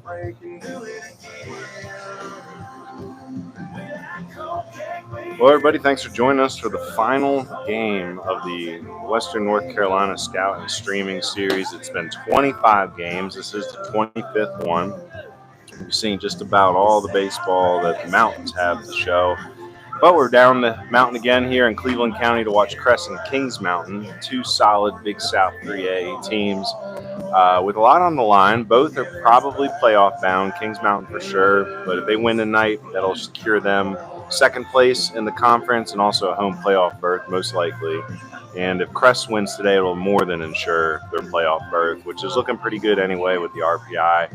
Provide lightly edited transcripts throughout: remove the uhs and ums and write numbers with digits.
Well, everybody, thanks for joining us for the final game of the Western North Carolina Scout and Streaming Series. It's been 25 games. This is the 25th one. We've seen just about all the baseball that the mountains have to show. But we're down the mountain again here in Cleveland County to watch Crest and Kings Mountain, two solid Big South 3A teams with a lot on the line. Both are probably playoff bound, Kings Mountain for sure. But if they win tonight, that'll secure them second place in the conference and also a home playoff berth, most likely. And if Crest wins today, it'll more than ensure their playoff berth, which is looking pretty good anyway with the RPI.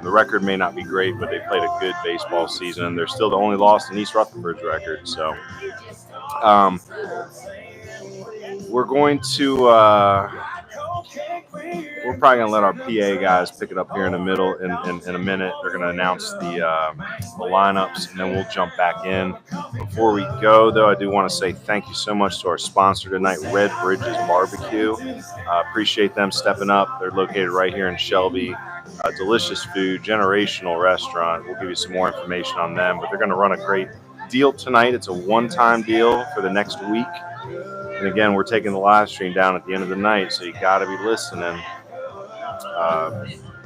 The record may not be great, but they played a good baseball season. They're still the only loss in East Rutherford's record. So we're going to we're probably going to let our PA guys pick it up here in the middle in a minute. They're going to announce the lineups, and then we'll jump back in. Before we go, though, I do want to say thank you so much to our sponsor tonight, Red Bridges Barbecue. Appreciate them stepping up. They're located right here in Shelby. Delicious food, generational restaurant. We'll give you some more information on them, but they're going to run a great deal tonight. It's a one-time deal for the next week. And again, we're taking the live stream down at the end of the night, so you got to be listening.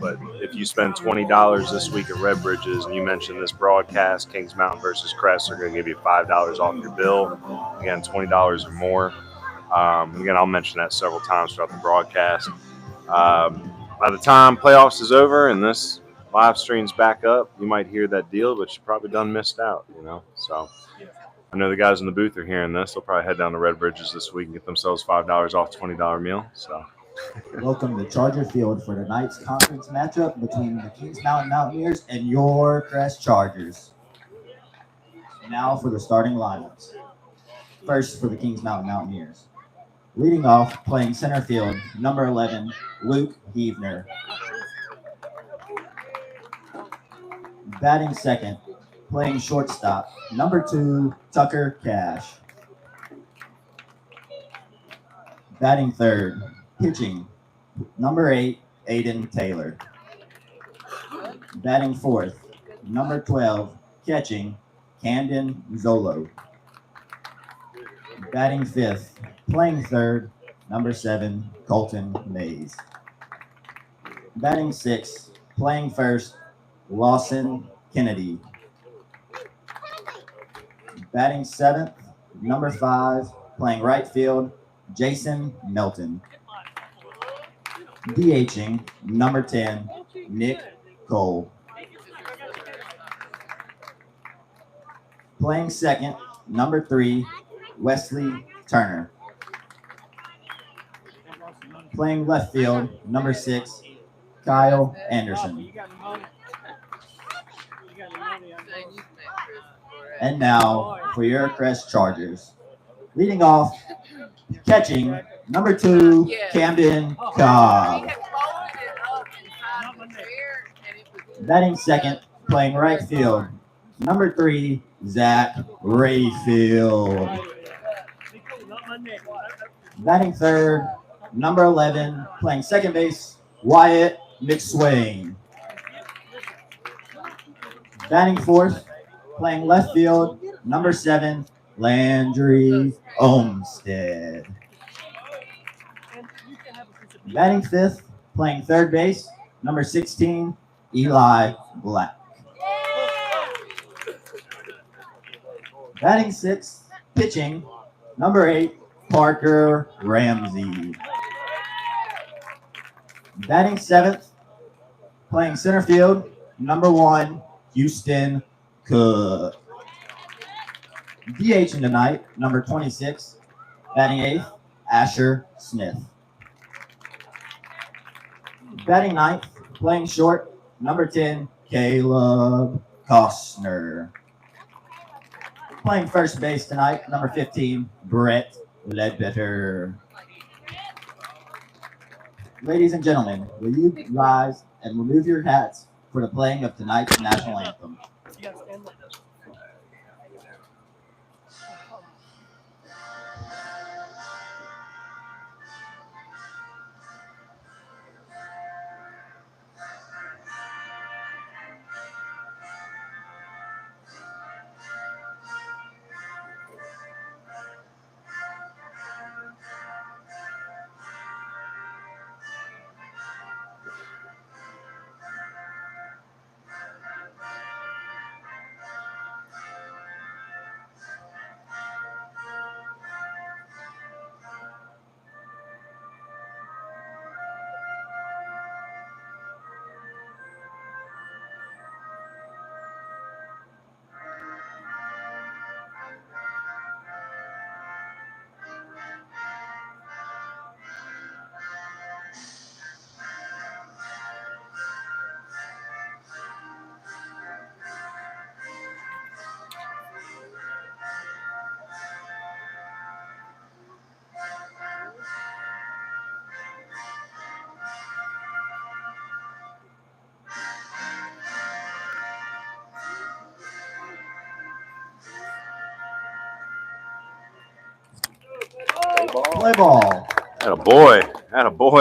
But if you spend $20 this week at Red Bridges and you mention this broadcast, Kings Mountain versus Crest, they're going to give you $5 off your bill. Again, $20 or more. Again, I'll mention that several times throughout the broadcast. By the time playoffs is over and this live stream's back up, you might hear that deal, but you probably done missed out, So I know the guys in the booth are hearing this. They'll probably head down to Red Bridges this week and get themselves $5 off $20 meal. So welcome to Charger Field for tonight's conference matchup between the Kings Mountain Mountaineers and your Crest Chargers. Now for the starting lineups. First for the Kings Mountain Mountaineers. Leading off, playing center field, number 11, Luke Heavner. Batting second, playing shortstop, number 2, Tucker Cash. Batting third, pitching, number 8, Aiden Taylor. Batting fourth, number 12, catching, Camden Zolo. Batting fifth, playing third, number 7, Colton Mays. Batting sixth, playing first, Lawson Kennedy. Batting seventh, number 5, playing right field, Jason Melton. DHing, number 10, Nick Cole. Playing second, number 3, Wesley Turner. Playing left field, number 6, Kyle Anderson. And now for your Crest Chargers. Leading off, catching, number 2, Camden Cobb. Batting second, playing right field, number 3, Zach Rayfield. Batting third, number 11, playing second base, Wyatt McSwain. Batting fourth, playing left field, number 7, Landry Olmstead. Batting fifth, playing third base, number 16, Eli Black. Batting sixth, pitching, number 8, Parker Ramsey. Batting seventh, playing center field, number 1, Houston Cook. DHing tonight, number 26, batting eighth, Asher Smith. Batting ninth, playing short, number 10, Caleb Costner. Playing first base tonight, number 15, Brett Ledbetter. Ladies and gentlemen, will you rise and remove your hats for the playing of tonight's national anthem? Play ball. Atta boy.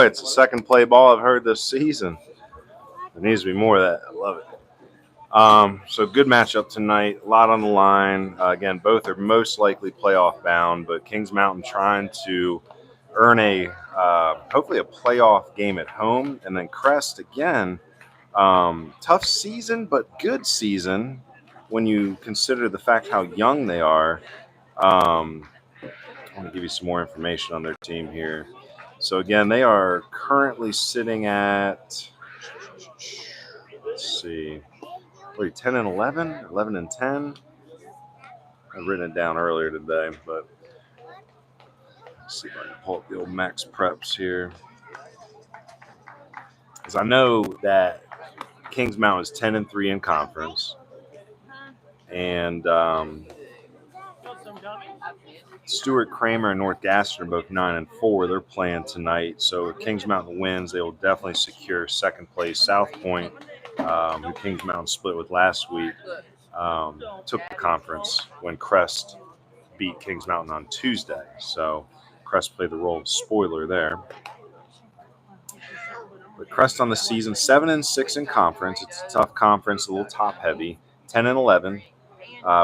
It's the second play ball I've heard this season. There needs to be more of that. I love it. So good matchup tonight. A lot on the line. Again, both are most likely playoff bound, but Kings Mountain trying to earn hopefully a playoff game at home, and then Crest again. Tough season, but good season when you consider the fact how young they are. I want to give you some more information on their team here. So again, they are currently sitting at, let's see, 10 and 11, 11 and 10. I've written it down earlier today, but let's see if I can pull up the old Max Preps here. Because I know that Kings Mountain is 10 and 3 in conference, and Stuart Kramer and North Gaston are both 9 and 4. They're playing tonight, so if Kings Mountain wins, they will definitely secure second place. South Point, who Kings Mountain split with last week, took the conference when Crest beat Kings Mountain on Tuesday. So Crest played the role of spoiler there. But Crest on the season, 7 and 6 in conference. It's a tough conference, a little top heavy. 10 and 11.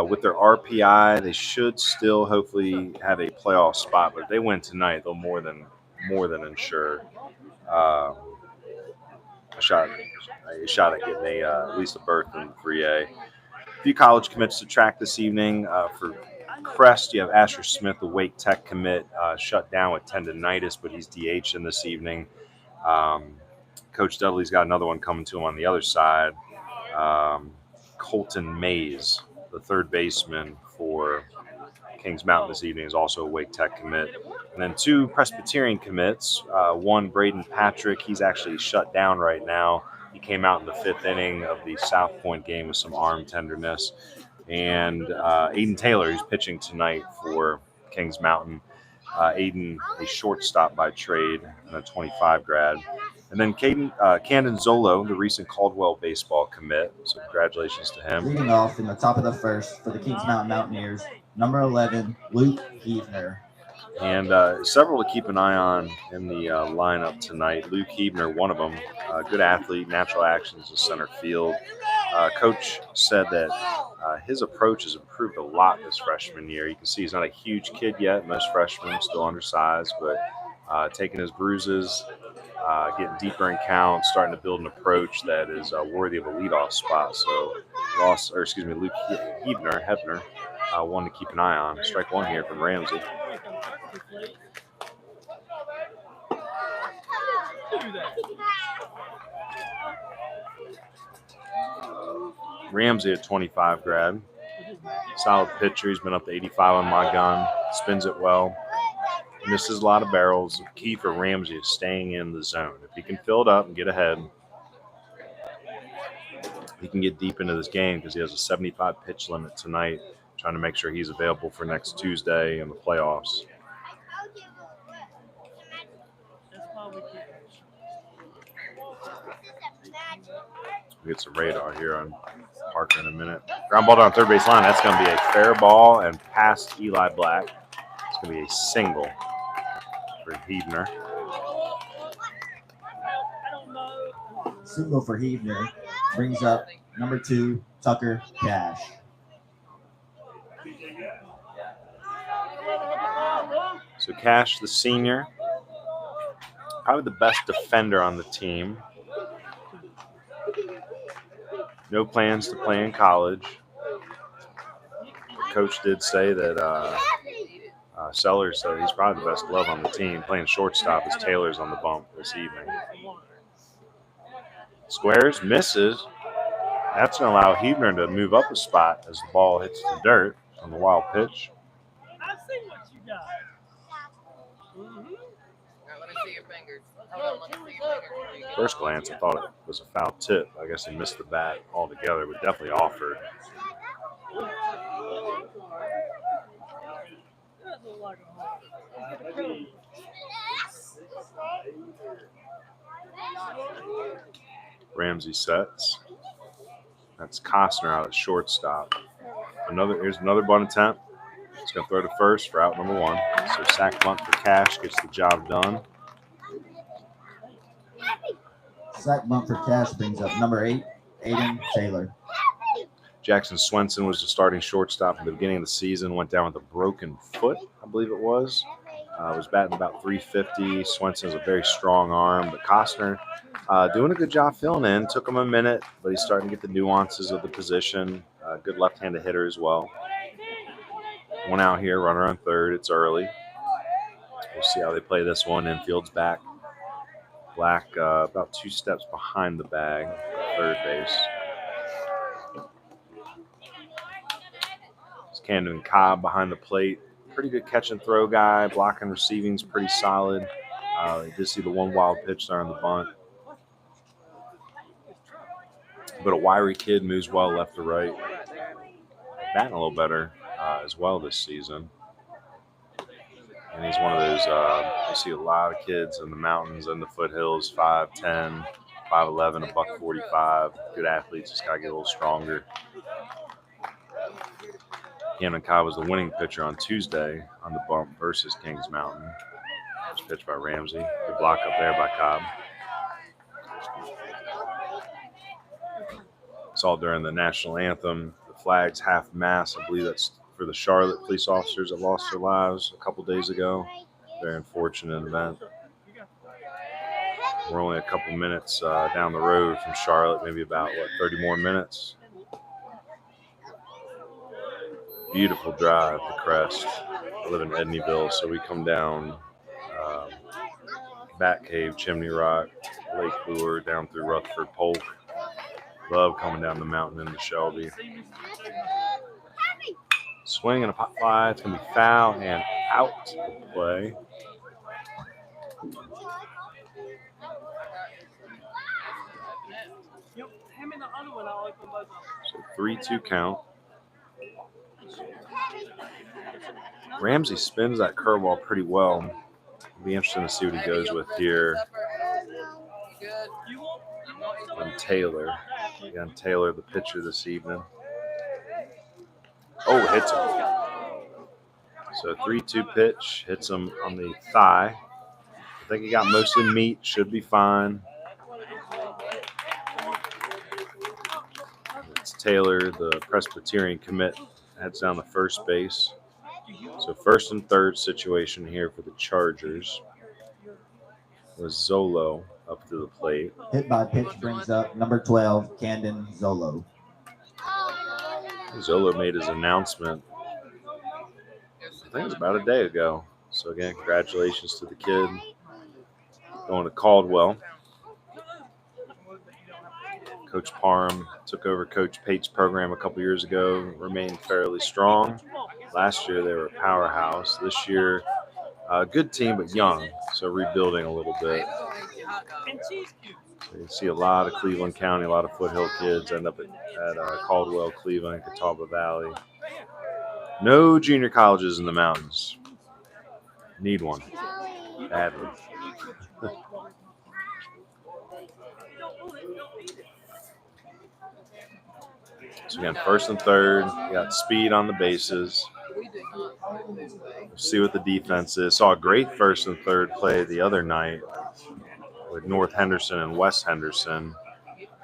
With their RPI, they should still hopefully have a playoff spot. But if they win tonight, they'll more than ensure a shot at getting at least a berth in 3A. A few college commits to track this evening. For Crest, you have Asher Smith, the Wake Tech commit, shut down with tendinitis, but he's DH'd in this evening. Coach Dudley's got another one coming to him on the other side. Colton Mays, the third baseman for Kings Mountain this evening, is also a Wake Tech commit. And then two Presbyterian commits. One, Braden Patrick, he's actually shut down right now. He came out in the fifth inning of the South Point game with some arm tenderness. And Aiden Taylor, who's pitching tonight for Kings Mountain. Aiden, a shortstop by trade and a 25 grad. And then Camden Zolo, the recent Caldwell baseball commit. So congratulations to him. Leading off in the top of the first for the Kings Mountain Mountaineers, number 11, Luke Heavner. And several to keep an eye on in the lineup tonight. Luke Heavner, one of them, good athlete, natural actions in center field. Coach said that his approach has improved a lot this freshman year. You can see he's not a huge kid yet. Most freshmen are still undersized, but taking his bruises, getting deeper in count, starting to build an approach that is worthy of a leadoff spot. So, Luke Hebner, one to keep an eye on. Strike one here from Ramsey. Ramsey at 25 grad. Solid pitcher. He's been up to 85 on my gun. Spins it well. Misses a lot of barrels. The key for Ramsey is staying in the zone. If he can fill it up and get ahead, he can get deep into this game because he has a 75 pitch limit tonight, trying to make sure he's available for next Tuesday in the playoffs. We'll get some radar here on Parker in a minute. Ground ball down third base line. That's going to be a fair ball and past Eli Black. It's going to be a single for Heavner. Single for Heavner brings up number 2, Tucker Cash. So Cash, the senior, probably the best defender on the team. No plans to play in college. The coach did say that Sellers said he's probably the best glove on the team. Playing shortstop as Taylor's on the bump this evening. Squares, misses. That's going to allow Heavner to move up a spot as the ball hits the dirt on the wild pitch. I see what you got. Mm-hmm. Let me see your fingers. Hold on, let me see your fingers. First glance, I thought it was a foul tip. I guess he missed the bat altogether, but definitely offered. Ramsey sets. That's Costner out at shortstop. Here's another bunt attempt. He's going to throw to first for out number 1. So sack bunt for Cash gets the job done. Sack bunt for Cash brings up number 8, Aiden Taylor. Jackson Swenson was the starting shortstop at the beginning of the season. Went down with a broken foot, I believe it was. Was batting about 350. Swenson has a very strong arm, but Costner doing a good job filling in. Took him a minute, but he's starting to get the nuances of the position. Good left-handed hitter as well. One out here, runner on third. It's early. We'll see how they play this one. Infield's back. Black about 2 steps behind the bag, third base. It's Camden Cobb behind the plate. Pretty good catch and throw guy. Blocking, receiving is pretty solid. You did see the one wild pitch there on the bunt. But a wiry kid, moves well left to right. Batting a little better as well this season. And he's one of those, you see a lot of kids in the mountains and the foothills, 5'10", 5'11", $145. Good athletes, just got to get a little stronger. Camden Cobb was the winning pitcher on Tuesday on the bump versus Kings Mountain. It's pitched by Ramsey. Good block up there by Cobb. Saw during the national anthem, the flag's half mast. I believe that's for the Charlotte police officers that lost their lives a couple days ago. Very unfortunate event. We're only a couple minutes down the road from Charlotte, maybe about, 30 more minutes. Beautiful drive to Crest. I live in Edneyville, so we come down Bat Cave, Chimney Rock, Lake Lure, down through Rutherford Polk. Love coming down the mountain into Shelby. Swing and a pop fly. It's going to be foul and out to play. So 3-2 count. Ramsey spins that curveball pretty well. It'll be interesting to see what he goes with here. And Taylor. Again, Taylor, the pitcher this evening. Oh, hits him. So 3-2 pitch, hits him on the thigh. I think he got mostly meat, should be fine. It's Taylor, the Presbyterian commit, heads down to first base. So first and third situation here for the Chargers. Was Zolo up to the plate. Hit by pitch brings up number 12, Camden Zolo. Zolo made his announcement, I think it was about a day ago. So again, congratulations to the kid. Going to Caldwell. Coach Parham took over Coach Pate's program a couple years ago, remained fairly strong. Last year they were a powerhouse. This year, a good team but young, so rebuilding a little bit. So you see a lot of Cleveland County, a lot of foothill kids end up at Caldwell, Cleveland, Catawba Valley. No junior colleges in the mountains. Need one badly. So again, first and third, you got speed on the bases. We'll see what the defense is. Saw a great first and third play the other night with North Henderson and West Henderson.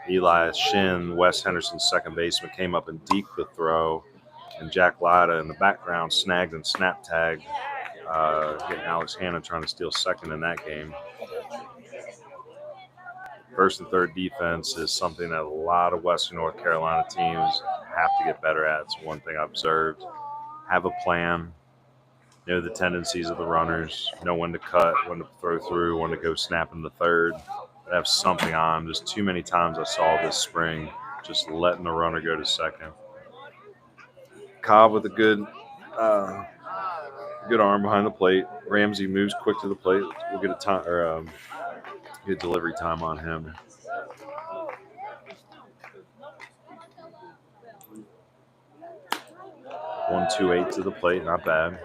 Elias Shin, West Henderson's second baseman, came up and deep the throw, and Jack Lida in the background snagged and snap tagged, getting Alex Hanna trying to steal second in that game. First and third defense is something that a lot of Western North Carolina teams have to get better at. It's one thing I observed. Have a plan. Know the tendencies of the runners. Know when to cut, when to throw through, when to go snap in the third. Have something on. Just too many times I saw this spring just letting the runner go to second. Cobb with a good arm behind the plate. Ramsey moves quick to the plate. We'll get a time or good delivery time on him. One, 2-8 to the plate, not bad.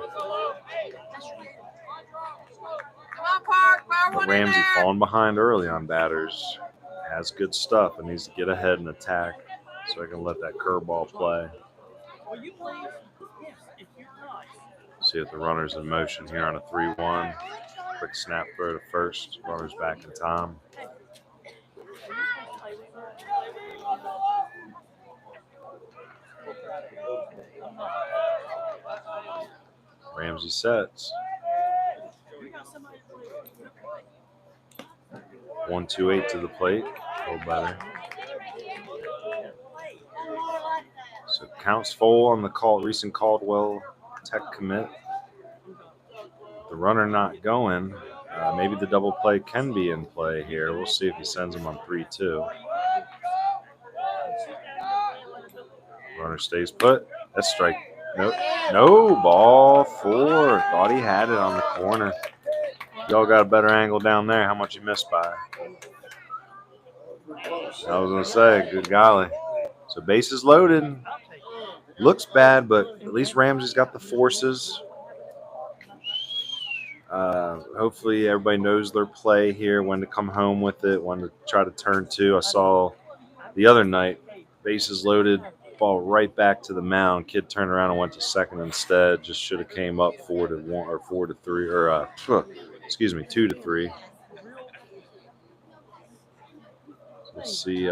But Ramsey falling behind early on batters. Has good stuff and needs to get ahead and attack so I can let that curveball play. See if the runner's in motion here on a 3-1. Quick snap throw to first. Runner's back in time. Ramsey sets. 1-2-8 to the plate. A little better. So counts full on the recent Caldwell Tech commit. The runner not going. Maybe the double play can be in play here. We'll see if he sends him on 3-2. Runner stays put. That's strike. Nope. No, ball 4. Thought he had it on the corner. Y'all got a better angle down there. How much you missed by? I was going to say, good golly. So bases loaded. Looks bad, but at least Ramsey's got the forces. Hopefully everybody knows their play here, when to come home with it, when to try to turn 2. I saw the other night, bases loaded, ball right back to the mound. Kid turned around and went to second instead. Just should have came up 4-1 or 4-3 or 2-3. Let's see.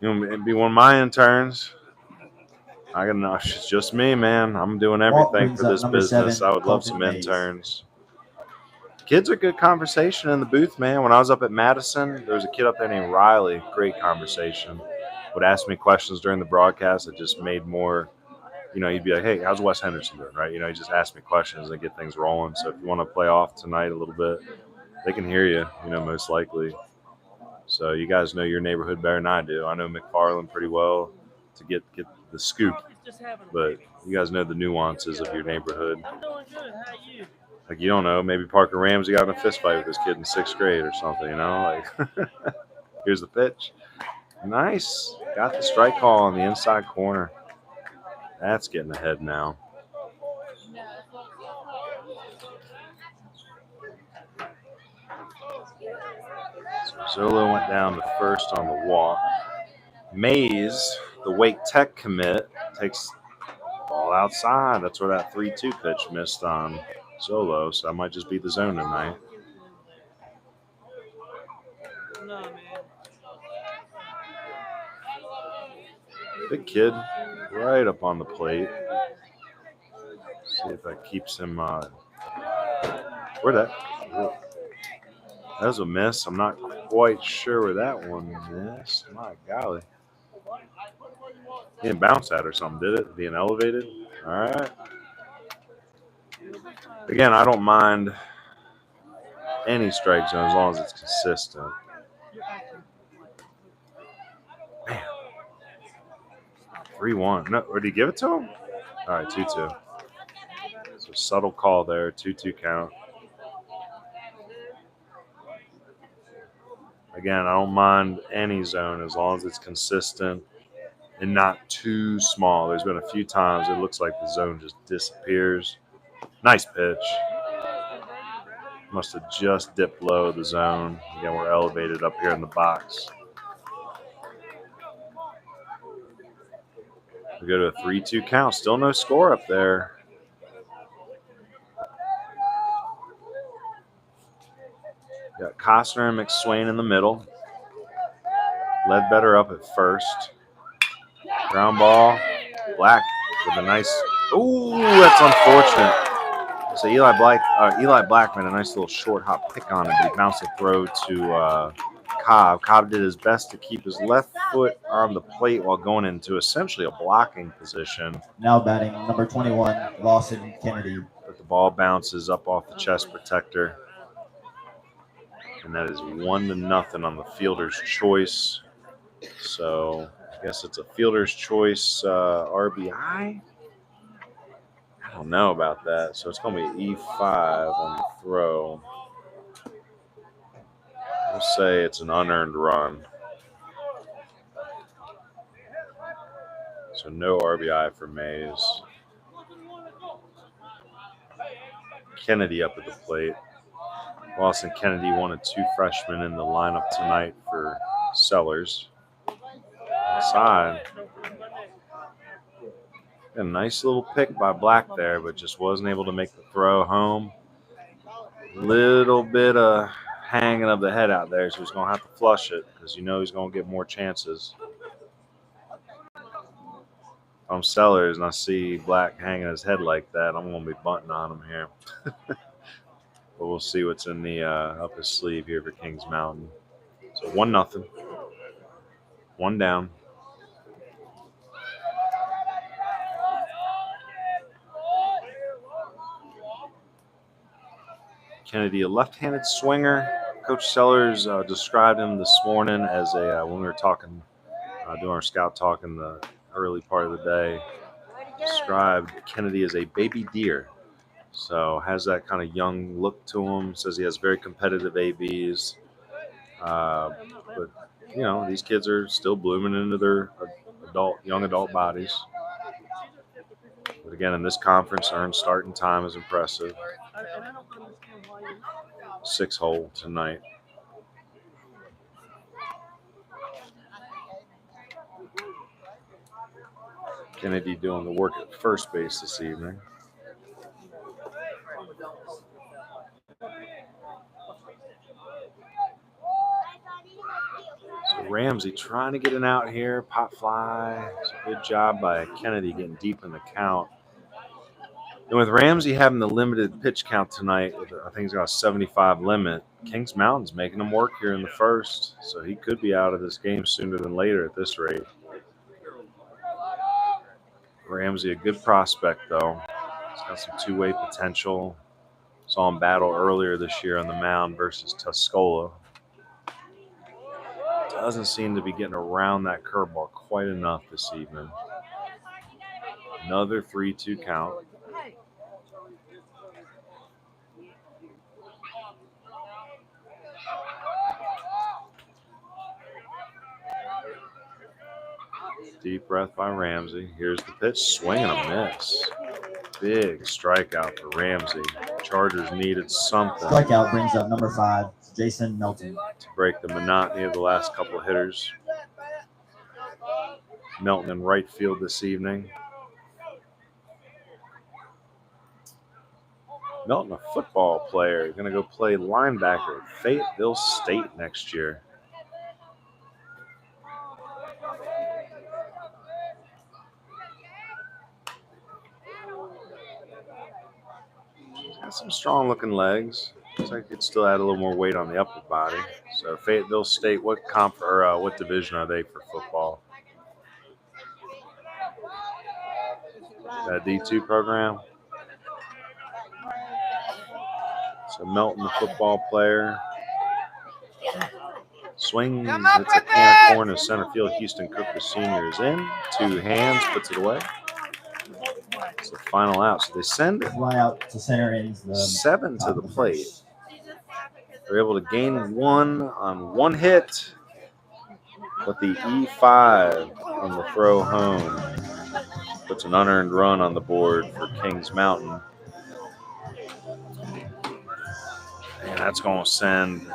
It'd be one of my interns. I got know it's just me, man. I'm doing everything for this business. 7, I would love some interns. Kids are good conversation in the booth, man. When I was up at Madison, there was a kid up there named Riley. Great conversation. Would ask me questions during the broadcast. It just made more, he'd be like, hey, how's Wes Henderson doing, right? He just ask me questions and get things rolling. So if you want to play off tonight a little bit, they can hear you, most likely. So you guys know your neighborhood better than I do. I know McFarland pretty well to get the scoop, but you guys know the nuances of your neighborhood. I'm doing good. How are you? Like, you don't know, maybe Parker Ramsey got in a fist fight with this kid in 6th grade or something, like here's the pitch. Nice. Got the strike call on the inside corner. That's getting ahead now. So Zolo went down to first on the walk. Mays, the Wake Tech commit, takes the ball outside. That's where that 3-2 pitch missed on Zolo, so that might just be the zone tonight. No, man. Big kid, right up on the plate. See if that keeps him. Where'd that? That was a miss. I'm not quite sure where that one missed. My golly. He didn't bounce that or something, did it? Being elevated? All right. Again, I don't mind any strike zone as long as it's consistent. Man. 3-1. No, or did he give it to him? All right, 2-2. So subtle call there, 2-2 count. Again, I don't mind any zone as long as it's consistent and not too small. There's been a few times it looks like the zone just disappears. Nice pitch. Must have just dipped low the zone. Again, we're elevated up here in the box. We go to a 3-2 count. Still no score up there. Got Costner and McSwain in the middle. Ledbetter up at first. Ground ball. Black with a nice. Ooh, that's unfortunate. So Eli Blackman, a nice little short hop pick on it, but he bounced the throw to Cobb. Cobb did his best to keep his left foot on the plate while going into essentially a blocking position. Now batting number 21, Lawson Kennedy. But the ball bounces up off the chest protector. And that is 1-0 on the fielder's choice. So I guess it's a fielder's choice RBI. I don't know about that. So it's going to be E5 on the throw. We'll say it's an unearned run. So no RBI for Mays. Kennedy up at the plate. Lawson Kennedy, one of 2 freshmen in the lineup tonight for Sellers. Side. A nice little pick by Black there, but just wasn't able to make the throw home. Little bit of hanging of the head out there, so he's going to have to flush it because you know he's going to get more chances. If I'm Sellers and I see Black hanging his head like that, I'm going to be bunting on him here. But we'll see what's in the up his sleeve here for Kings Mountain. So 1-0. 1 down. Kennedy, a left-handed swinger. Coach Sellers described him this morning as a when we were talking, doing our scout talk in the early part of the day, described Kennedy as a baby deer. So has that kind of young look to him. Says he has very competitive ABs. But, you know, these kids are still blooming into their young adult bodies. But again, in this conference, earned starting time is impressive. 6-hole tonight. Kennedy doing the work at first base this evening. So Ramsey trying to get an out here. Pop fly. It's a good job by Kennedy getting deep in the count. And with Ramsey having the limited pitch count tonight, I think he's got a 75 limit, Kings Mountain's making him work here in the first. So he could be out of this game sooner than later at this rate. Ramsey, a good prospect, though. He's got some two-way potential. Saw him battle earlier this year on the mound versus Tuscola. Doesn't seem to be getting around that curveball quite enough this evening. Another 3-2 count. Deep breath by Ramsey. Here's the pitch. Swing and a miss. Big strikeout for Ramsey. Chargers needed something. Strikeout brings up number 5, Jason Melton. To break the monotony of the last couple of hitters. Melton in right field this evening. Melton, a football player, going to go play linebacker at Fayetteville State next year. He's got some strong-looking legs. Looks like he could still add a little more weight on the upper body. So Fayetteville State, what division are they for football? That D2 program. So Melton, the football player. Swing, hits a can of corn in center field. Houston Cook, the senior, is in. 2 hands, puts it away. It's the final out. So they send Fly out to center ends the 7 to top the of the plate. first. They're able to gain 1 on 1 hit, but the E5 on the throw home puts an unearned run on the board for Kings Mountain. And that's going to send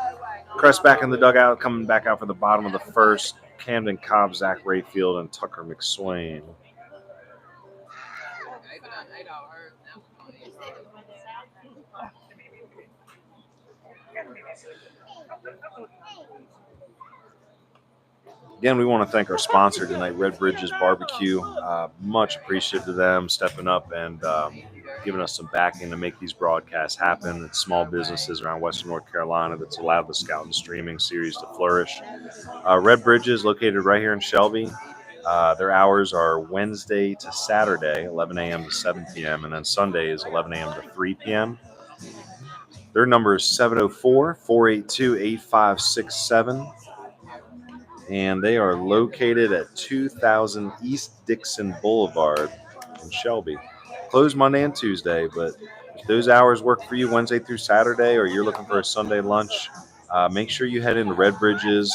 Crest back in the dugout, coming back out for the bottom of the first. Camden Cobb, Zach Rayfield, and Tucker McSwain. Again, we want to thank our sponsor tonight, Red Bridges Barbecue. Much appreciative to them stepping up and giving us some backing to make these broadcasts happen. It's small businesses around Western North Carolina that's allowed the Scout and Streaming series to flourish. Red Bridges, located right here in Shelby. Their hours are Wednesday to Saturday, 11 a.m. to 7 p.m., and then Sunday is 11 a.m. to 3 p.m. Their number is 704-482-8567. And they are located at 2000 East Dixon Boulevard in Shelby. Closed Monday and Tuesday, but if those hours work for you Wednesday through Saturday, or you're looking for a Sunday lunch, make sure you head into Red Bridges.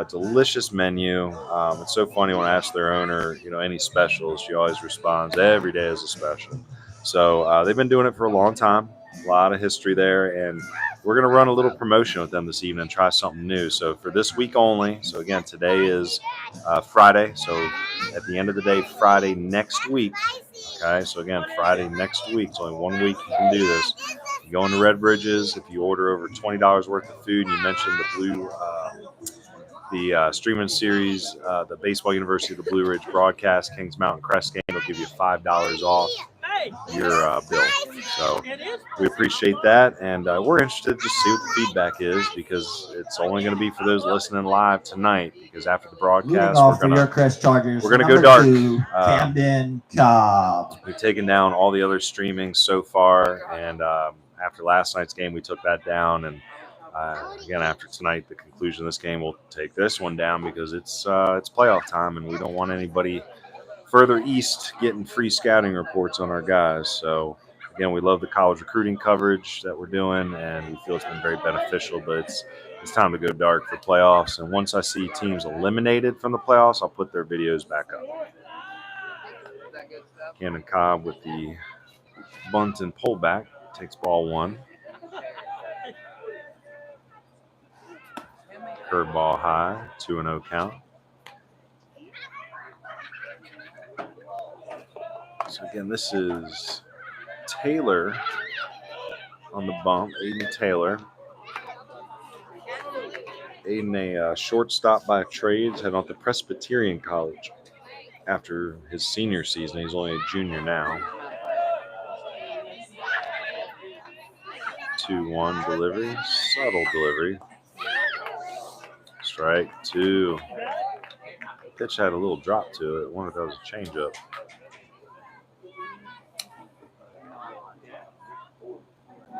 Delicious menu. It's so funny when I ask their owner, any specials. She always responds, every day is a special. So they've been doing it for a long time. A lot of history there, and we're going to run a little promotion with them this evening and try something new. So for this week only, so again, today is Friday. So at the end of the day, Friday next week, okay, so again, Friday next week, it's only 1 week you can do this. You go into Red Bridges, if you order over $20 worth of food, and you mention the streaming series, the Baseball University of the Blue Ridge broadcast, Kings Mountain Crest game, they'll give you $5 off your bill. So we appreciate that, and we're interested to see what the feedback is, because it's only going to be for those listening live tonight, because after the Leading broadcast, off for your Crest Chargers, we're gonna go number dark. 2, Camden Cobb. we've taken down all the other streaming so far, and after last night's game, we took that down, and again, after tonight, the conclusion of this game, we'll take this one down, because it's playoff time, and we don't want anybody further east getting free scouting reports on our guys. So again, we love the college recruiting coverage that we're doing, and we feel it's been very beneficial, but it's time to go dark for playoffs. And once I see teams eliminated from the playoffs, I'll put their videos back up. Camden Cobb with the bunt and pullback, takes ball 1. Curveball high, 2-0 count. So again, this is Taylor on the bump, Aiden Taylor. Aiden, a shortstop by trade, heading off to Presbyterian College after his senior season. He's only a junior now. 2-1 delivery, subtle delivery. Strike 2. Pitch had a little drop to it. I wonder if that was a changeup.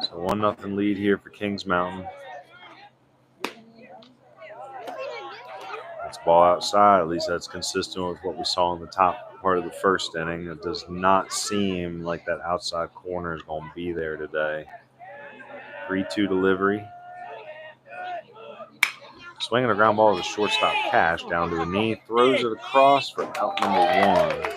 So 1-0 lead here for Kings Mountain. It's ball outside. At least that's consistent with what we saw in the top part of the first inning. It does not seem like that outside corner is going to be there today. 3-2 delivery. Swinging a ground ball to shortstop Cash, down to the knee, throws it across for out number 1.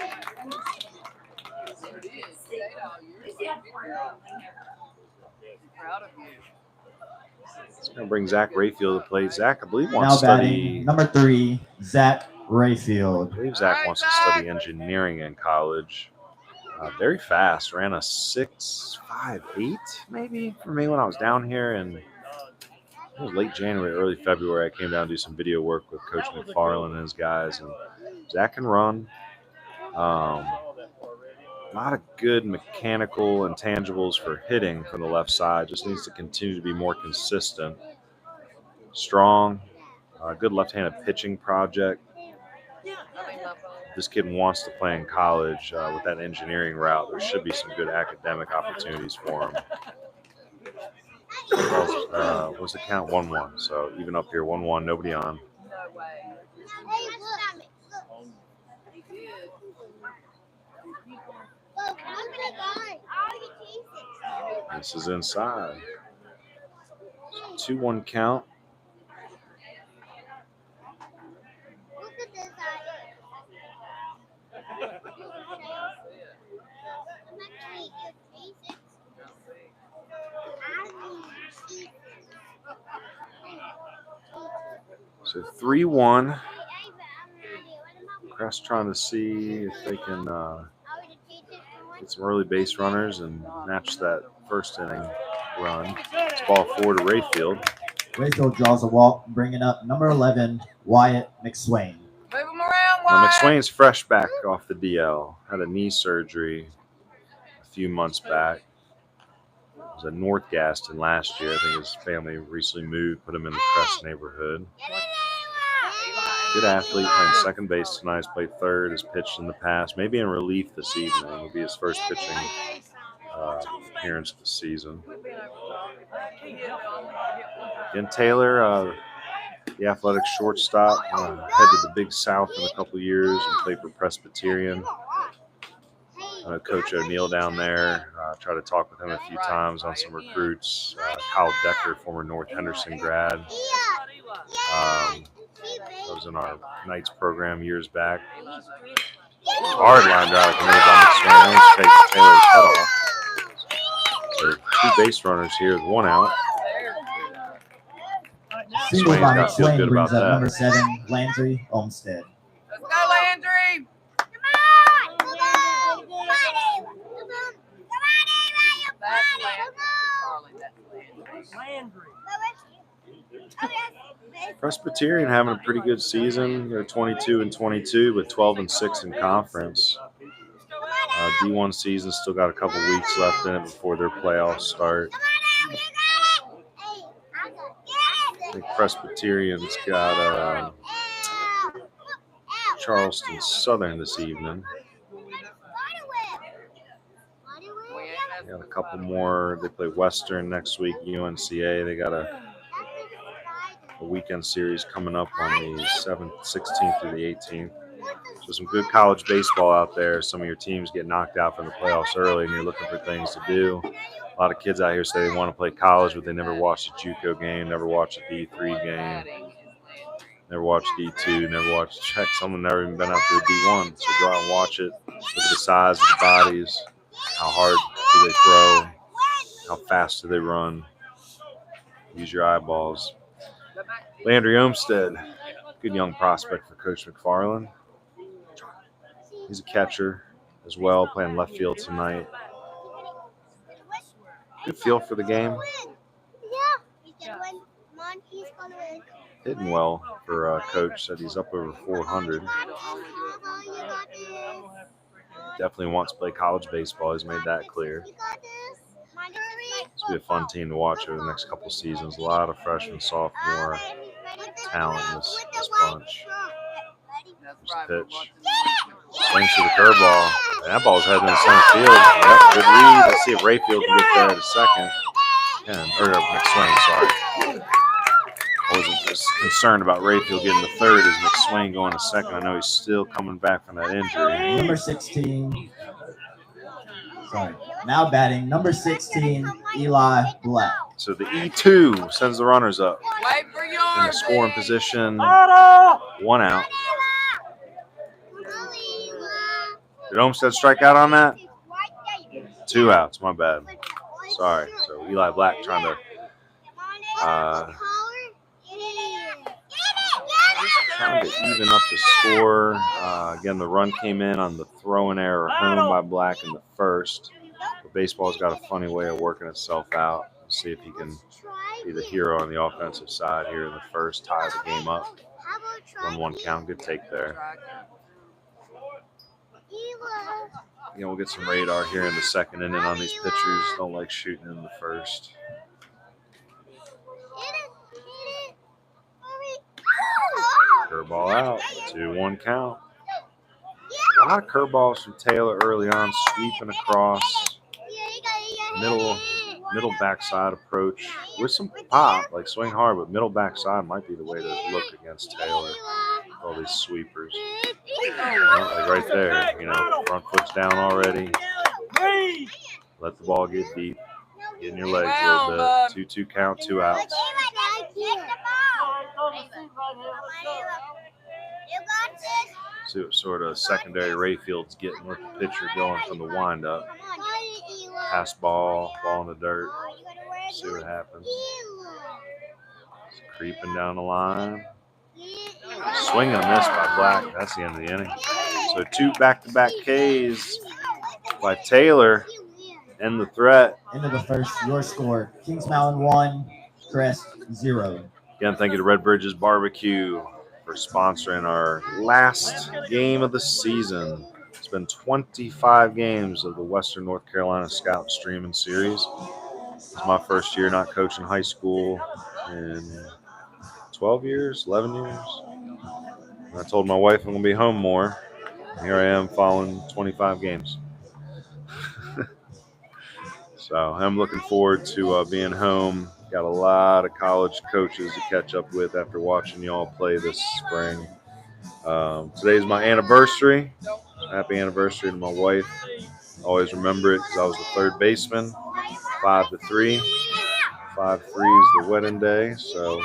It's going to bring Zach Rayfield to play. Zach, I believe, wants to study. Number 3, Zach Rayfield. I believe Zach wants to study engineering in college. Very fast. Ran a 6.58 maybe for me when I was down here, and it was late January, early February. I came down to do some video work with Coach McFarland and his guys, and Zach can run. A lot of good mechanical intangibles for hitting from the left side. Just needs to continue to be more consistent. Strong, good left-handed pitching project. This kid wants to play in college with that engineering route. There should be some good academic opportunities for him. What's the count? 1-1. So even up here, 1-1, nobody on. No way. This is inside. 2-1 count. So 3-1. Crest trying to see if they can get some early base runners and match that first inning run. It's ball 4 to Rayfield. Rayfield draws a walk, bringing up number 11, Wyatt McSwain. Move him around, Now, Wyatt. McSwain's fresh back off the DL. Had a knee surgery a few months back. Was at North Gaston last year. I think his family recently moved, put him in the Crest neighborhood. Good athlete, playing second base tonight. He's played third, has pitched in the past, maybe in relief this evening. It'll be his first pitching appearance of the season. Again, Taylor, the athletic shortstop, head to the Big South in a couple of years and played for Presbyterian. Coach O'Neill down there, tried to talk with him a few times on some recruits. Kyle Decker, former North Henderson grad. Was in our Knights program years back. Hard line drive can move on the swing. Takes Taylor's head off. So two base runners here with one out. Single Swain's by gotta feel McSwain good brings about up that. number 7, Landry Olmstead. Let's go, Landry. That's Landry. Charlie, that's Landry. Landry. Presbyterian having a pretty good season. They're 22-22 with 12-6 in conference. D1 season still got a couple weeks left in it before their playoffs start. I think Presbyterian's got Charleston Southern this evening. They got a couple more. They play Western next week, UNCA. They got a weekend series coming up on the 16th through the 18th. So some good college baseball out there. Some of your teams get knocked out from the playoffs early and you're looking for things to do. A lot of kids out here say they want to play college, but they never watched a JUCO game, never watched a D3 game, never watched D2, never watched check. Some have never even been out to a D1. So go out and watch it. Look at the size of the bodies. How hard do they throw? How fast do they run? Use your eyeballs. Landry Olmstead, good young prospect for Coach McFarland. He's a catcher as well, playing left field tonight. Good feel for the game. Hitting well for Coach. Said he's up over 400. Definitely wants to play college baseball. He's made that clear. This will be a fun team to watch over the next couple seasons. A lot of freshman, sophomore talent in this bunch. There's the pitch. Swings to the curveball. That ball's heading in center field. Yep, good read. Let's see if Rayfield can get there at a second. Or McSwain, sorry. I wasn't concerned about Rayfield getting the third. Is McSwain going to second? I know he's still coming back from that injury. Number 16. Sorry. Now batting, number 16, Eli Black. So the E2 sends the runners up Wait for in yours. the scoring position. One out. Did Olmstead strike out on that? 2 outs. My bad. Sorry. So Eli Black trying to even up the score. Again, the run came in on the throw-in error home by Black in the first. But baseball's got a funny way of working itself out. We'll see if he can be the hero on the offensive side here in the first, tie the game up. 1-1 count. Good take there. Again, we'll get some radar here in the second inning on these pitchers. Don't like shooting in the first. Curveball out. 2-1 count. A lot of curveballs from Taylor early on, sweeping across. Middle backside approach with some pop, like swing hard, but middle backside might be the way to look against Taylor. All these sweepers. Like right there, front foot's down already. Let the ball get deep. Get in your legs a little bit. 2-2 count, 2 outs. See what sort of secondary Rayfield's getting with the pitcher going from the windup. Pass ball in the dirt. See what happens. It's creeping down the line. Swing and a miss by Black. That's the end of the inning. So 2 back-to-back Ks by Taylor. End the threat. End of the first, your score. Kings Mountain 1, Crest 0. Again, thank you to Red Bridges Barbecue for sponsoring our last game of the season. It's been 25 games of the Western North Carolina Scout Streaming Series. It's my first year not coaching high school in 12 years, 11 years. And I told my wife I'm going to be home more. Here I am following 25 games. So I'm looking forward to being home. Got a lot of college coaches to catch up with after watching y'all play this spring. Today's my anniversary. Happy anniversary to my wife. Always remember it because I was the third baseman, 5-3. 5-3 is the wedding day. So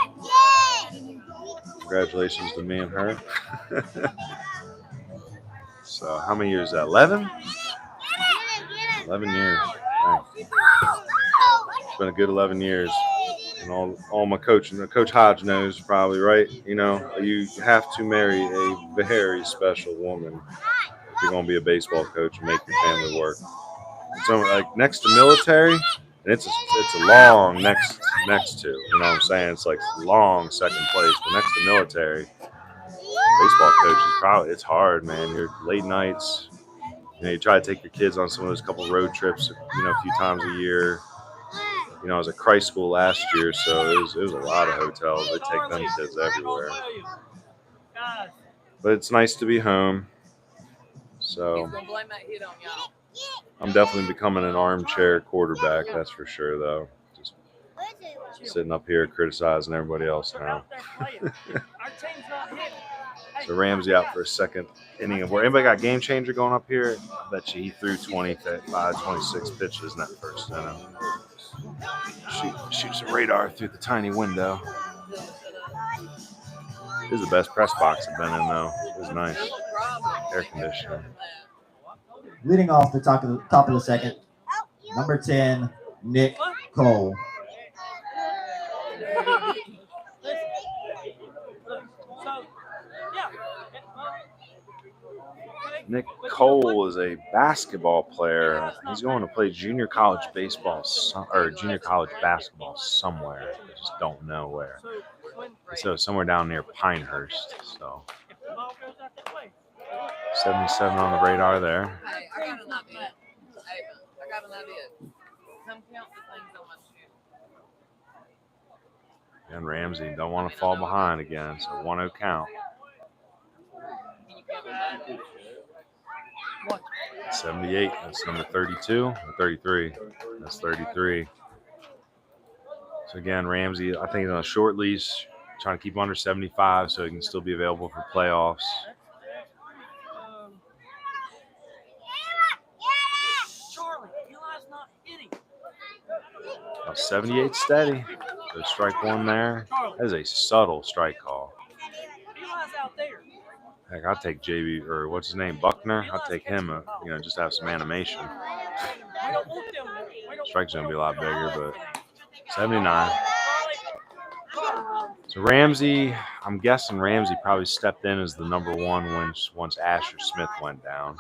congratulations to me and her. So how many years is that? 11? 11 years. Thanks. been a good 11 years. And all my coaching, Coach Hodge knows probably, right? You know, you have to marry a very special woman if you're going to be a baseball coach and make your family work. So, like, next to military, and it's a long next to, you know what I'm saying? It's like long second place, but next to military, baseball coach is probably, it's hard, man. You're late nights. You know, you try to take your kids on some of those couple road trips, you know, a few times a year. You know, I was at Christ school last year, so it was a lot of hotels. They take them kids everywhere. But it's nice to be home. So He's gonna blame that hit on y'all. I'm definitely becoming an armchair quarterback, that's for sure, though. Just sitting up here criticizing everybody else now. So Ramsey out for a second inning of work. Anybody got game changer going up here? I bet you he threw 25, 26 pitches in that first inning. Shoots a radar through the tiny window. This is the best press box I've been in, though. It was nice. Air conditioning. Leading off the top of the second, number 10, Nick Cole. Nick Cole is a basketball player. He's going to play junior college baseball or junior college basketball somewhere. I just don't know where. So somewhere down near Pinehurst. So 77 on the radar there. Hey, I got an idea. Come count the things on my shoe. And Ramsey don't want to fall behind again, so 1-0 count. 78, that's number 32 or 33. That's 33. So again, Ramsey, I think he's on a short leash, trying to keep him under 75 so he can still be available for playoffs. 78 steady. So strike one there. That is a subtle strike call. Heck, I'll take JB, or what's his name, Buckner. I'll take him, just have some animation. Strike's going to be a lot bigger, but 79. So Ramsey, I'm guessing Ramsey probably stepped in as the number one once Asher Smith went down.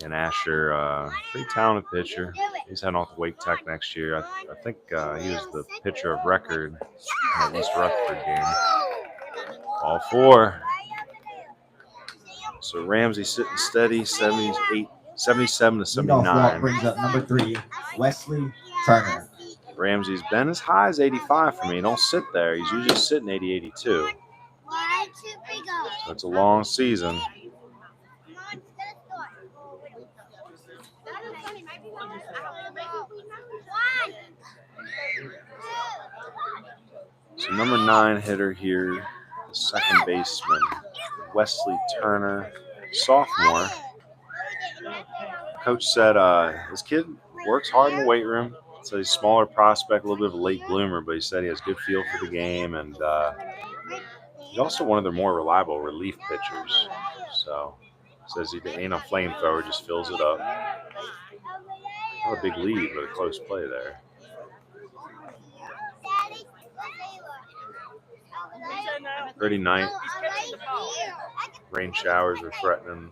And Asher, pretty talented pitcher. He's heading off to Wake Tech next year. I think he was the pitcher of record in the East Rutherford game. All four. So Ramsey sitting steady, 77 to 79. Brings up number 3, Wesley Turner. Ramsey's been as high as 85 for me. Don't sit there. He's usually sitting 80, 82. So it's a long season. So number 9 hitter here, the second baseman, Wesley Turner, sophomore. Coach said his kid works hard in the weight room. So he's a smaller prospect, a little bit of a late bloomer, but he said he has good feel for the game, and he's also one of their more reliable relief pitchers. So says he ain't a flamethrower, just fills it up. Not a big lead, but a close play there. Pretty night. Rain showers are threatening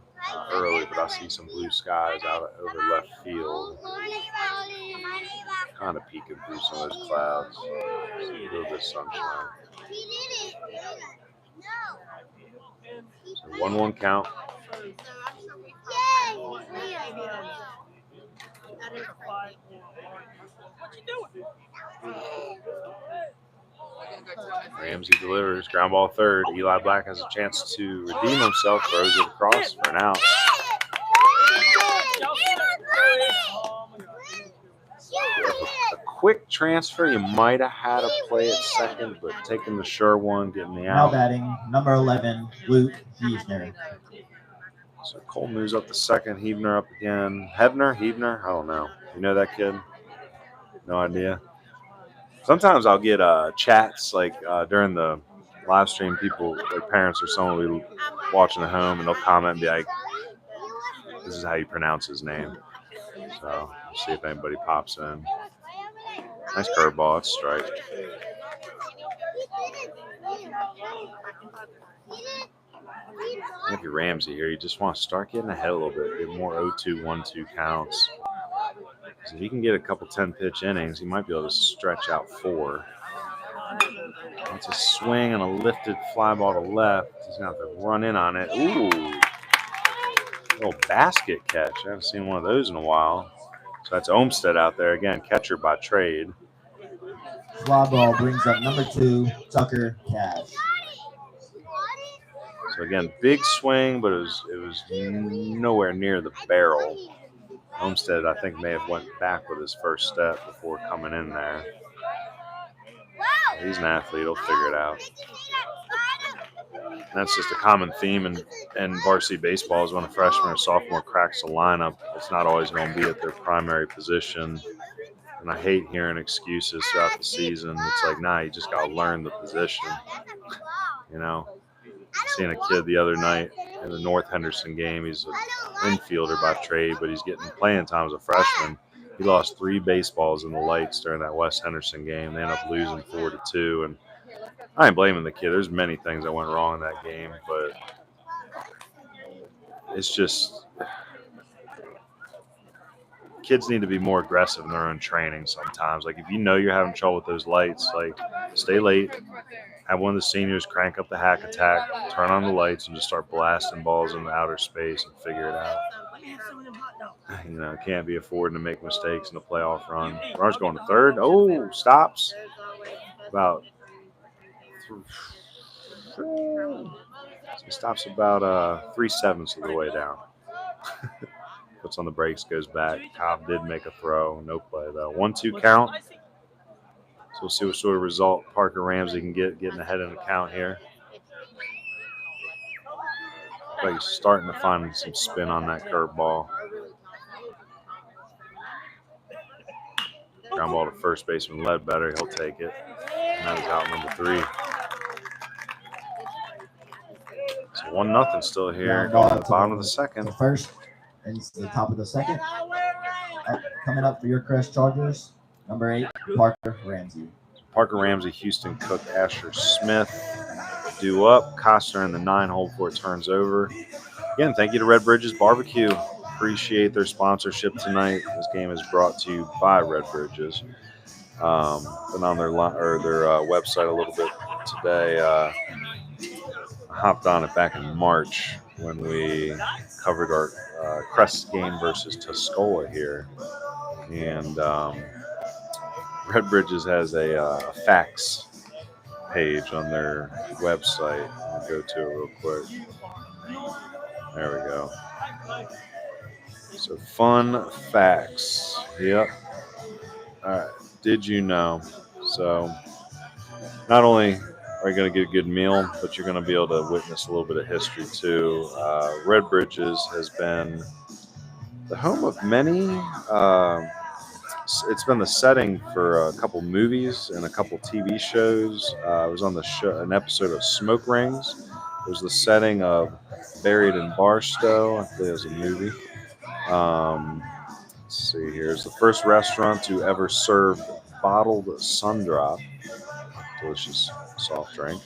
early, but I see some blue skies out over left field. Kind of peeking through some of those clouds. A little bit of sunshine. So 1-1 count. Ramsey delivers, ground ball third. Eli Black has a chance to redeem himself, throws it across for an out. A quick transfer, you might have had a play at second, but taking the sure one, getting the Now out. batting, number 11, Luke Heisner. So Cole moves up to second, Heavner up again. Heavner? I don't know. You know that kid? No idea. Sometimes I'll get chats like during the live stream, people, like parents or someone will be watching at home, and they'll comment and be like, this is how you pronounce his name. So we'll see if anybody pops in. Nice curveball. It's a strike. If you're Ramsey here, you just want to start getting ahead a little bit, get more 0-2, 1-2 counts. If he can get a couple 10-pitch innings, he might be able to stretch out 4. It's a swing and a lifted fly ball to left. He's going to have to run in on it. Ooh. Little basket catch. I haven't seen one of those in a while. So that's Olmstead out there. Again, catcher by trade. Fly ball brings up number 2, Tucker Cash. So again, big swing, but it was nowhere near the barrel. Olmstead, I think, may have went back with his first step before coming in there. He's an athlete. He'll figure it out. And that's just a common theme in varsity baseball is when a freshman or sophomore cracks a lineup, it's not always going to be at their primary position. And I hate hearing excuses throughout the season. It's like, nah, you just got to learn the position. You know, seeing a kid the other night in the North Henderson game, he's an infielder by trade, but he's getting playing time as a freshman. He lost 3 baseballs in the lights during that West Henderson game. They ended up losing 4-2, and I ain't blaming the kid. There's many things that went wrong in that game, but it's just kids need to be more aggressive in their own training sometimes. Like, if you know you're having trouble with those lights, like, stay late, have one of the seniors crank up the hack attack, turn on the lights, and just start blasting balls into outer space and figure it out. You know, can't be affording to make mistakes in a playoff run. Runner's going to third. Oh, stops. He stops about 3/7 of the way down. Puts on the brakes, goes back. Cobb did make a throw. No play, though. 1-2 count. So we'll see what sort of result Parker Ramsey can get getting ahead in the count here. Like he's starting to find some spin on that curveball. Ground ball to first baseman Ledbetter. He'll take it. And that is out number 3. So 1-0 still here. Going to the bottom of the second. The first and the top of the second. Coming up for your Crest Chargers, number 8, Parker Ramsey. Parker Ramsey, Houston Cook, Asher Smith due up. Costner in the 9-hole before it turns over. Again, thank you to Red Bridges Barbecue. Appreciate their sponsorship tonight. This game is brought to you by Red Bridges. Been on their website a little bit today. I hopped on it back in March when we covered our Crest game versus Tuscola here. And Red Bridges has a fax page on their website. I'll go to it real quick. There we go. So fun facts. Yep. All right. Did you know? So not only are you going to get a good meal, but you're going to be able to witness a little bit of history too. Red Bridges has been the home of many. It's been the setting for a couple movies and a couple TV shows. I was on an episode of Smoke Rings. It was the setting of Buried in Barstow. I think it was a movie. Let's see here. It's the first restaurant to ever serve bottled Sundrop, delicious soft drink.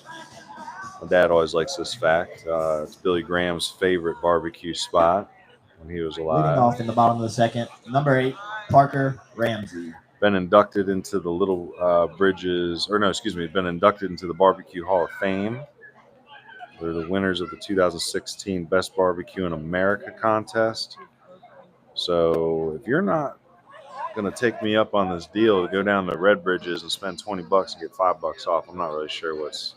My dad always likes this fact. It's Billy Graham's favorite barbecue spot when he was alive. Leading off in the bottom of the second, number 8, Parker Ramsey. Been inducted into the been inducted into the Barbecue Hall of Fame. They're the winners of the 2016 Best Barbecue in America contest. So if you're not going to take me up on this deal to go down to Red Bridges and spend $20 and get $5 off, I'm not really sure what's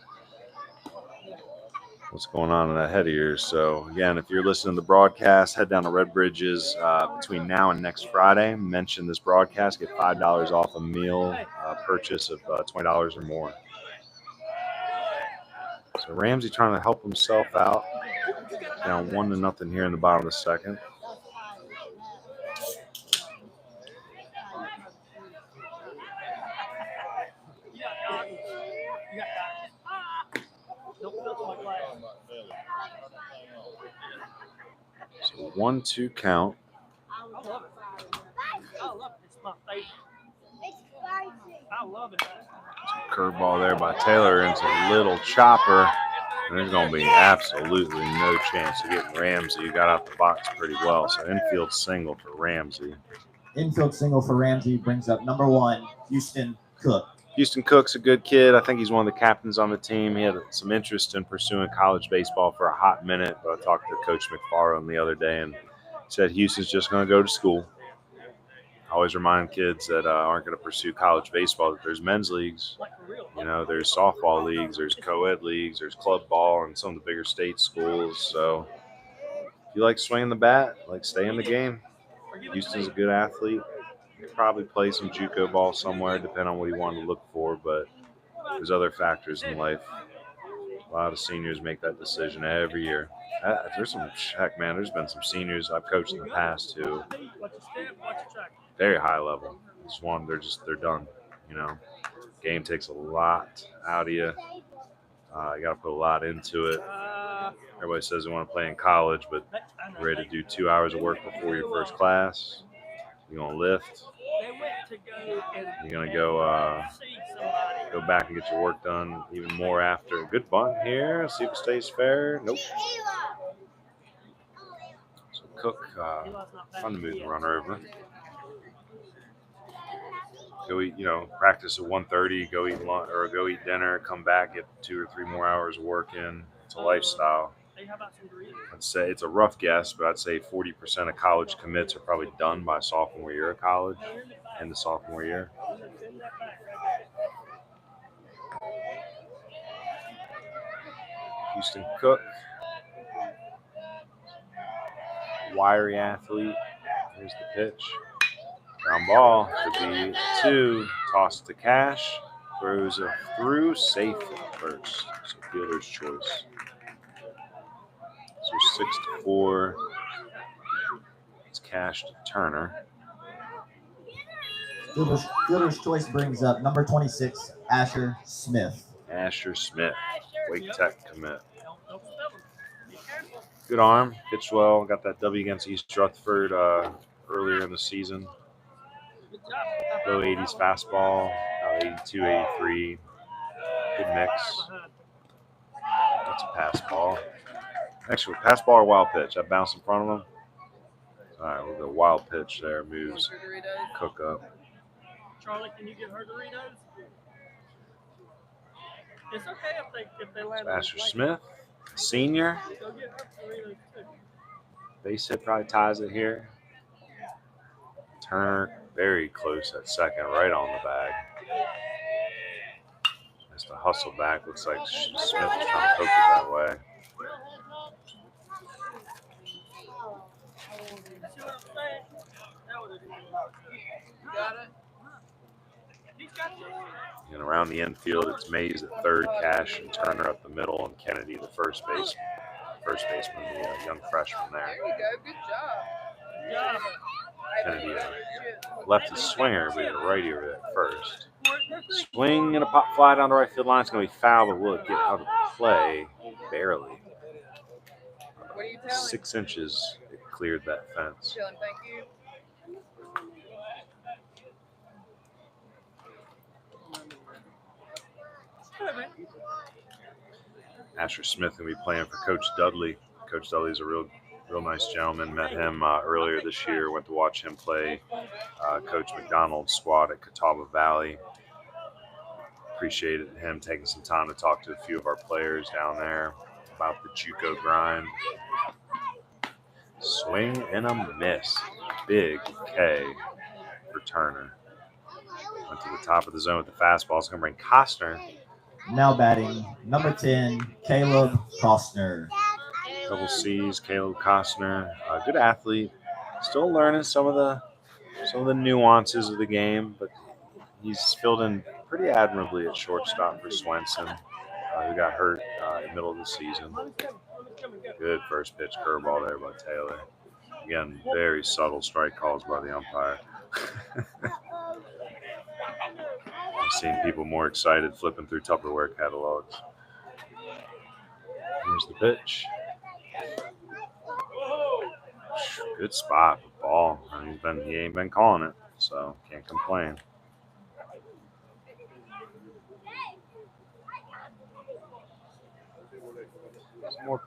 going on in that head of yours. So again, if you're listening to the broadcast, head down to Red Bridges between now and next Friday. Mention this broadcast, get $5 off a meal purchase of $20 or more. So Ramsey trying to help himself out. Down 1-0 here in the bottom of the second. So 1-2 count. Curveball there by Taylor into a little chopper. And there's going to be absolutely no chance of getting Ramsey. He got out the box pretty well. So infield single for Ramsey. Infield single for Ramsey brings up number 1, Houston Cook. Houston Cook's a good kid. I think he's one of the captains on the team. He had some interest in pursuing college baseball for a hot minute, but I talked to Coach McFarland the other day and said Houston's just going to go to school. I always remind kids that aren't going to pursue college baseball that there's men's leagues. You know, there's softball leagues, there's co-ed leagues, there's club ball and some of the bigger state schools. So if you like swinging the bat, like stay in the game. Houston's a good athlete. He'll probably play some JUCO ball somewhere, depending on what he wanted to look for, but there's other factors in life. A lot of seniors make that decision every year. There's been some seniors I've coached in the past who very high level. They're done. You know, game takes a lot out of you. You got to put a lot into it. Everybody says they want to play in college, but you're ready to do 2 hours of work before your first class. You're gonna lift. You're gonna go back and get your work done even more after. Good bunt here. See if it stays fair. Nope. So Cook, fun to move the runner over. Go eat, practice at 1:30. Go eat lunch or go eat dinner. Come back, get 2 or 3 more hours of work in. It's a lifestyle. I'd say it's a rough guess, but I'd say 40% of college commits are probably done by sophomore year of college, in the sophomore year. Houston Cook, wiry athlete. Here's the pitch. Ground ball could be 2. Toss to Cash. Throws it through, safe at first. So fielder's choice. So 6-4. It's Cash to Turner. Fielder's choice brings up number 26, Asher Smith. Asher Smith, Wake Tech commit. Good arm, pitched well. Got that W against East Rutherford earlier in the season. Low 80s fastball, 82, 83. Good mix. That's a pass ball. Actually, pass ball or wild pitch? That bounced in front of him. All right, we'll go wild pitch there. Moves Cook up. Charlie, can you give her Doritos? It's okay if they land. Asher Smith, senior. Go get her Doritos too. Base hit probably ties it here. Turner very close at second, right on the bag. That's the hustle back. Looks like Smith is trying to poke it that way. See what I'm saying? That would have been got it. He's got this. And around the infield, it's Mays at third, Cash and Turner up the middle, and Kennedy the first baseman, the young freshman there. There you go. Good job. Kennedy lefty swinger, but a righty over at first. Swing and a pop fly down the right field line. It's going to be foul, but will it get out of play? Barely. What are you telling? 6 inches, it cleared that fence. Tell him thank you. Asher Smith going to be playing for Coach Dudley. Coach Dudley's a real nice gentleman. Met him earlier this year. Went to watch him play Coach McDonald's squad at Catawba Valley. Appreciated him taking some time to talk to a few of our players down there about the JUCO grind. Swing and a miss. Big K for Turner. Went to the top of the zone with the fastball. It's going to bring Costner. Now batting, number 10, Caleb Costner. Double C's, Caleb Costner. Good athlete. Still learning some of the nuances of the game, but he's filled in pretty admirably at shortstop for Swenson, who got hurt in the middle of the season. Good first pitch curveball there by Taylor. Again, very subtle strike calls by the umpire. I've seen people more excited flipping through Tupperware catalogs. Here's the pitch. Good spot, ball. He ain't been calling it, so can't complain. Some more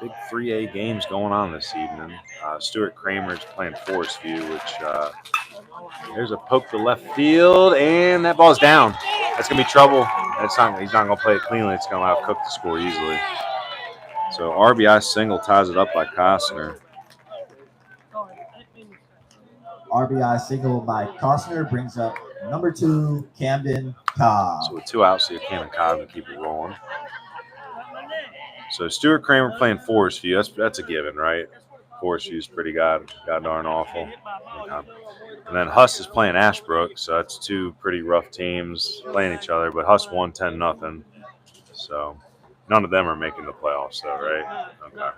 big 3A games going on this evening. Stuart Kramer's playing Forest View, which there's a poke to left field, and that ball's down. That's gonna be trouble. He's not gonna play it cleanly. It's gonna allow Cook to score easily. So RBI single ties it up by Costner. RBI single by Costner brings up number 2, Camden Cobb. So with 2 outs, you Camden Cobb to keep it rolling. So Stuart Kramer playing Forest View. That's a given, right? Forest View's pretty god darn awful. Okay. And then Huss is playing Ashbrook, so that's 2 pretty rough teams playing each other. But Huss won 10-0, so none of them are making the playoffs, though, right? Okay.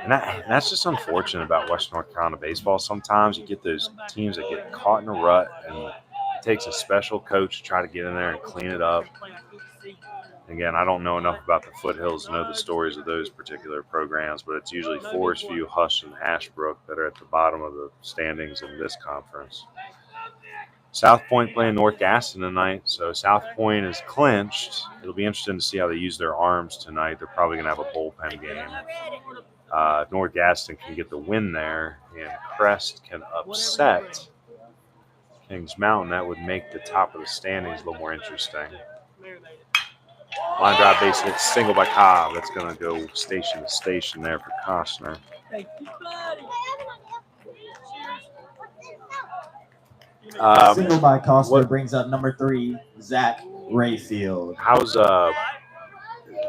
And that's just unfortunate about Western North Carolina baseball. Sometimes you get those teams that get caught in a rut, and it takes a special coach to try to get in there and clean it up. Again, I don't know enough about the Foothills to know the stories of those particular programs, but it's usually Forest View, Huss, and Ashbrook that are at the bottom of the standings in this conference. South Point playing North Gaston tonight, so South Point is clinched. It'll be interesting to see how they use their arms tonight. They're probably going to have a bullpen game. If North Gaston can get the win there, and Crest can upset Kings Mountain, that would make the top of the standings a little more interesting. Line drive base hit, single by Cobb. That's going to go station to station there for Costner. Single by Costner brings up number 3, Zach Rayfield. How's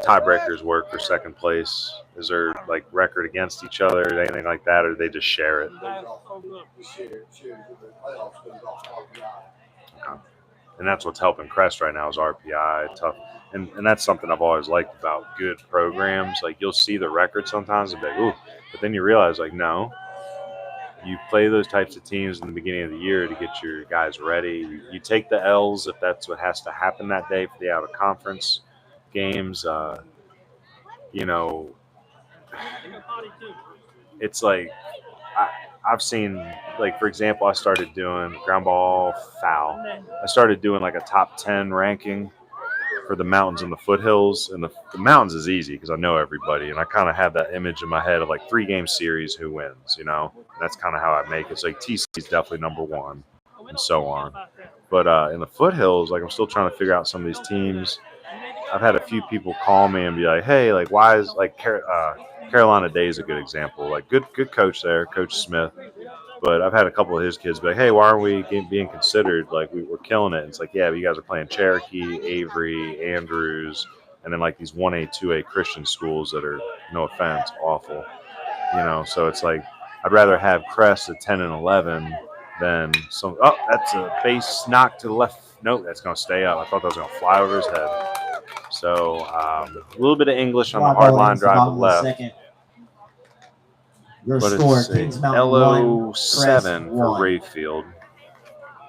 tiebreakers work for second place? Is there like record against each other or anything like that, or do they just share it? Okay. And that's what's helping Crest right now is RPI, tough. And that's something I've always liked about good programs. Like, you'll see the record sometimes and be like, ooh, but then you realize, like, no, you play those types of teams in the beginning of the year to get your guys ready. You take the L's if that's what has to happen that day for the out-of-conference games. You know, it's like I've seen, like, for example, I started doing ground ball foul. I started doing like a top 10 ranking for the mountains and the foothills, and the mountains is easy because I know everybody, and I kind of have that image in my head of like 3-game series, who wins, you know. And that's kind of how I make it. It's like TC is definitely number 1, and so on. But in the foothills, like, I'm still trying to figure out some of these teams. I've had a few people call me and be like, hey, like, why is like Carolina Day is a good example. Like, good coach there, Coach Smith. But I've had a couple of his kids be like, hey, why aren't we being considered? Like, we're killing it. And it's like, yeah, but you guys are playing Cherokee, Avery, Andrews, and then like these 1A, 2A Christian schools that are, no offense, awful. You know, so it's like, I'd rather have Crest at 10 and 11 than some. Oh, that's a base knock to the left. Nope, that's going to stay up. I thought that was going to fly over his head. So a little bit of English on the hard line drive to left. Second. Your But score, it's Kings Mountain LO7 1, for Crest 1. Rayfield.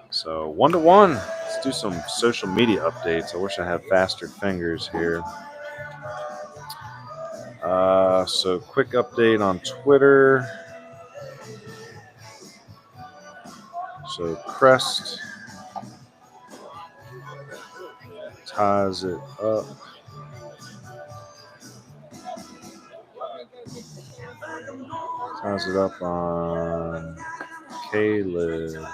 So 1-1. Let's do some social media updates. I wish I had faster fingers here. So quick update on Twitter. So Crest ties it up. Ties it up on Caleb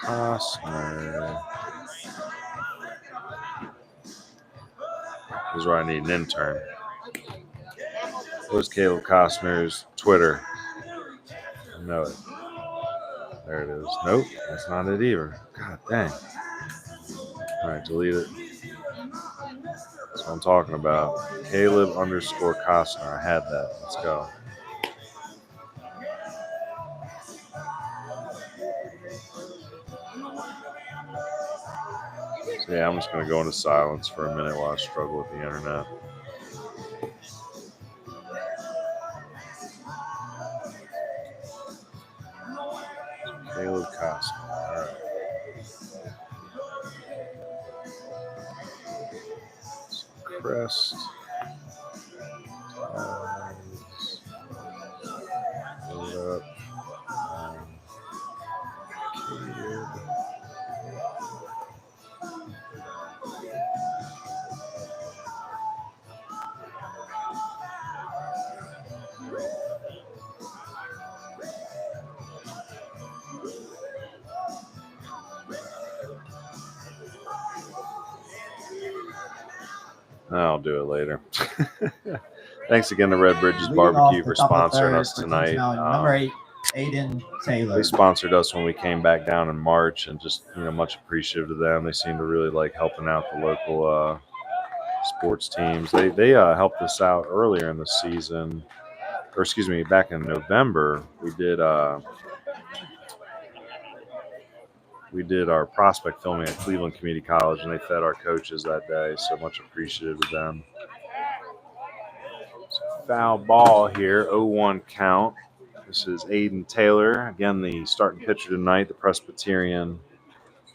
Costner. This is where I need an intern. Where's Caleb Costner's Twitter? I know it. There it is. Nope, that's not it either. God dang. All right, delete it. That's what I'm talking about. Caleb_Costner. I had that. Let's go. So yeah, I'm just going to go into silence for a minute while I struggle with the internet. Caleb Costner. All right. Crest. Load up. Caleb. I'll do it later. Thanks again to Red Bridges Leading Barbecue off the for top of the sponsoring third us for Kings tonight. Mountain, number 8, Aiden Taylor. They sponsored us when we came back down in March, and just much appreciative to them. They seem to really like helping out the local sports teams. They helped us out earlier in the season, or excuse me, back in November. We did our prospect filming at Cleveland Community College, and they fed our coaches that day. So much appreciative to them. Foul ball here, 0-1 count. This is Aiden Taylor, again the starting pitcher tonight, the Presbyterian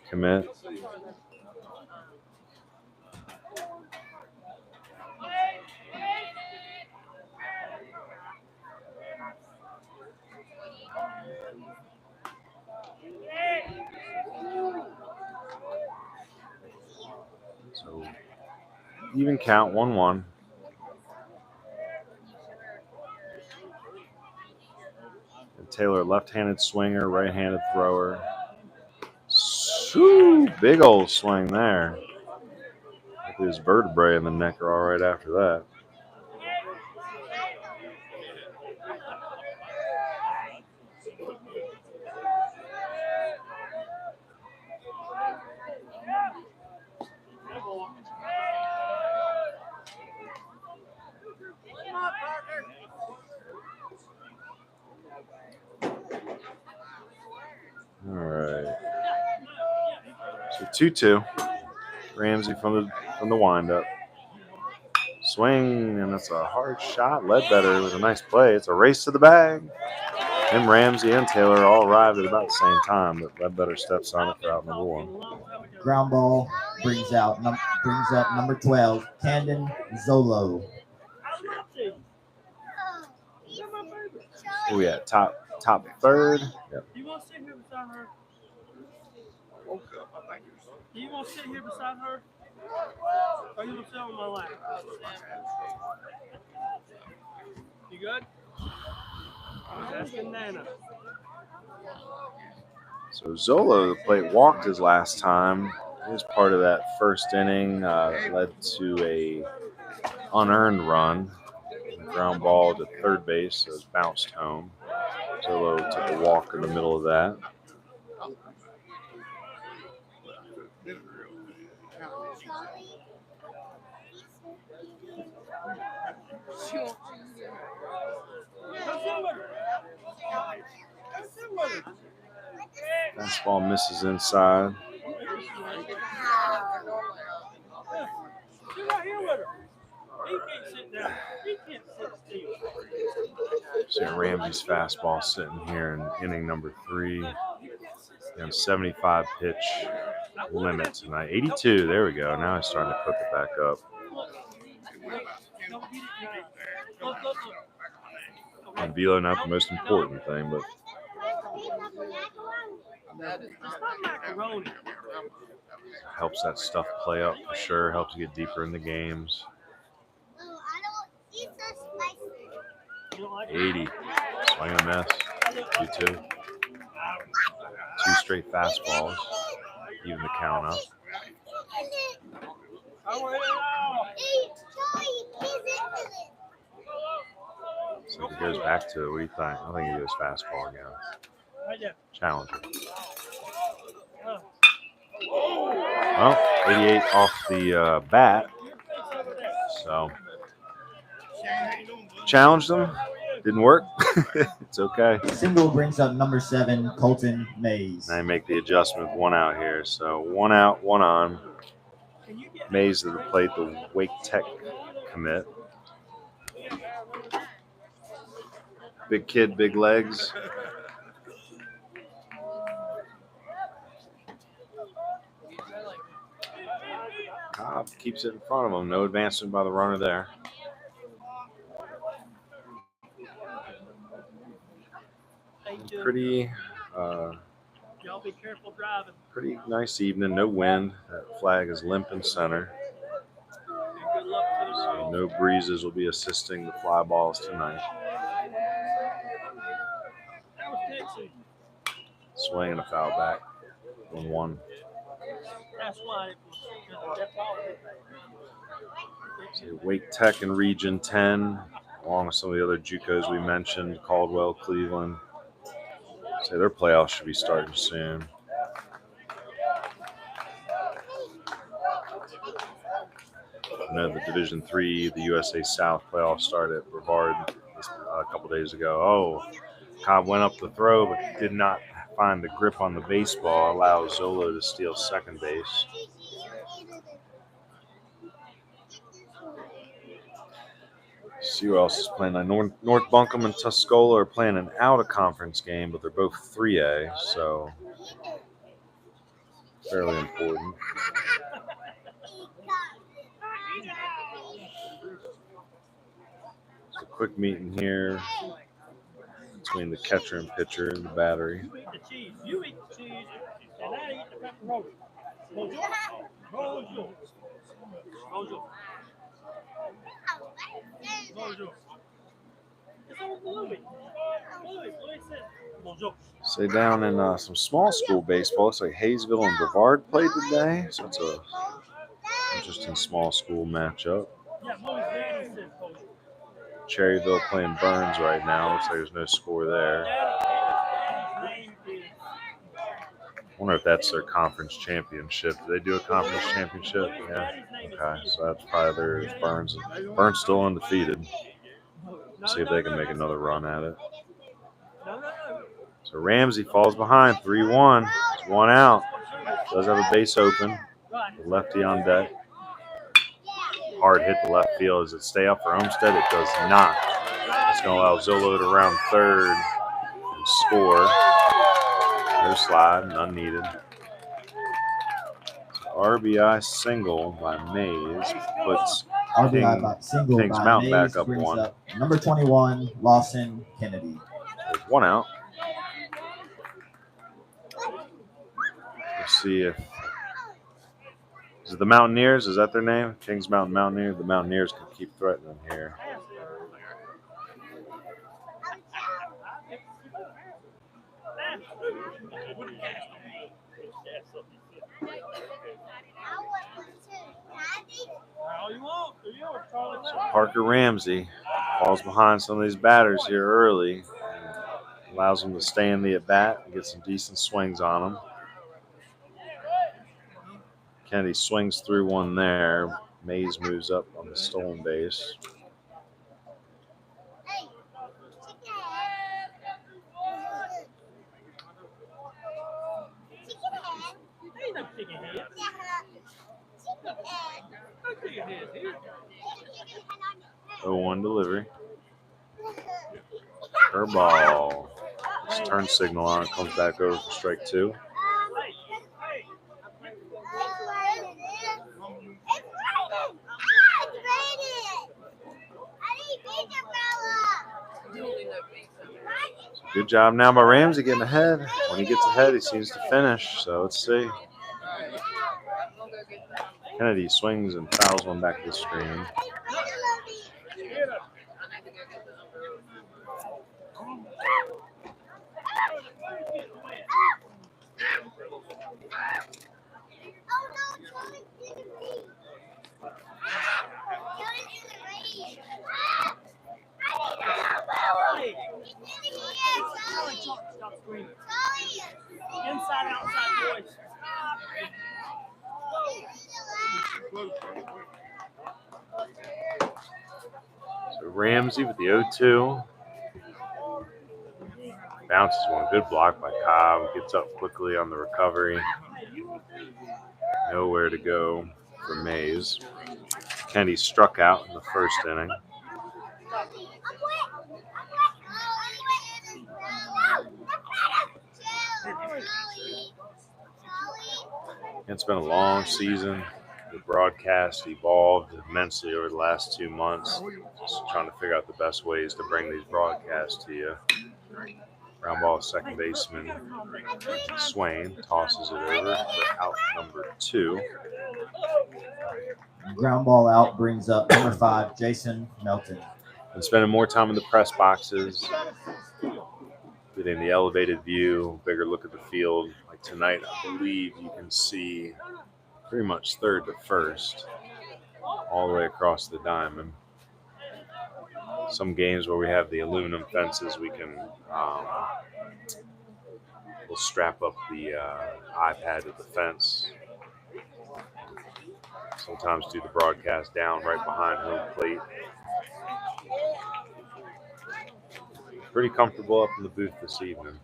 commit. So even count, 1-1. And Taylor, left-handed swinger, right-handed thrower. Big old swing there. His vertebrae in the neck are all right after that. All right. So 2-2. Ramsey from the windup. Swing, and that's a hard shot. Ledbetter with a nice play. It's a race to the bag. And Ramsey and Taylor all arrived at about the same time, but Ledbetter steps on it for out number 1. Ground ball brings up number 12, Camden Zolo. Oh yeah, top third. Yep. You want to sit here beside her? Do you want to sit here beside her? Or you want to sit on my lap? You good? I was asking Nana. So Zolo, the plate, walked his last time. He was part of that first inning. Led to a unearned run. Ground ball to third base, so it was bounced home. Zolo took a walk in the middle of that. Fastball misses inside. Sit right here with her. He can't sit down. He can't sit still. So Ramsey's fastball sitting here in inning number 3. 75 pitch limit tonight. 82. There we go. Now he's starting to cook it back up. And velo not the most important thing, but helps that stuff play up for sure. Helps you get deeper in the games. 80. Swing and a miss. 2-2. 2 straight fastballs. Even the count up. So if he goes back to it, what do you think? I think he goes fastball again. Challenge him. Well, 88 off the bat. So challenged him. Didn't work. It's okay. Single brings up number 7, Colton Mays. Now you make the adjustment with 1 out here. So 1 out, 1 on. Mays to the plate, the Wake Tech commit. Big kid, big legs. Cobb keeps it in front of him. No advancement by the runner there. Pretty Y'all be careful driving. pretty nice evening. No wind. That flag is limp in center. Good luck for the So no breezes will be assisting the fly balls tonight. Swing and a foul back. 1-1. That's why that's all. So Wake Tech in Region 10, along with some of the other JUCOs we mentioned, Caldwell, Cleveland. So their playoffs should be starting soon. I know the Division III, the USA South playoffs started at Brevard a couple days ago. Oh, Cobb went up the throw, but did not find the grip on the baseball, allows Zolo to steal second base. See who else is playing. North Buncombe and Tuscola are playing an out-of-conference game, but they're both 3A, so fairly important. So quick meeting here between the catcher and pitcher and the battery. You eat the cheese. You eat the cheese, and I eat the pepperoni. Bonjour. Bonjour. Bonjour. Bonjour. It's on Louis. Louis said bonjour. Say down in some small school baseball. Looks like Hayesville and Brevard played today, so it's a interesting small school matchup. Yeah, Louis daddy said bonjour. Cherryville playing Burns right now. Looks like there's no score there. Daddy's name is. I wonder if that's their conference championship. Do they do a conference championship? Yeah. Okay, so that's probably theirs. Burns still undefeated. See if they can make another run at it. So Ramsey falls behind 3-1. It's one out. Does have a base open. The lefty on deck. Hard hit to left field. Does it stay up for Olmsted? It does not. It's going to allow Zolo to round third and score. No slide, none needed. So RBI single by Mays puts RBI single Kings by Mountain Mays back up brings one. up number 21, Lawson Kennedy. There's one out. Let's see if is it the Mountaineers? Is that their name? Kings Mountain Mountaineers. The Mountaineers can keep threatening here. So Parker Ramsey falls behind some of these batters here early. Allows them to stay in the at-bat and get some decent swings on them. Kennedy swings through one there. Mays moves up on the stolen base. Oh, 1 delivery. Curveball. Just turn signal on. Comes back over for strike 2. Good job now by Ramsey getting ahead. When he gets ahead, he seems to finish. So let's see. Kennedy swings and fouls one back to the screen. Inside, outside voice. So Ramsey with the 0-2. Bounces one. Good block by Cobb. Gets up quickly on the recovery. Nowhere to go for Mays. Kennedy struck out in the first inning. It's been a long season. The broadcast evolved immensely over the last 2 months. Just trying to figure out the best ways to bring these broadcasts to you. Ground ball, second baseman Swain tosses it over for out number 2. Ground ball out brings up number 5, Jason Melton. Been spending more time in the press boxes, getting the elevated view, bigger look at the field. Like tonight, I believe you can see pretty much third to first, all the way across the diamond. Some games where we have the aluminum fences, we can we'll strap up the iPad to the fence. Sometimes do the broadcast down right behind home plate. Pretty comfortable up in the booth this evening.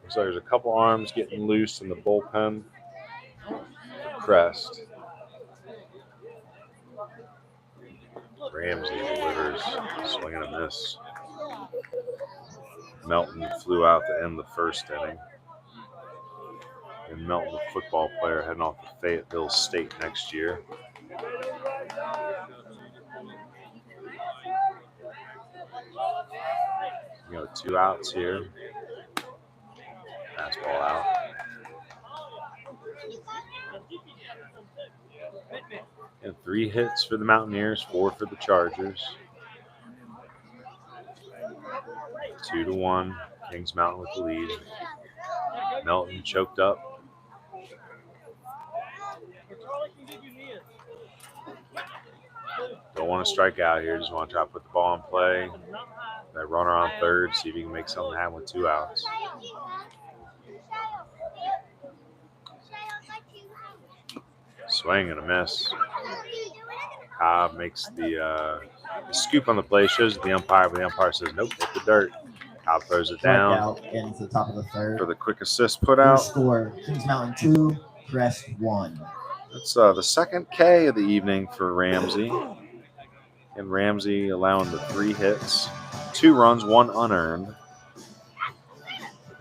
So there's a couple arms getting loose in the bullpen for Crest. Ramsey delivers, swing and a miss. Melton flew out to end the first inning. And Melton, the football player, heading off to Fayetteville State next year. You know, 2 outs here. Fastball out. And 3 hits for the Mountaineers, 4 for the Chargers. 2-1. Kings Mountain with the lead. Melton choked up. Don't want to strike out here. Just want to try to put the ball in play. That runner on third. See if he can make something happen with 2 outs. Swing and a miss. Cobb makes the scoop on the play. Shows it to the umpire, but the umpire says, nope, hit the dirt. Cobb throws it down. Out ends the top of the third. For the quick assist put out. Score, Kings Mountain 2, Crest 1. That's the second K of the evening for Ramsey. And Ramsey allowing the 3 hits, 2 runs, 1 unearned.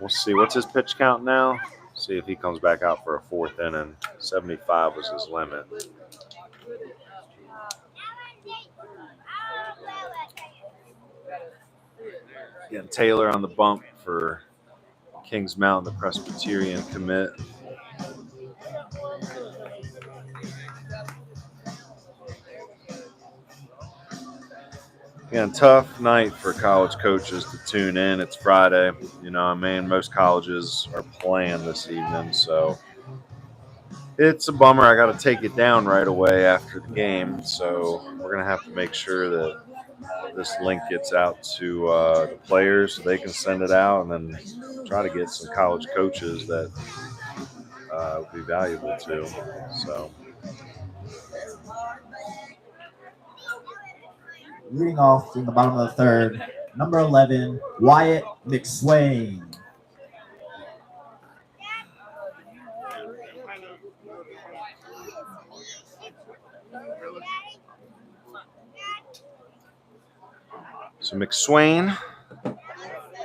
We'll see. What's his pitch count now? See if he comes back out for a 4th inning. 75 was his limit. Again, Taylor on the bump for Kings Mountain, the Presbyterian commit. Again, tough night for college coaches to tune in. It's Friday. You know, I mean, most colleges are playing this evening, so it's a bummer. I got to take it down right away after the game, so we're going to have to make sure that this link gets out to the players so they can send it out, and then try to get some college coaches that would be valuable too. So. Leading off in the bottom of the third, number 11, Wyatt McSwain. So McSwain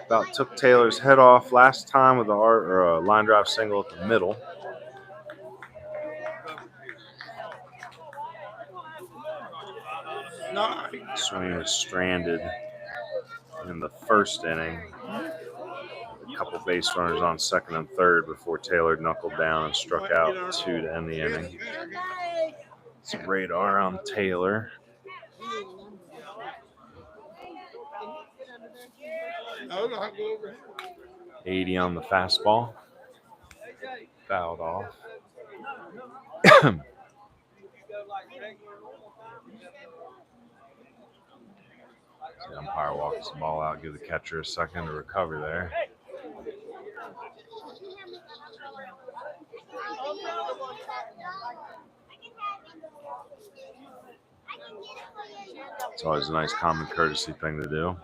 about took Taylor's head off last time with a line drive single at the middle. McSwain was stranded in the first inning. A couple base runners on second and third before Taylor knuckled down and struck out 2 to end the inning. Some radar on Taylor. $80 on the fastball. Fouled off. The umpire walks the ball out, give the catcher a second to recover there. It's always a nice common courtesy thing to do.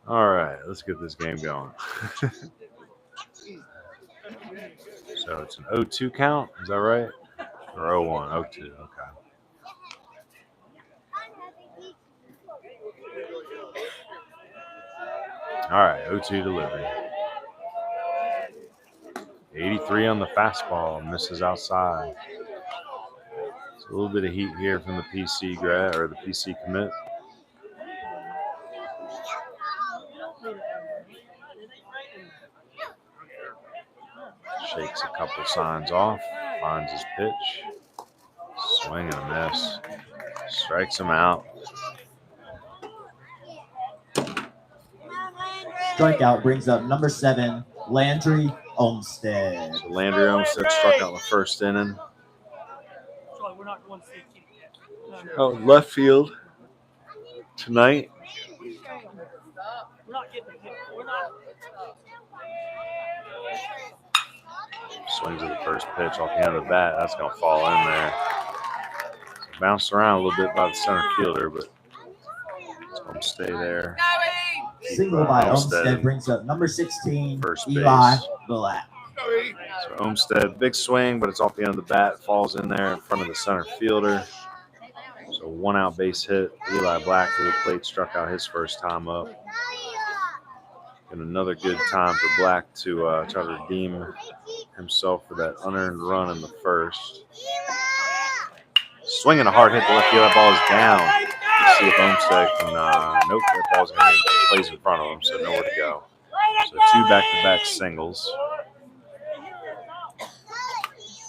All right, let's get this game going. So it's an 0-2 count, is that right? Or 0-1, 0-2, okay. All right, 0-2 delivery. 83 on the fastball, misses outside. It's a little bit of heat here from the PC grad or the PC commit. Shakes a couple signs off. Finds his pitch. Swing and a miss. Strikes him out. Strikeout brings up number 7, Landry Olmstead. So Landry Olmstead struck out in the first inning. Sorry, we're not going to see Kitty Cat. Out in left field tonight. We're not getting the hit. We're not. Swings at the first pitch off the end of the bat. That's going to fall in there. So bounced around a little bit by the center fielder, but it's going to stay there. Single by Olmstead brings up number 16, First Eli base. Black. So Olmstead, big swing, but it's off the end of the bat. Falls in there in front of the center fielder. So 1 out base hit. Eli Black to the plate, struck out his first time up. And another good time for Black to try to redeem himself for that unearned run in the first. Swinging a hard hit to left field. That ball is down. Let's see if Olmstead can. Nope, that ball's going to plays in front of him, so nowhere to go. So 2 back-to-back singles.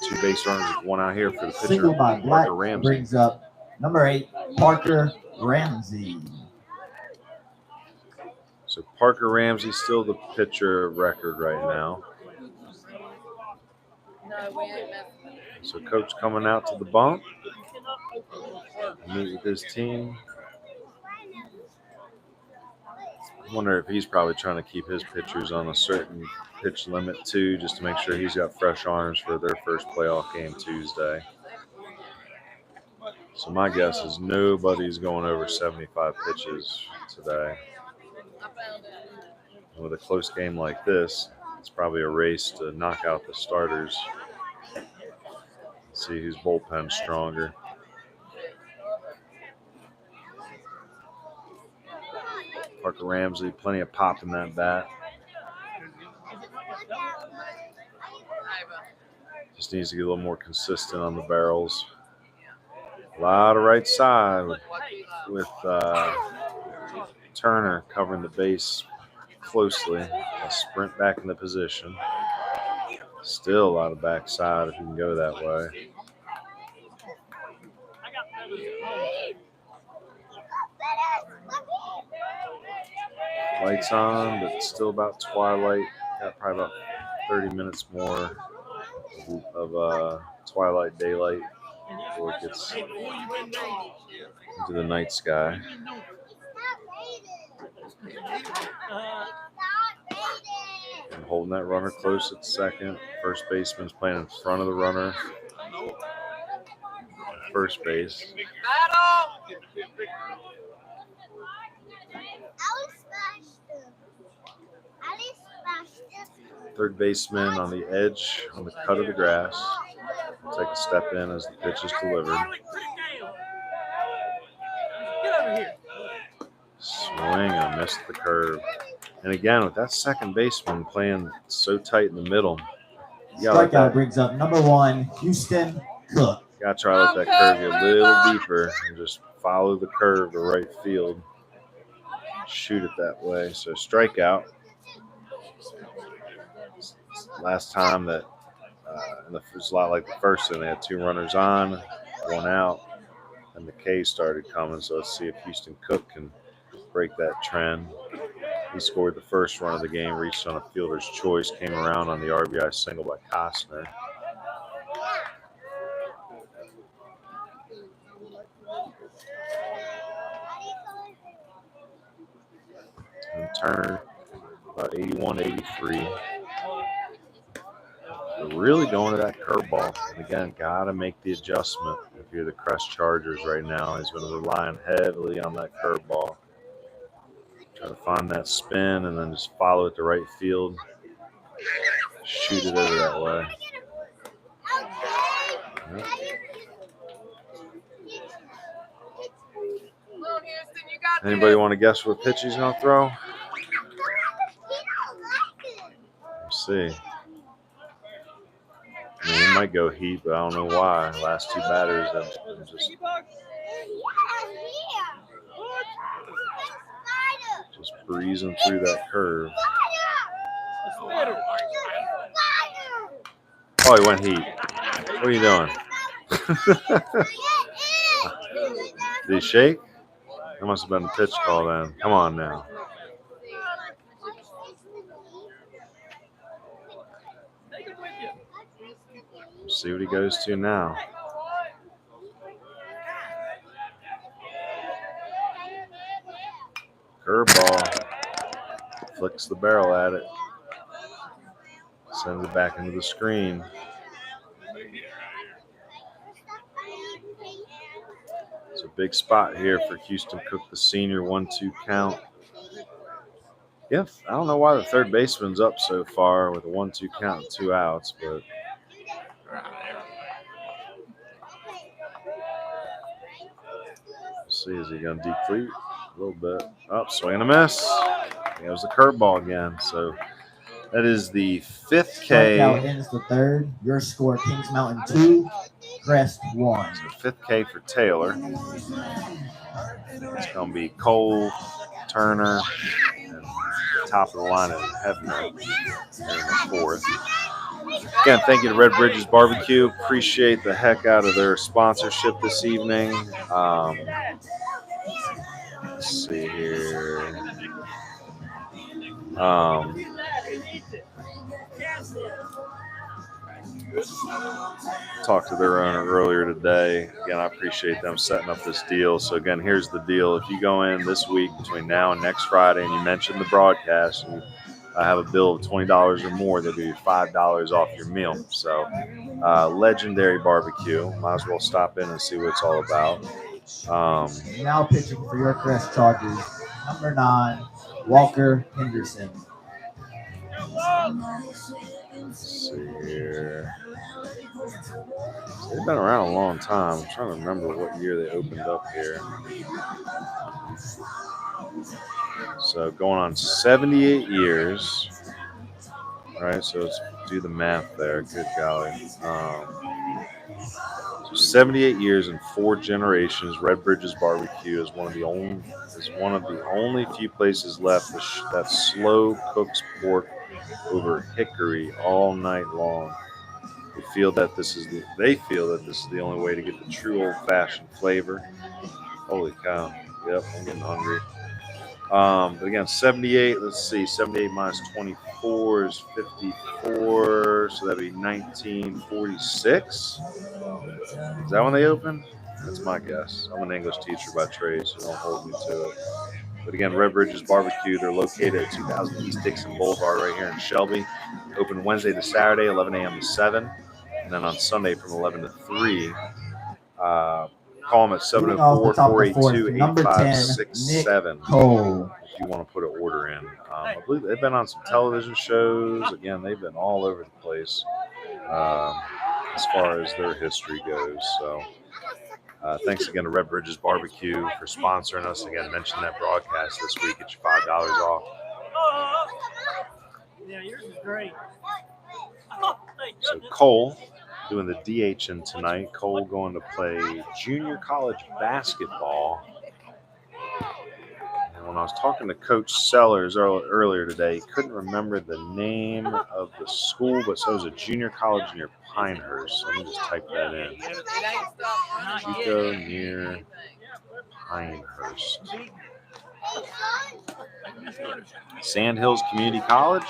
2 base runners with 1 out here for the pitcher. Single by Black Parker Ramsey. brings up number 8, Parker Ramsey. So Parker Ramsey still the pitcher of record right now. No, we ain't messing. So coach coming out to the bump. Meet with his team. I wonder if he's probably trying to keep his pitchers on a certain pitch limit too, just to make sure he's got fresh arms for their first playoff game Tuesday. So my guess is nobody's going over 75 pitches today. And with a close game like this, it's probably a race to knock out the starters. See whose bullpen's stronger. Parker Ramsey, plenty of pop in that bat. Just needs to get a little more consistent on the barrels. A lot of right side with Turner covering the base closely. A sprint back into position. Still a lot of backside if you can go that way. Lights on, but still about twilight. Got probably about 30 minutes more of twilight daylight before it gets into the night sky. And holding that runner close at second. First baseman's playing in front of the runner. First base. Third baseman on the edge, on the cut of the grass. Will take a step in as the pitch is delivered. Swing and missed the curve. And again, with that second baseman playing so tight in the middle, you Strikeout brings up number 1, Houston Cook. Gotta try to let that curve get a little deeper and just follow the curve to right field. Shoot it that way. So strikeout. Last time that it was a lot like the first inning. They had 2 runners on, 1 out, and the K started coming. So let's see if Houston Cook can break that trend. He scored the first run of the game, reached on a fielder's choice, came around on the RBI single by Costner. And Turner about 81, 83. They're really going to that curveball. And again, got to make the adjustment. If you're the Crest Chargers right now, he's been relying heavily on that curveball. Try to find that spin and then just follow it to right field. Shoot it over that way. Yep. Anybody want to guess what pitch he's going to throw? Let's see. I mean, he might go heat, but I don't know why. Last 2 batters have been just breezing through that curve. Oh, he went heat. What are you doing? Did he shake? That must have been a pitch call then. Come on now. Let's see what he goes to now. Curveball. Flicks the barrel at it. Sends it back into the screen. It's a big spot here for Houston Cook, the senior. 1-2 count. Yeah, I don't know why the third baseman's up so far with a 1-2 count and 2 outs, but we'll see. Is he going to deplete a little bit? Up, swing and a miss. It was the curveball again. So that is the fifth Strikeout K. ends the third. Your score: Kings Mountain 2, Crest 1. So fifth K for Taylor. It's going to be Cole, Turner, and the top of the line of Hebner in the fourth. Again, thank you to Red Bridges Barbecue. Appreciate the heck out of their sponsorship this evening. Let's see here. Talked to their owner earlier today. Again, I appreciate them setting up this deal. So again, here's the deal. If you go in this week between now and next Friday and you mention the broadcast and you have a bill of $20 or more, they'll give you $5 off your meal. So legendary barbecue. Might as well stop in and see what it's all about. Now pitching for your Crest Chargers, number 9, Walker Henderson. Let's see here. They've been around a long time. I'm trying to remember what year they opened up here. So going on 78 years. All right, so let's do the math there. Good golly. So 78 years and 4 generations. Red Bridges Barbecue is one of the only few places left that slow cooks pork over hickory all night long. They feel that this is the only way to get the true old-fashioned flavor. Holy cow! Yep, I'm getting hungry. But again, 78. Let's see, 78 minus 24 is 54. So that'd be 1946. Is that when they opened? That's my guess. I'm an English teacher by trade, so don't hold me to it. But again, Red Bridges Barbecue, they're located at 2000 East Dixon Boulevard right here in Shelby. Open Wednesday to Saturday, 11 a.m. to 7. And then on Sunday from 11 to 3. Call them at 704-482-8567 Cole. if you want to put an order in. I believe they've been on some television shows. Again, they've been all over the place as far as their history goes. So thanks again to Red Bridges Barbecue for sponsoring us. Again, mention that broadcast this week. Get you $5 off. Yeah, yours is great. So Cole doing the DH tonight. Cole going to play junior college basketball. And when I was talking to Coach Sellers earlier today, he couldn't remember the name of the school, but so it was a junior college near Pinehurst. So let me just type that in. Chico near Pinehurst. Sandhills Community College.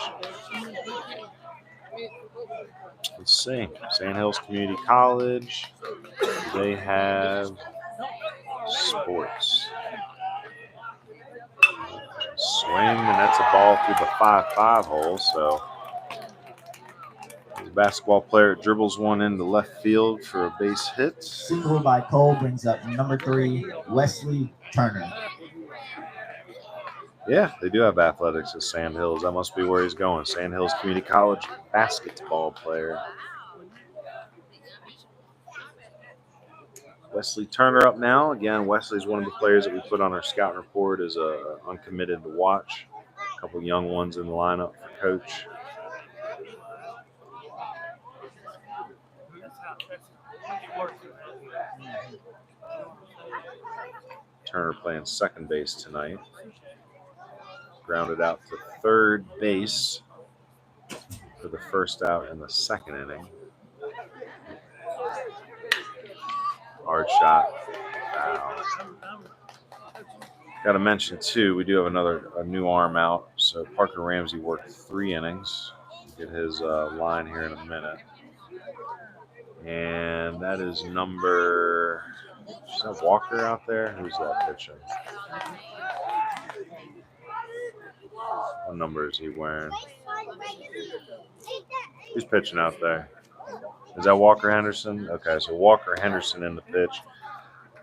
Let's see. Sandhills Community College. They have sports. Swing, and that's a ball through the 5-5 hole. So the basketball player dribbles one into left field for a base hit. Single by Cole brings up number 3, Wesley Turner. Yeah, they do have athletics at Sandhills. That must be where he's going. Sandhills Community College basketball player. Wesley Turner up now. Again, Wesley's one of the players that we put on our scouting report as uncommitted to watch. A couple young ones in the lineup for Coach. Turner playing second base tonight. Grounded out to third base for the first out in the second inning. Hard shot. Foul. Got to mention too, we do have a new arm out. So Parker Ramsey worked 3 innings. We'll get his line here in a minute. And that is number. Is that Walker out there? Who's that pitching? What number is he wearing? Who's pitching out there? Is that Walker Henderson? Okay, so Walker Henderson in the pitch.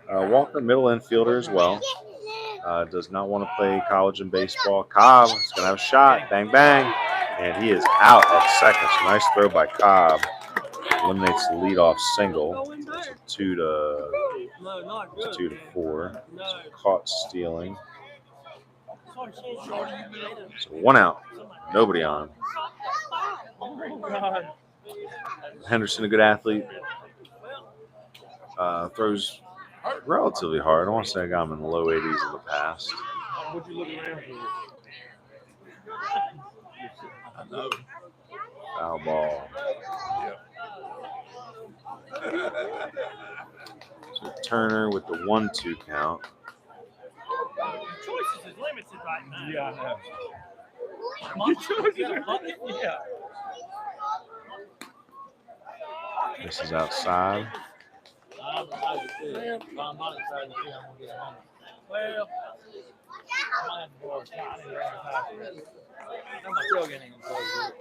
Walker, middle infielder as well. Does not want to play college and baseball. Cobb is going to have a shot. Bang, bang. And he is out at second. So nice throw by Cobb. Eliminates the leadoff single. It's 2 to 4. So caught stealing. So 1 out. Nobody on. Henderson, a good athlete. Throws relatively hard. I want to say I got him in the low 80s in the past. What you looking around for? I know. Foul ball. So Turner with the 1-2 count. Choices is limited right now. Yeah, I know. Your choices are limited. Yeah. This is outside. I'm excited to see it. I'm not excited to see I'm going to get home. Well, I might have to go outside. I need to run past. My tailgate ain't going to close it.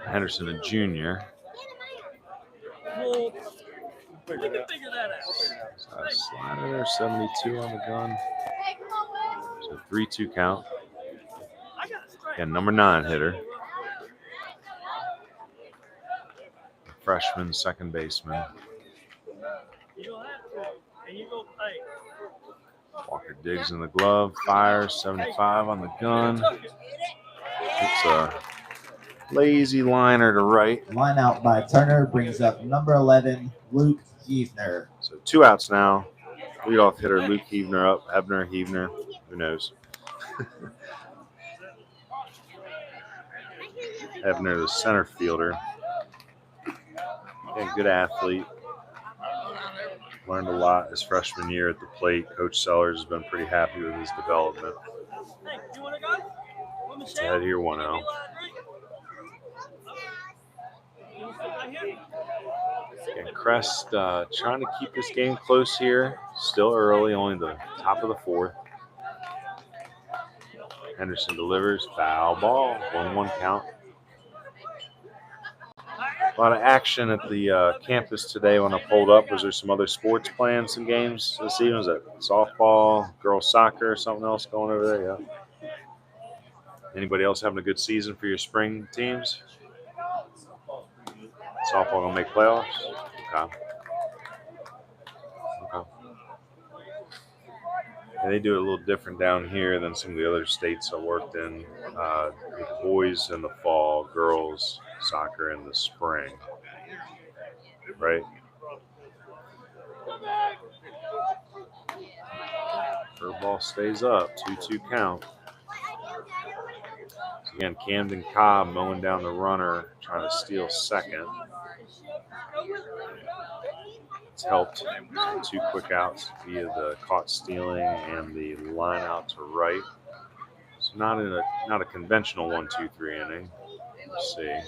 Henderson, a junior. Well, we can figure that out. Slider, 72 on the gun. So 3-2 count. And number 9 hitter. Freshman, second baseman. Walker digs in the glove, fires, 75 on the gun. It's a lazy liner to right. Line out by Turner brings up number 11, Luke Heavner. So 2 outs now. Leadoff hitter Luke Heavner up. Heavner. Who knows? Heavner, the center fielder. Again, good athlete. Learned a lot his freshman year at the plate. Coach Sellers has been pretty happy with his development. Let's head here 1-0. And Crest trying to keep this game close here. Still early, only the top of the 4th. Henderson delivers. Foul ball. 1-1 count. A lot of action at the campus today when I pulled up. Was there some other sports playing, some games this evening? Was it softball, girls soccer, or something else going over there? Yeah. Anybody else having a good season for your spring teams? Softball gonna make playoffs? Okay. And they do it a little different down here than some of the other states I worked in. With boys in the fall, girls soccer in the spring. Right? Curveball stays up. 2-2 count. So again, Camden Cobb mowing down the runner, trying to steal second. It's helped. 2 quick outs via the caught stealing and the line out to right. So not a conventional 1-2-3 inning. Let's see.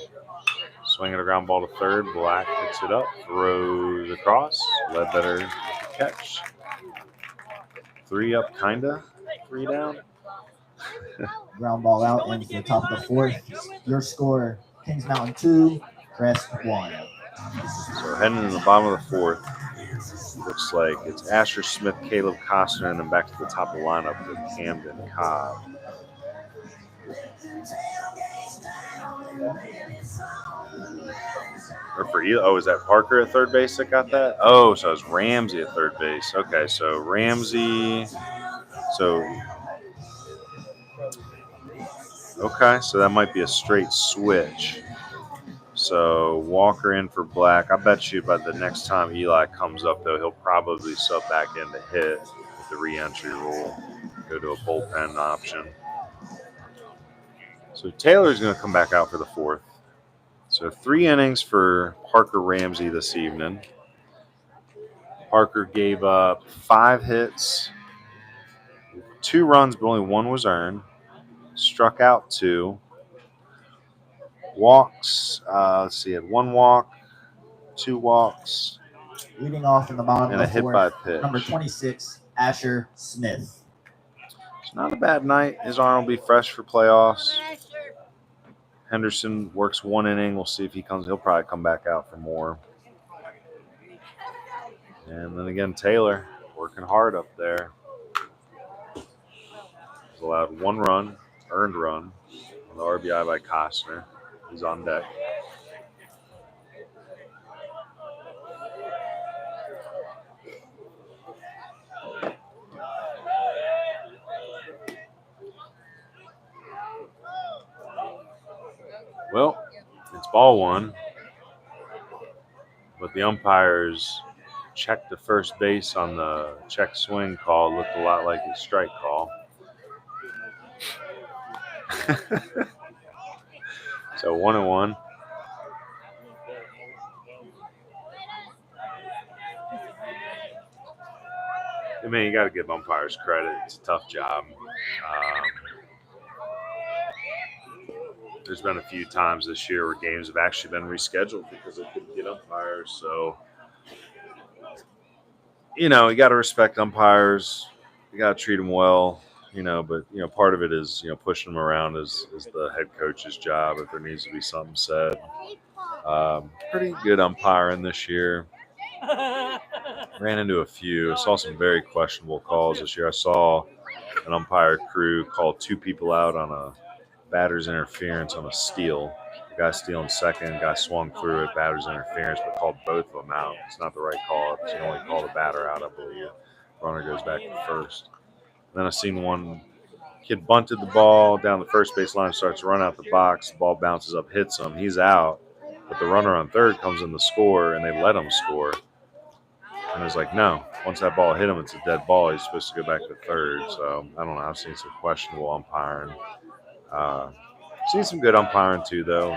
Swinging a ground ball to third. Black picks it up, throws across. Ledbetter with the catch. 3 up, kinda. 3 down. Ground ball out into the top of the 4th. Your score, Kings Mountain 2, Crest 1. So heading to the bottom of the 4th. Looks like it's Asher Smith, Caleb Costner, and then back to the top of the lineup with Camden Cobb. Or for you, is that Parker at third base that got that? Oh, so it's Ramsey at third base. Okay, so Ramsey. Okay, so that might be a straight switch. So Walker in for Black. I bet you by the next time Eli comes up, though, he'll probably sub back in to hit with the re-entry rule. Go to a bullpen option. So Taylor's going to come back out for the 4th. So 3 innings for Parker Ramsey this evening. Parker gave up 5 hits, 2 runs, but only 1 was earned. Struck out 2. Walks, let's see, had 1 walk, 2 walks, Leading off in the bottom and of a the hit by fourth, pitch. number 26, Asher Smith. It's not a bad night. His arm will be fresh for playoffs. Henderson works 1 inning. We'll see if he comes. He'll probably come back out for more. And then again, Taylor working hard up there. He's allowed 1 run, earned run, on the RBI by Costner. He's on deck. Well, it's ball 1, but the umpires checked the first base on the check swing call. Looked a lot like his strike call. So 1-1. I mean, you got to give umpires credit. It's a tough job. There's been a few times this year where games have actually been rescheduled because they couldn't get umpires. So, you got to respect umpires. You got to treat them well, but, part of it is, pushing them around is the head coach's job if there needs to be something said. Pretty good umpiring this year. Ran into a few. Saw some very questionable calls this year. I saw an umpire crew call 2 people out on a batter's interference on a steal. The guy stealing second, the guy swung through it, batter's interference, but called both of them out. It's not the right call. You only call the batter out, I believe. Runner goes back to first. And then I seen one kid bunted the ball down the first base line, starts to run out the box. The ball bounces up, hits him. He's out. But the runner on third comes in the score, and they let him score. And it was like, no, once that ball hit him, it's a dead ball. He's supposed to go back to third. So, I don't know. I've seen some questionable umpiring. Seen some good umpiring, too, though.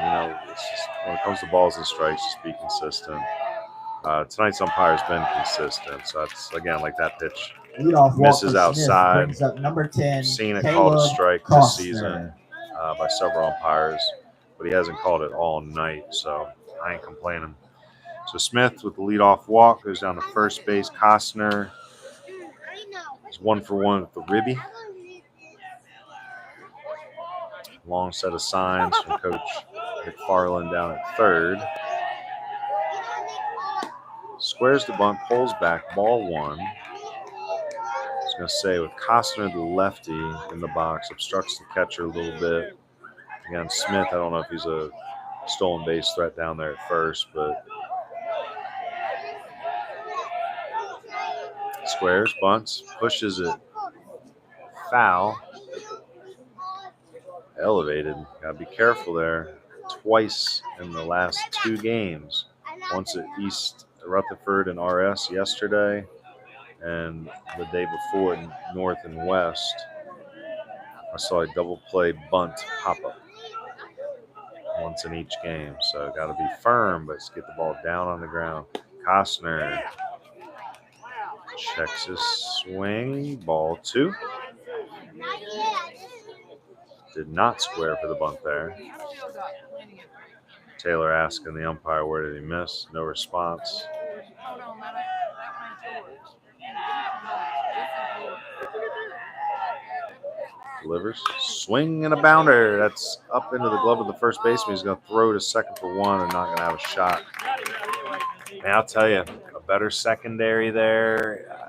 It's just, when it comes to balls and strikes, just be consistent. Tonight's umpire's been consistent. So, that's, again, like that pitch. Leadoff Misses walk for outside. Smith brings up number 10, Seen it Caleb called a strike Costner. this season by several umpires, but he hasn't called it all night, so I ain't complaining. So Smith with the leadoff walk goes down to first base. Costner is 1 for 1 with the ribby. Long set of signs from Coach McFarland down at third. Squares the bunt, pulls back, ball 1. I was going to say, with Costner, the lefty, in the box, obstructs the catcher a little bit. Again, Smith, I don't know if he's a stolen base threat down there at first, but squares, bunts, pushes it foul. Elevated. Got to be careful there. Twice in the last 2 games. Once at East Rutherford and RS yesterday, and the day before in North and West. I saw a double play bunt pop up once in each game. So got to be firm, but let's get the ball down on the ground. Costner checks his swing. Ball 2. Did not square for the bunt there. Taylor asking the umpire, where did he miss? No response. Delivers. Swing and a bounder. That's up into the glove of the first baseman. He's going to throw to second for 1 and not going to have a shot. Man, I'll tell you, a better secondary there.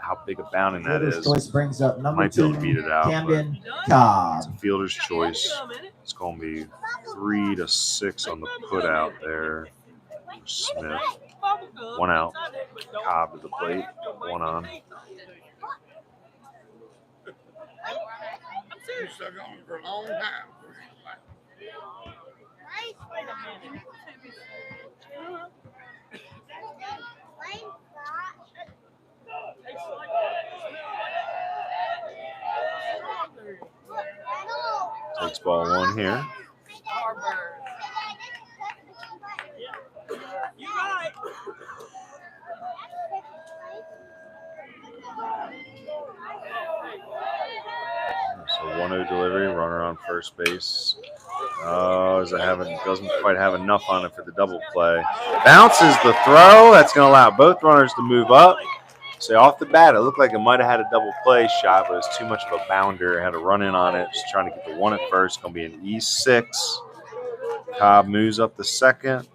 How big a bounding that is. Choice brings up number Might be able 2, to beat it out. Camden Cobb. It's a fielder's choice. It's going to be 3-6 on the put out there for Smith. 1 out. Cobb to the plate. 1 on. You're stuck on it for a long time. Takes ball 1 here. 1-0 delivery, runner on first base. Doesn't quite have enough on it for the double play. Bounces the throw. That's going to allow both runners to move up. So off the bat, it looked like it might have had a double play shot, but it was too much of a bounder. Had a run in on it. Just trying to get the one at first. Going to be an E6. Cobb moves up the second.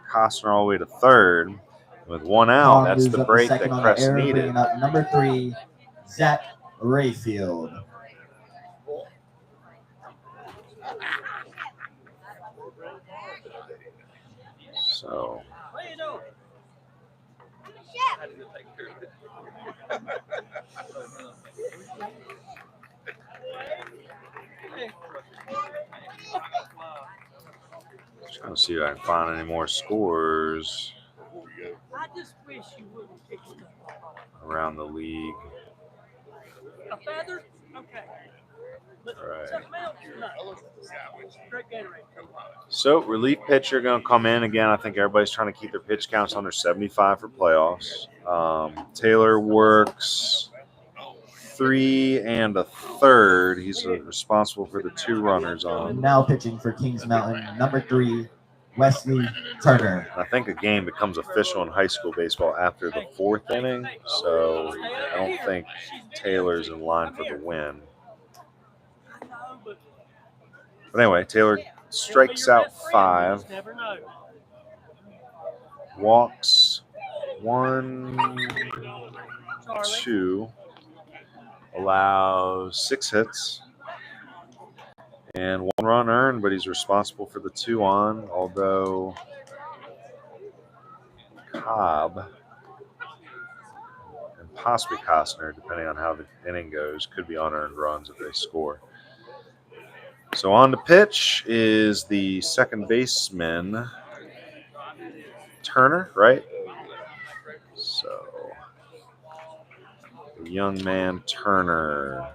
Costner all the way to third. With one out, Cobb that's moves the up break second that on the Crest error, needed. bringing up number 3, Zach Rayfield. So trying to see if I can find any more scores I just wish you wouldn't pick stuff up. around the league. A feather? Okay. But Right. something else? No. Straight Gatorade. So relief pitcher going to come in again. I think everybody's trying to keep their pitch counts under 75 for playoffs. Taylor works 3 1/3. He's responsible for the 2 runners on. Now pitching for Kings Mountain, number 3, Wesley Turner. I think a game becomes official in high school baseball after the 4th inning. So I don't think Taylor's in line for the win. But anyway, Taylor strikes out 5. Never know. Walks 1, 2, allows 6 hits, and 1 run earned, but he's responsible for the 2 on, although Cobb and possibly Costner, depending on how the inning goes, could be unearned runs if they score. So on the pitch is the second baseman, Turner, right? So the young man Turner,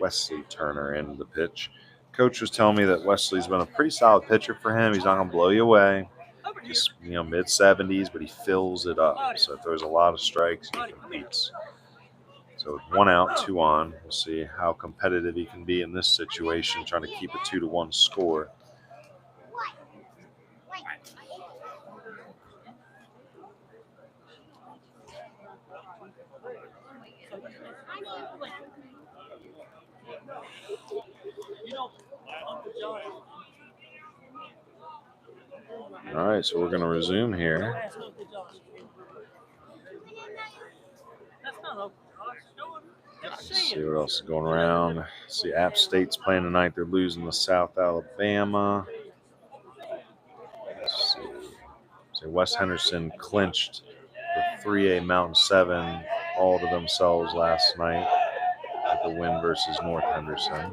Wesley Turner, into the pitch. Coach was telling me that Wesley's been a pretty solid pitcher for him. He's not going to blow you away. Just, mid-70s, but he fills it up. So if there's a lot of strikes, he competes. So 1 out, 2 on. We'll see how competitive he can be in this situation, trying to keep a 2-1 score. All right, so we're going to resume here. Let's see what else is going around. See, App State's playing tonight. They're losing to South Alabama. Let's see. So West Henderson clinched the 3A Mountain 7 all to themselves last night with the win versus North Henderson.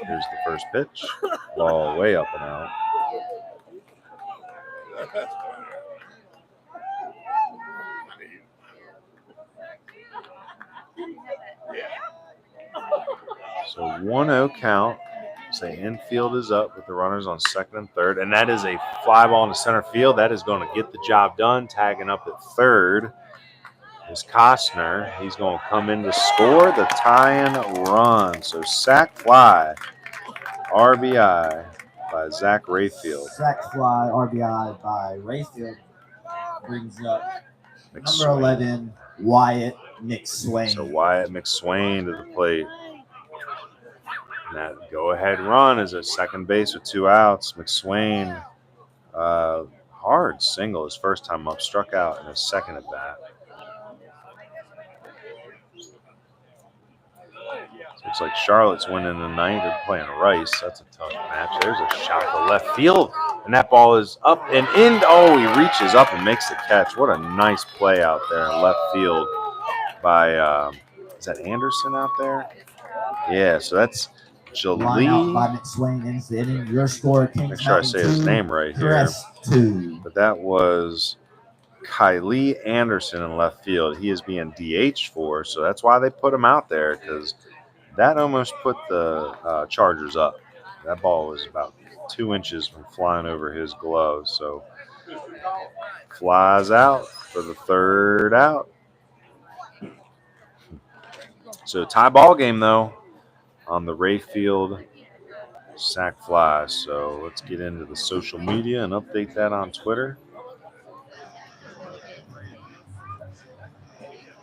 Here's the first pitch. Ball way up and out. So 1-0 count. Say infield is up with the runners on second and third. And that is a fly ball into center field. That is going to get the job done. Tagging up at third is Costner. He's going to come in to score the tying run. So sac fly, RBI by Zach Rayfield. Sac fly, RBI by Rayfield. Brings up number 11, Wyatt McSwain. So Wyatt McSwain to the plate. And that go-ahead run is at second base with 2 outs. McSwain, hard single his first time up, struck out in his second at bat. So looks like Charlotte's winning tonight. They're playing Rice. That's a tough match. There's a shot to left field, and that ball is up and in. Oh, he reaches up and makes the catch. What a nice play out there in left field by, is that Anderson out there? Yeah, so that's Line out Jalee. by McSwain ends the inning. Your score, Kings Make sure I say his Mountain 2, name right here. Crest 2. But that was Kylie Anderson in left field. He is being DH for, so that's why they put him out there, because that almost put the Chargers up. That ball was about 2 inches from flying over his glove. So flies out for the third out. So tie ball game, though. on the Rayfield sack fly. So let's get into the social media and update that on Twitter.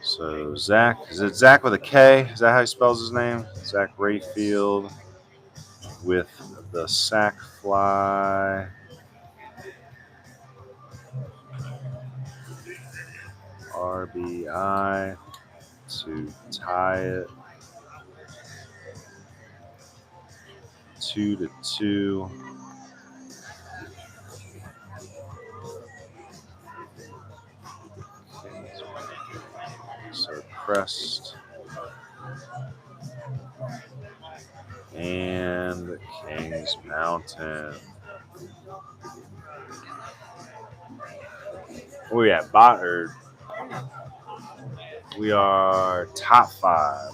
So Zach, is it Zach with a K? Is that how he spells his name? Zach Rayfield with the sack fly. RBI to tie it 2-2. So Crest and Kings Mountain. Oh yeah, we are top 5.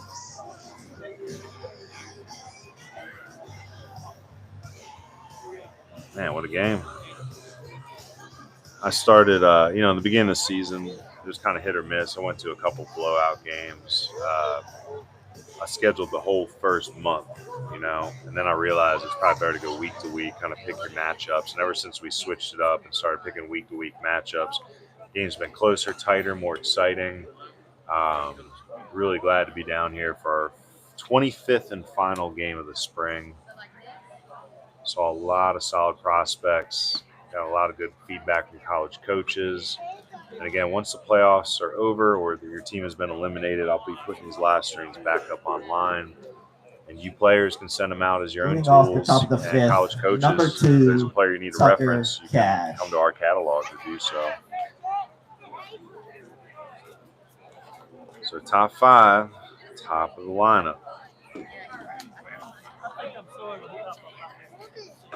Man, what a game. I started, in the beginning of the season, it was kind of hit or miss. I went to a couple blowout games. I scheduled the whole first month, and then I realized it's probably better to go week to week, kind of pick your matchups. And ever since we switched it up and started picking week to week matchups, game's been closer, tighter, more exciting. Really glad to be down here for our 25th and final game of the spring. Saw a lot of solid prospects, got a lot of good feedback from college coaches. And again, once the playoffs are over or your team has been eliminated, I'll be putting these live streams back up online. And you players can send them out as your own Leading off the tools. top of the And fifth, college coaches, number if there's a 2, player you need to Tucker reference, you Cash. can come to our catalog to do so. So top 5, top of the lineup.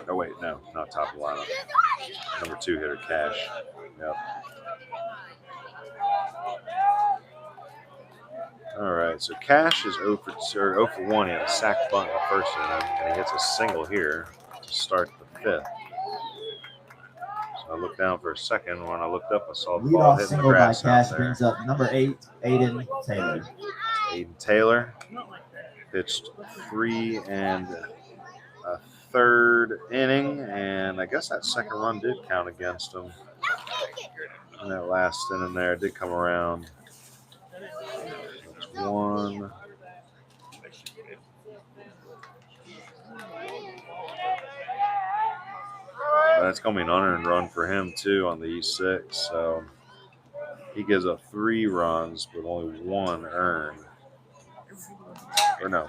Oh, wait, no, not top of the lineup. Number 2 hitter, Cash. Yep. All right, so Cash is 0 for 1. He had a sack bunt in the first inning, and he hits a single here to start the 5th. So I looked down for a second. When I looked up, I saw the ball Leadoff hitting the single by grass Cash out there. brings up number 8, Aiden Taylor. Aiden Taylor pitched 3 1/3 inning, and I guess that second run did count against him. And that last inning there did come around. That's 1. That's going to be an unearned run for him, too, on the E6. So he gives up 3 runs, but only 1 earned. Or no,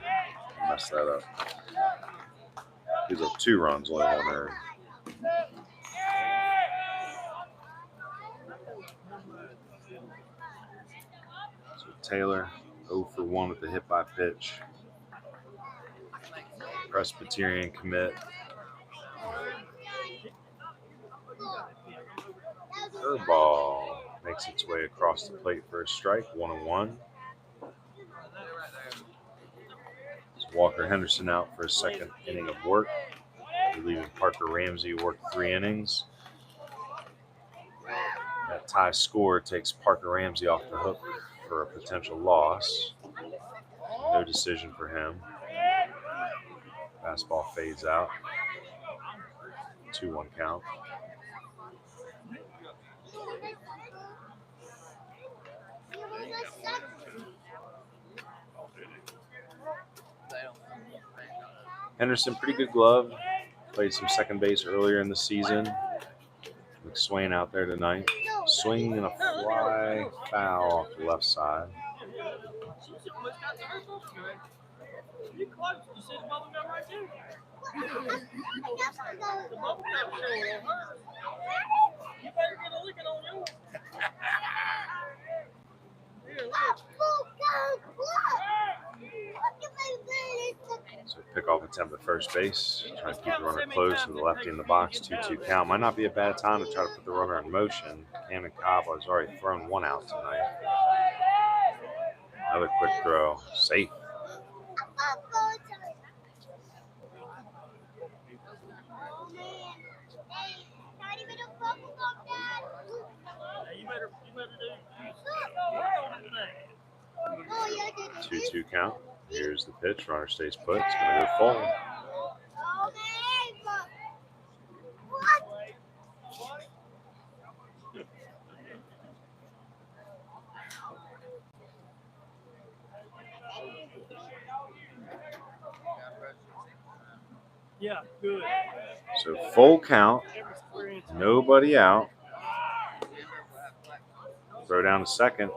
I messed that up. Gives up 2 runs, only 1 earned. So Taylor, 0 for 1 with the hit by pitch. Presbyterian commit. Curveball makes its way across the plate for a strike, 1-1. So Walker Henderson out for a second inning of work. Relieving Parker Ramsey, worked 3 innings. That tie score takes Parker Ramsey off the hook for a potential loss. No decision for him. Fastball fades out. 2-1 count. Henderson, pretty good glove. Played some second base earlier in the season. McSwain out there tonight. Swinging and a fly foul off the left side. So pick-off attempt at first base. Try to keep the runner close with the lefty in the box. 2-2 count. Might not be a bad time to try to put the runner in motion. Camden Cobb has already thrown 1 out tonight. Another quick throw. Safe. Two-two count. Here's the pitch. Runner stays put. It's going to go full. Yeah, good. So full count. Nobody out. Throw down to second.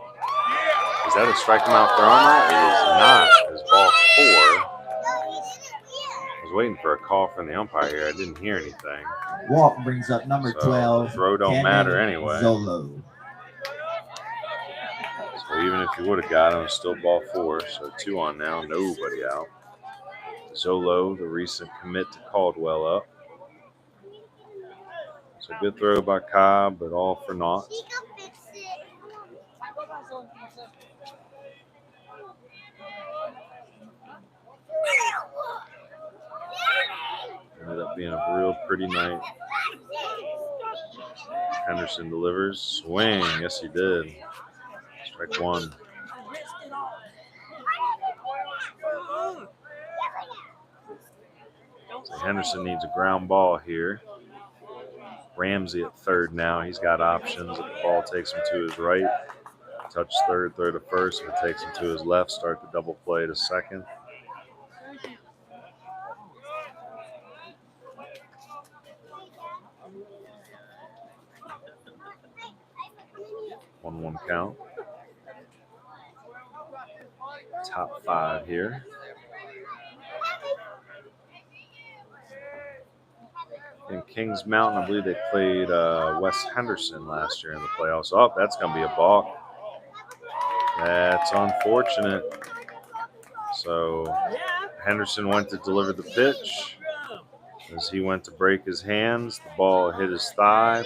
Is that a strike him out throw on that? It is not. It's ball 4. I was waiting for a call from the umpire here. I didn't hear anything. Walk brings up number 12. Throw don't matter anyway. Zolo. So even if you would have got him, it's still ball 4. So 2 on now. Nobody out. Zolo, the recent commit to Caldwell, up. So good throw by Cobb, but all for naught. Ended up being a real pretty night. Henderson delivers. Swing. Yes, he did. Strike 1. So Henderson needs a ground ball here. Ramsey at third now. He's got options. If the ball takes him to his right, touch third, throw to first. If it takes him to his left, start the double play to second. 1-1 count. Top 5 here. In Kings Mountain, I believe they played West Henderson last year in the playoffs. Oh, that's going to be a balk. That's unfortunate. So Henderson went to deliver the pitch. As he went to break his hands, the ball hit his thigh,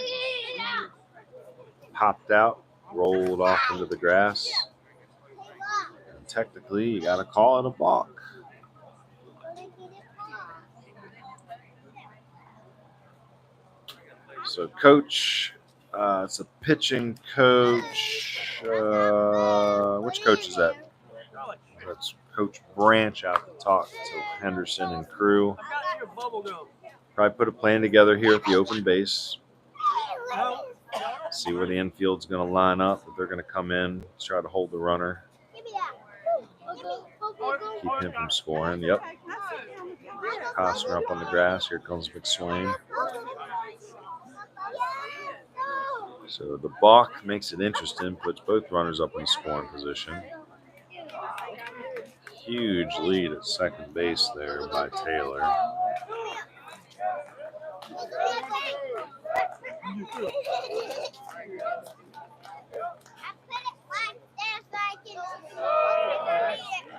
popped out, rolled off into the grass. And technically, you got to call it a balk. So, coach, it's a pitching coach. Which coach is that? That's Coach Branch out to talk to Henderson and crew. Probably put a plan together here at the open base. See where the infield's going to line up. If they're going to come in, try to hold the runner. Keep him from scoring. Yep. Costner up on the grass. Here comes McSwain. So the balk makes it interesting, puts both runners up in scoring position. Huge lead at second base there by Taylor.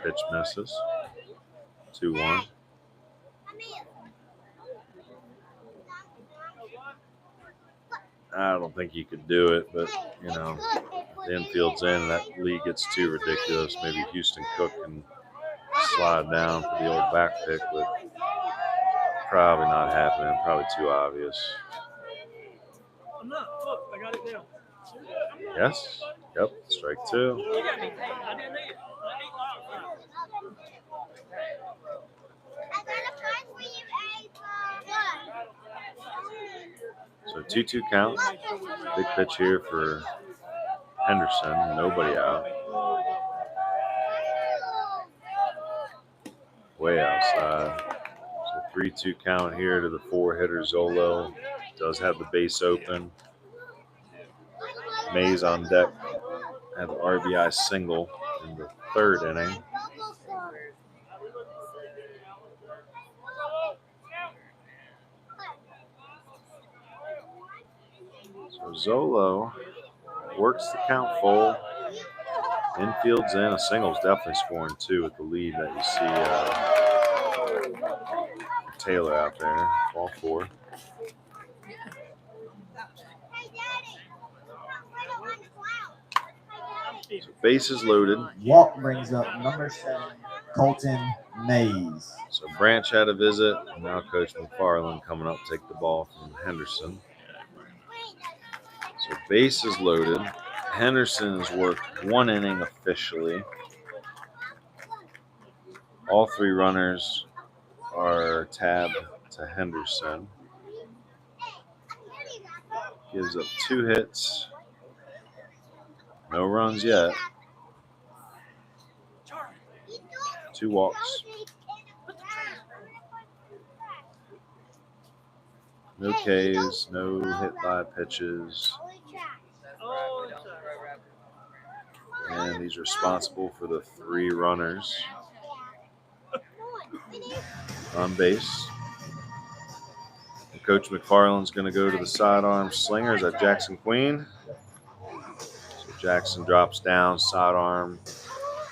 Pitch misses. 2-1. I don't think you could do it, but, you know, the infield's in and that lead gets too ridiculous. Maybe Houston Cook can slide down for the old back pick, but probably not happening. Probably too obvious. Look, I got it down. Yes. Yep. Strike 2. So 2-2 count. Big pitch here for Henderson. Nobody out. Way outside. So 3-2 count here to the 4-hitter Zolo. Does have the base open. Mays on deck. Had the RBI single in the 3rd inning. So Zolo works the count full. Infield's in. A single's definitely scoring 2 with the lead that you see Taylor out there. Ball 4. So bases loaded. Walk brings up number 7, Colton Mays. So Branch had a visit. Now Coach McFarland coming up to take the ball from Henderson. So bases loaded. Henderson has worked 1 inning officially. All three runners are tabbed to Henderson. Gives up 2 hits. No runs yet. 2 walks. No Ks, no hit by pitches. And he's responsible for the 3 runners on base. And Coach McFarland's going to go to the sidearm slingers at Jackson Queen. So Jackson drops down, sidearm,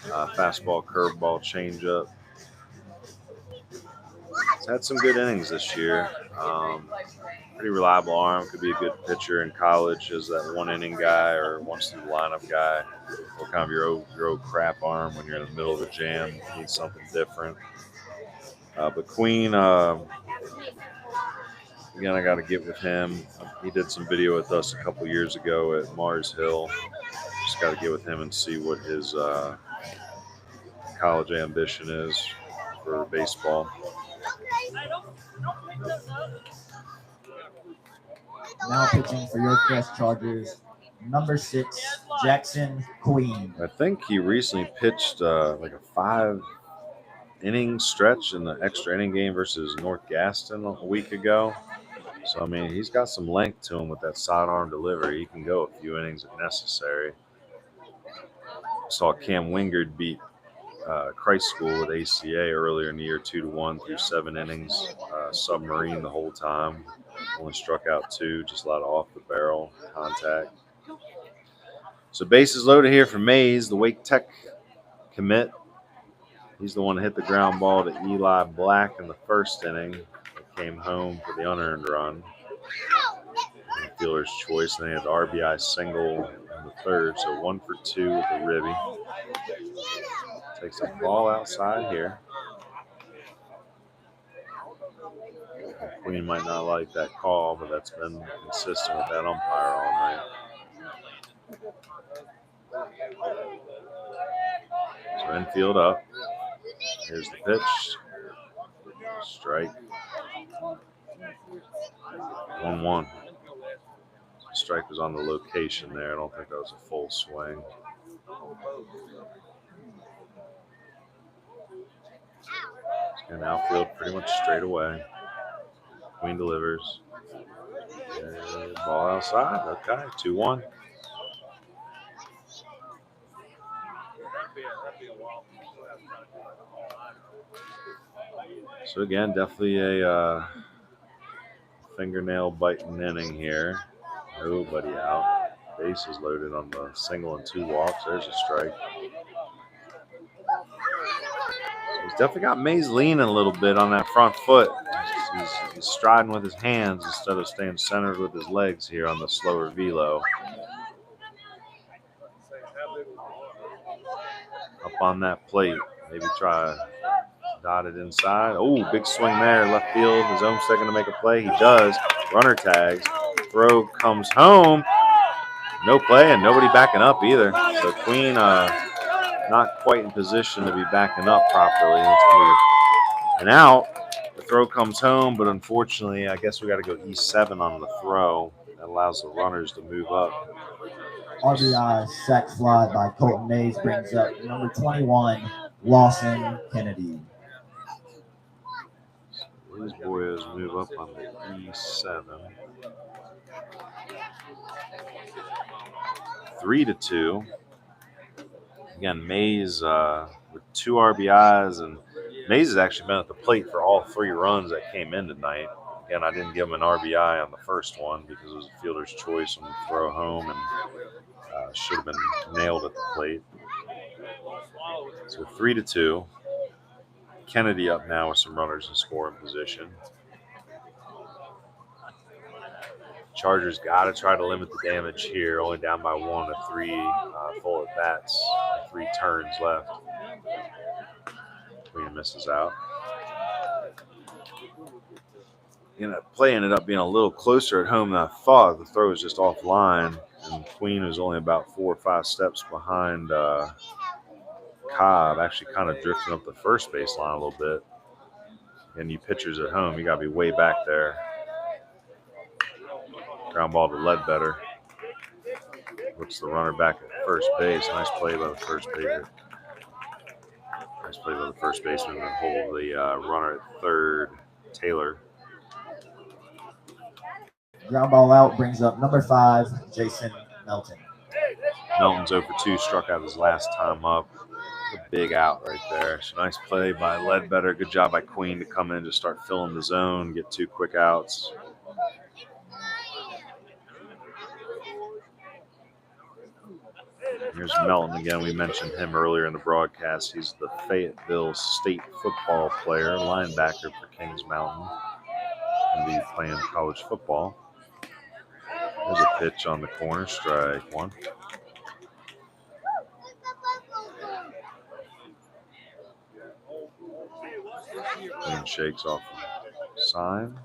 fastball, curveball, changeup. He's had some good innings this year. Pretty reliable arm. Could be a good pitcher in college as that 1 inning guy or once through the lineup guy. Or kind of your old crap arm when you're in the middle of a jam. Need something different. But Queen, again, I got to get with him. He did some video with us a couple years ago at Mars Hill. Just got to get with him and see what his college ambition is for baseball. Now pitching for your Crest Chargers, number 6, Jackson Queen. I think he recently pitched like a 5-inning stretch in the extra inning game versus North Gaston a week ago. So, I mean, he's got some length to him with that sidearm delivery. He can go a few innings if necessary. Saw Cam Wingard beat Christ School with ACA earlier in the year 2-1 through 7 innings. Submarine the whole time. Only struck out 2, just a lot of off the barrel contact. So bases loaded here for Mays, the Wake Tech commit. He's the one that hit the ground ball to Eli Black in the first inning. It came home for the unearned run. Fielder's choice, and they had the RBI single in the third, so 1 for 2 with a ribby. Takes a ball outside here. Queen might not like that call, but that's been consistent with that umpire all night. So infield up. Here's the pitch. Strike. 1-1. Strike was on the location there. I don't think that was a full swing. And outfield pretty much straight away. Queen delivers. And ball outside. Okay, 2-1. So again, definitely a fingernail biting inning here. Nobody out. Bases loaded on the single and 2 walks. There's a strike. So he's definitely got Mays leaning a little bit on that front foot. He's striding with his hands instead of staying centered with his legs here on the slower velo. Up on that plate. Maybe try dot it inside. Oh, big swing there. Left field. Is Olmstead going to make a play? He does. Runner tags. Throw comes home. No play and nobody backing up either. So Queen not quite in position to be backing up properly. It's going to be an out. The throw comes home, but unfortunately, I guess we got to go E7 on the throw. That allows the runners to move up. RBI sac fly by Colton Mays brings up number 21, Lawson Kennedy. These boys move up on the E7. 3-2. Again, Mays with 2 RBIs, and Mays has actually been at the plate for all 3 runs that came in tonight. Again, I didn't give him an RBI on the first one because it was a fielder's choice on the throw home, and should have been nailed at the plate. So 3-2. Kennedy up now with some runners in scoring position. Chargers got to try to limit the damage here. Only down by 1 with 3 full at bats, 3 turns left. Queen misses out. That play ended up being a little closer at home than I thought. The throw was just offline, and Queen was only about 4 or 5 steps behind Cobb actually kind of drifting up the first baseline a little bit. And you pitchers at home, you got to be way back there. Ground ball to Ledbetter. Looks the runner back at first base. Nice play by the first baseman. Nice play by the first baseman to hold the runner at third, Taylor. Ground ball out brings up number 5, Jason Melton. Melton's 0 for 2, struck out his last time up. A big out right there. So nice play by Ledbetter. Good job by Queen to come in to start filling the zone, get 2 quick outs. Here's Melton again. We mentioned him earlier in the broadcast. He's the Fayetteville State football player, linebacker for Kings Mountain. Going to be playing college football. There's a pitch on the corner, strike 1. And shakes off the sign.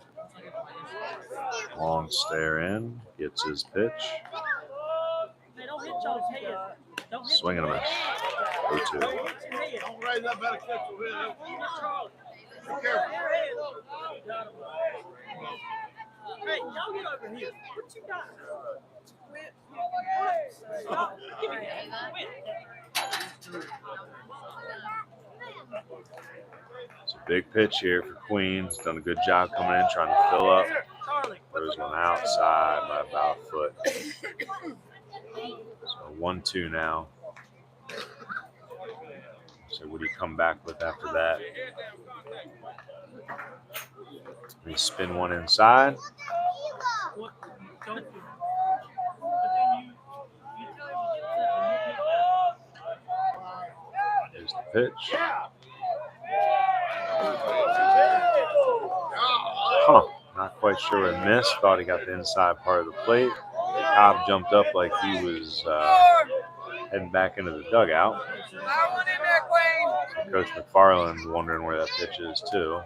Long stare in, gets his pitch. Swing and a miss. 0-2. Don't raise that better catch the wheel. Be careful. Hey, y'all get over here. What you got? Give me that. It's a big pitch here for Queen. He's done a good job coming in, trying to fill up. Throws one outside by about a foot. So 1-2 now. So what do you come back with after that? They spin one inside. Here's the pitch. Huh. Not quite sure it missed. Thought he got the inside part of the plate. Cobb jumped up like he was heading back into the dugout. Coach McFarland's wondering where that pitch is too.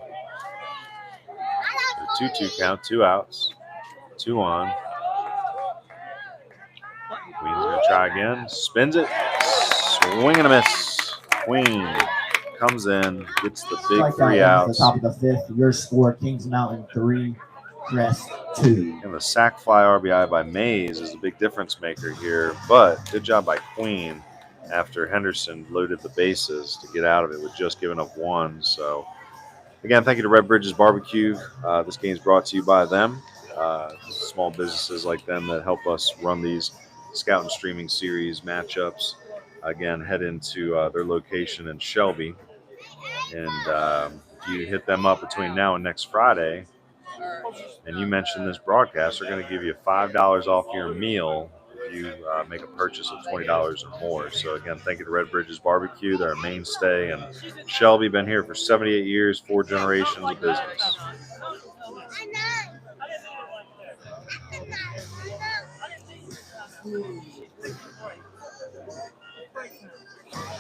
So 2-2 count, 2 outs, 2 on. Queen's gonna try again. Spins it. Swing and a miss. Queen comes in, gets the big 3 outs. At the top of the 5th, your score: Kings Mountain 3, Crest 2. And the sac fly RBI by Mays is a big difference maker here, but good job by Queen after Henderson loaded the bases to get out of it with just giving up 1. So, again, thank you to Red Bridges Barbecue. This game is brought to you by them. Small businesses like them that help us run these Scout and Streaming Series matchups. Again, head into their location in Shelby. And if you hit them up between now and next Friday, and you mention this broadcast, they're going to give you $5 off your meal if you make a purchase of $20 or more. So again, thank you to Red Bridges Barbecue. They're a mainstay, and Shelby been here for 78 years, 4 generations of business.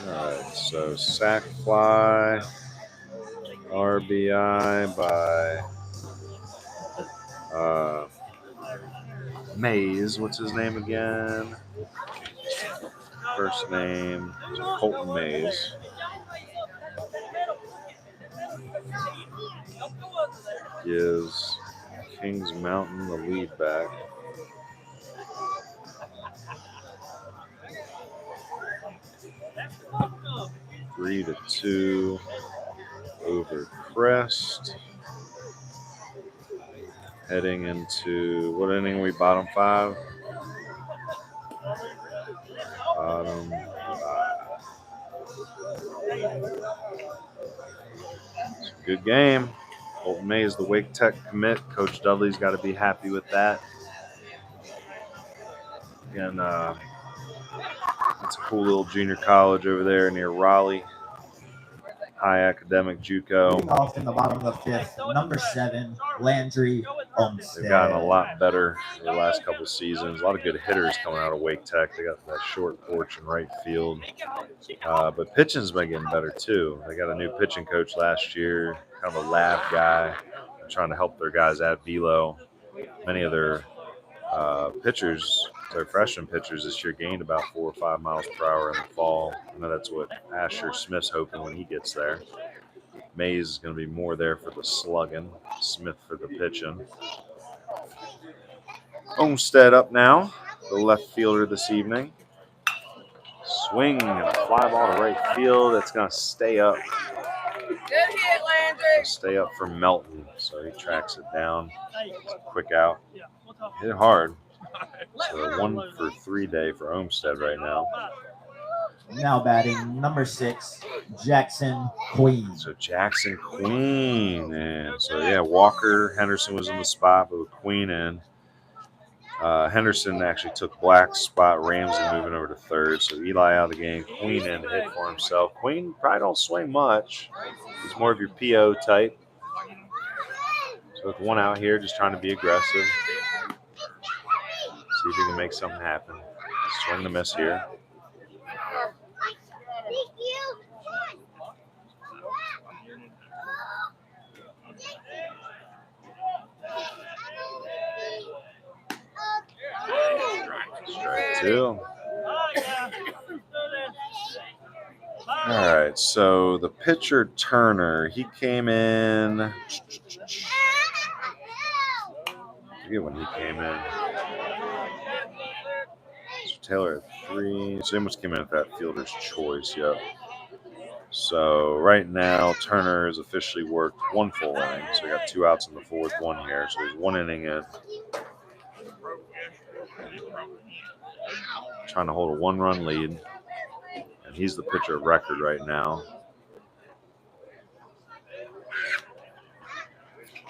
All right, so sac fly, RBI by Mays. What's his name again? First name is Colton Mays. Gives Kings Mountain the lead back. Three to 2 over Crest. Heading into what inning are we? Bottom 5. Bottom 5. It's a good game. Colton Mays, the Wake Tech commit. Coach Dudley's got to be happy with that. Again, it's a cool little junior college over there near Raleigh. High academic JUCO. Off in the bottom of the 5th, number 7, Landry Olmsted. They've gotten a lot better in the last couple seasons. A lot of good hitters coming out of Wake Tech. They got that short porch in right field. But pitching's been getting better too. They got a new pitching coach last year, kind of a lab guy. They're trying to help their guys add velo. Many of their pitchers So freshman pitchers this year gained about 4 or 5 miles per hour in the fall. I know that's what Asher Smith's hoping when he gets there. Mays is going to be more there for the slugging, Smith for the pitching. Olmsted up now, the left fielder this evening. Swing and a fly ball to right field. That's going to stay up. Good hit, Landry. Stay up for Melton, so he tracks it down. Quick out. Hit it hard. So 1 for 3 day for Olmsted right now. Now batting number 6, Jackson Queen. So Jackson Queen. And so, yeah, Walker Henderson was in the spot, but with Queen in. Henderson actually took Black's spot. Ramsey moving over to third. So Eli out of the game. Queen in to hit for himself. Queen probably don't swing much. He's more of your PO type. So with 1 out here, just trying to be aggressive. See if he can make something happen. Swing and a miss here. Strike 2. All right, so the pitcher Turner, he came in. I forget when he came in. So Taylor at 3. So he almost came in at that fielder's choice, yep. So right now, Turner has officially worked 1 full inning. So he got 2 outs in the 4th, 1 here. So he's 1 inning in. Trying to hold a 1-run lead. And he's the pitcher of record right now.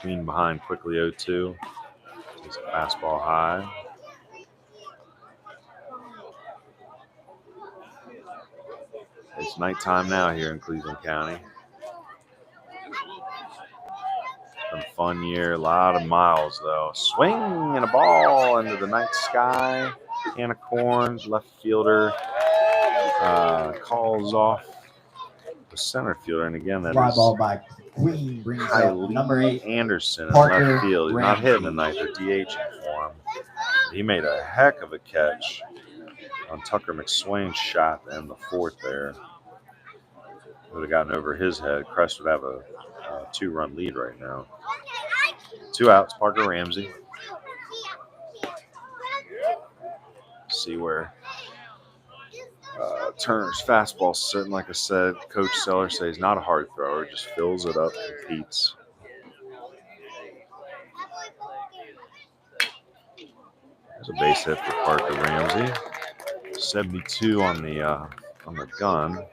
Queen behind quickly 0-2. He's a fastball high. It's nighttime now here in Cleveland County. It's been a fun year. A lot of miles, though. Swing and a ball into the night sky. Can of corn, left fielder calls off the center fielder. And again, that Fly is ball by Queen brings up number 8. Anderson in Parker left field. He's not Ramsey. hitting tonight. They're DHing for him. He made a heck of a catch on Tucker McSwain's shot in the 4th there. Would have gotten over his head. Crest would have a 2-run lead right now. 2 outs, Parker Ramsey. See where Turner's fastball sitting. Like I said, Coach Seller says he's not a hard thrower, just fills it up, competes. There's a base hit for Parker Ramsey. 72 on the gun.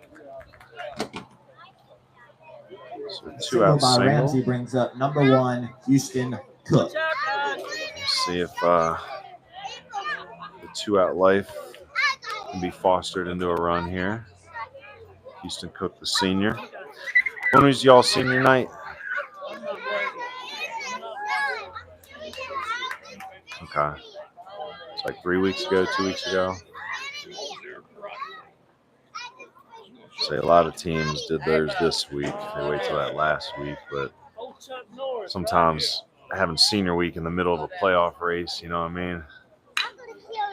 So 2 out by single. Ramsey brings up number 1, Houston Cook. Let's see if the 2 out life can be fostered into a run here. Houston Cook, the senior. When was y'all senior night? Okay. It's like 3 weeks ago, 2 weeks ago. Say a lot of teams did theirs this week. They wait till that last week, but sometimes having senior week in the middle of a playoff race, you know what I mean?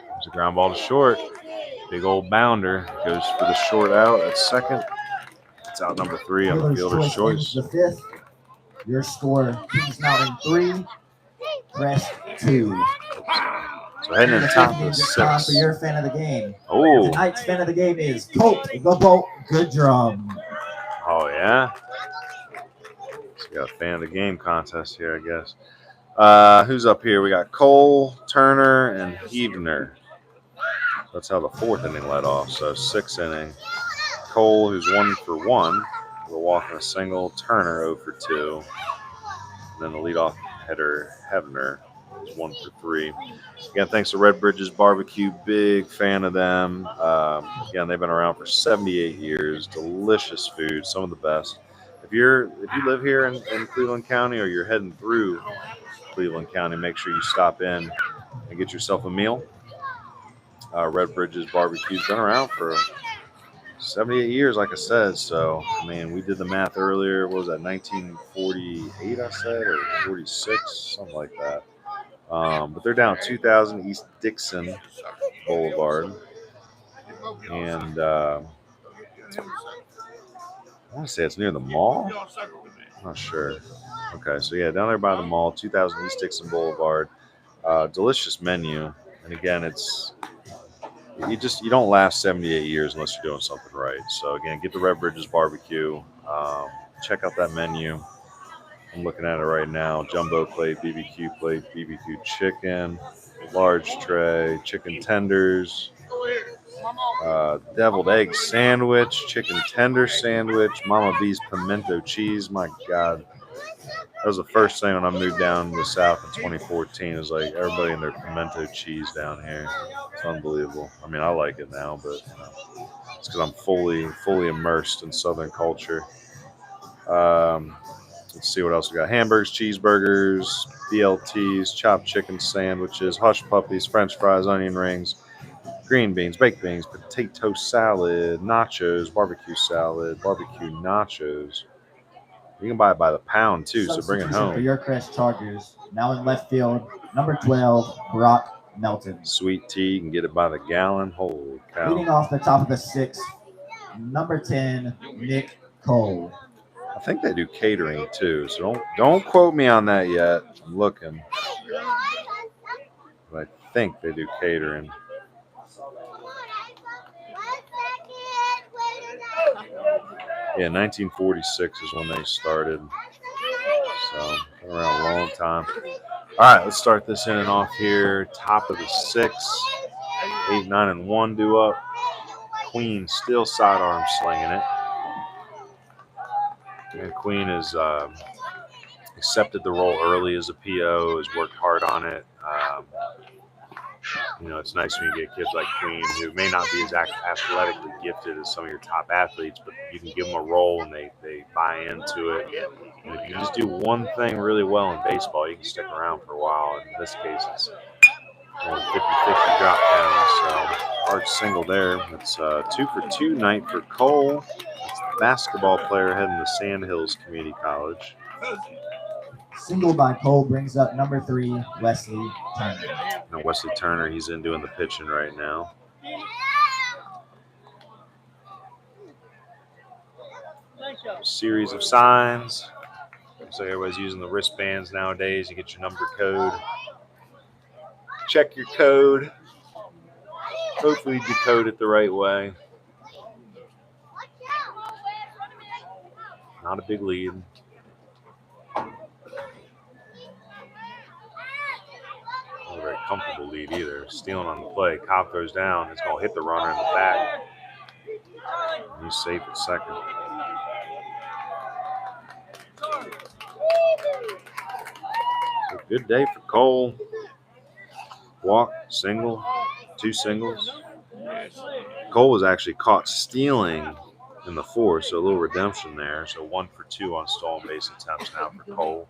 There's a ground ball to short. Big old bounder goes for the short out at second. It's out number 3 on the fielder's choice. The 5th. Your score: Kings Mountain 3, Crest 2. So heading in the top of the It's time for 6th. your fan of the game. Oh, Tonight's fan of the game is Colt the Boat Goodrum. oh yeah. So we got a fan of the game contest here, I guess. Who's up here? We got Cole, Turner, and Heavner. That's how the 4th inning led off. So 6th inning. Cole, who's 1 for 1, with a walk and a single. Turner 0 for 2. And then the leadoff hitter, Heavner, is 1 for 3. Again, thanks to Red Bridges Barbecue. Big fan of them. Again, they've been around for 78 years. Delicious food, some of the best. If you live here in Cleveland County or you're heading through Cleveland County, make sure you stop in and get yourself a meal. Red Bridges Barbecue's been around for 78 years, like I said. So, I mean, we did the math earlier. What was that, 1948, I said, or 46, something like that. But they're down 2000 East Dixon Boulevard. And I want to say it's near the mall. I'm not sure. Okay, so yeah, down there by the mall, 2000 East Dixon Boulevard. Delicious menu. And again, you don't last 78 years unless you're doing something right. So again, get the Red Bridges barbecue. Check out that menu. I'm looking at it right now. Jumbo plate, BBQ chicken, large tray, chicken tenders, deviled egg sandwich, chicken tender sandwich, Mama B's pimento cheese. My God. That was the first thing when I moved down the South in 2014. It was like everybody and their pimento cheese down here. It's unbelievable. I mean, I like it now, but it's because I'm fully immersed in Southern culture. Let's see what else we got. Hamburgers, cheeseburgers, BLTs, chopped chicken sandwiches, hush puppies, French fries, onion rings, green beans, baked beans, potato salad, nachos, barbecue salad, barbecue nachos. You can buy it by the pound too, so bring it Substitution for home. your Crest Chargers. Now in left field, number 12, Brock Melton. Sweet tea, you can get it by the gallon. Holy cow. Leading off the top of the sixth, number 10, Nick Cole. I think they do catering too, so don't quote me on that yet. I'm looking. But I think they do catering. Yeah, 1946 is when they started. So, been around a long time. All right, let's start this in and off here. Top of the sixth. 8, 9, and 1 due up. Queen still sidearm slinging it. And Queen has accepted the role early as a PO, has worked hard on it. It's nice when you get kids like Queen who may not be as athletically gifted as some of your top athletes, but you can give them a role and they buy into it. And if you just do one thing really well in baseball, you can stick around for a while. In this case, it's 50-50 drop down, so hard single there. It's 2 for 2 night for Cole. It's the basketball player heading to Sandhills Community College. Single by Cole brings up number 3, Wesley Turner. Now Wesley Turner, he's in doing the pitching right now. Series of signs. So everybody's using the wristbands nowadays. You get your number code. Check your code. Hopefully you decode it the right way. Not a big lead. Not a very comfortable lead either. Stealing on the play. Cobb throws down. It's going to hit the runner in the back. He's safe at second. So good day for Cole. Walk, single, 2 singles. Cole was actually caught stealing in the 4th, so a little redemption there. So 1 for 2 on stolen base attempts now for Cole.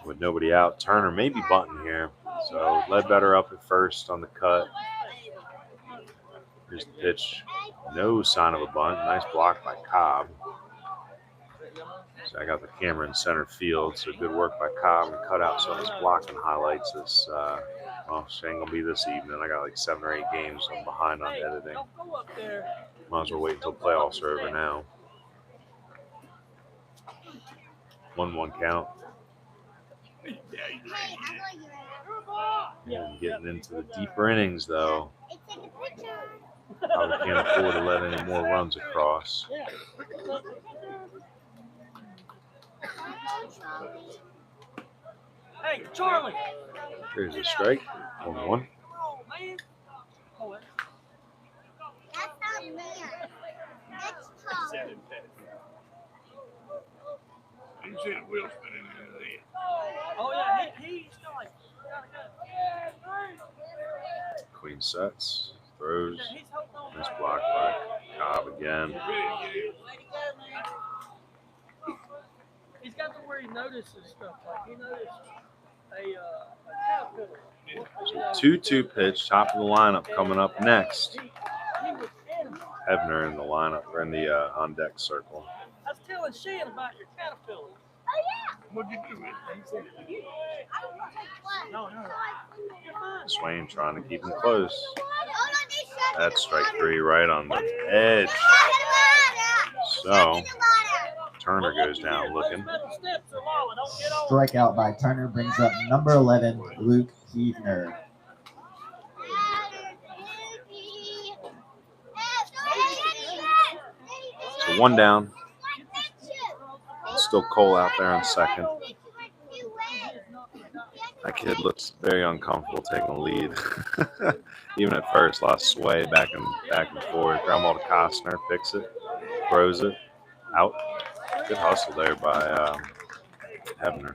With nobody out, Turner may be bunting here. So Ledbetter up at first on the cut. Here's the pitch. No sign of a bunt. Nice block by Cobb. So I got the camera in center field, so good work by Cobb and cut out some of his blocking highlights. This, she ain't going to be this evening. I got like 7 or 8 games. I'm behind on editing. Might as well wait until playoffs are over now. 1-1 count. And getting into the deeper innings, though. Probably can't afford to let any more runs across. Hey, Charlie. Here's a strike. 1-1. That's not man. That's Charlie. You see the wheel spinning in there. Oh, yeah, he's like. Queen sets, throws. Nice block by Cobb again. He's got to where he notices stuff. Like he noticed a caterpillar. So 2-2 pitch, top of the lineup coming up next. Hebner in the lineup, or in the on deck circle. I was telling Shan about your caterpillar. What'd you do? Swain trying to keep him close. That's strike 3 right on the edge. So Turner goes down looking. Strikeout by Turner brings up number 11, Luke Heavner. So 1 down. Still Cole out there on second. That kid looks very uncomfortable taking the lead. Even at first, lost sway back and forth. Ground ball to Costner, picks it, throws it, out. Good hustle there by Hebner.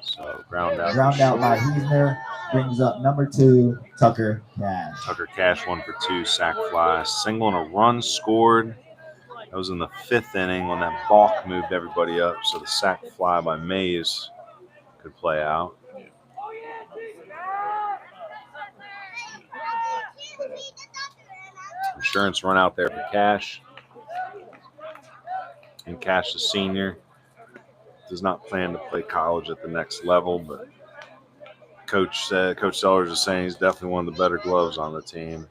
So ground out. Ground out by Heavner brings up number 2, Tucker Cash. Tucker Cash 1 for 2, sac fly, single and a run scored. That was in the 5th inning when that balk moved everybody up, so the sac fly by Mays could play out. Insurance run out there for Cash. And Cash, the senior, does not plan to play college at the next level, but Coach Sellers is saying he's definitely one of the better gloves on the team.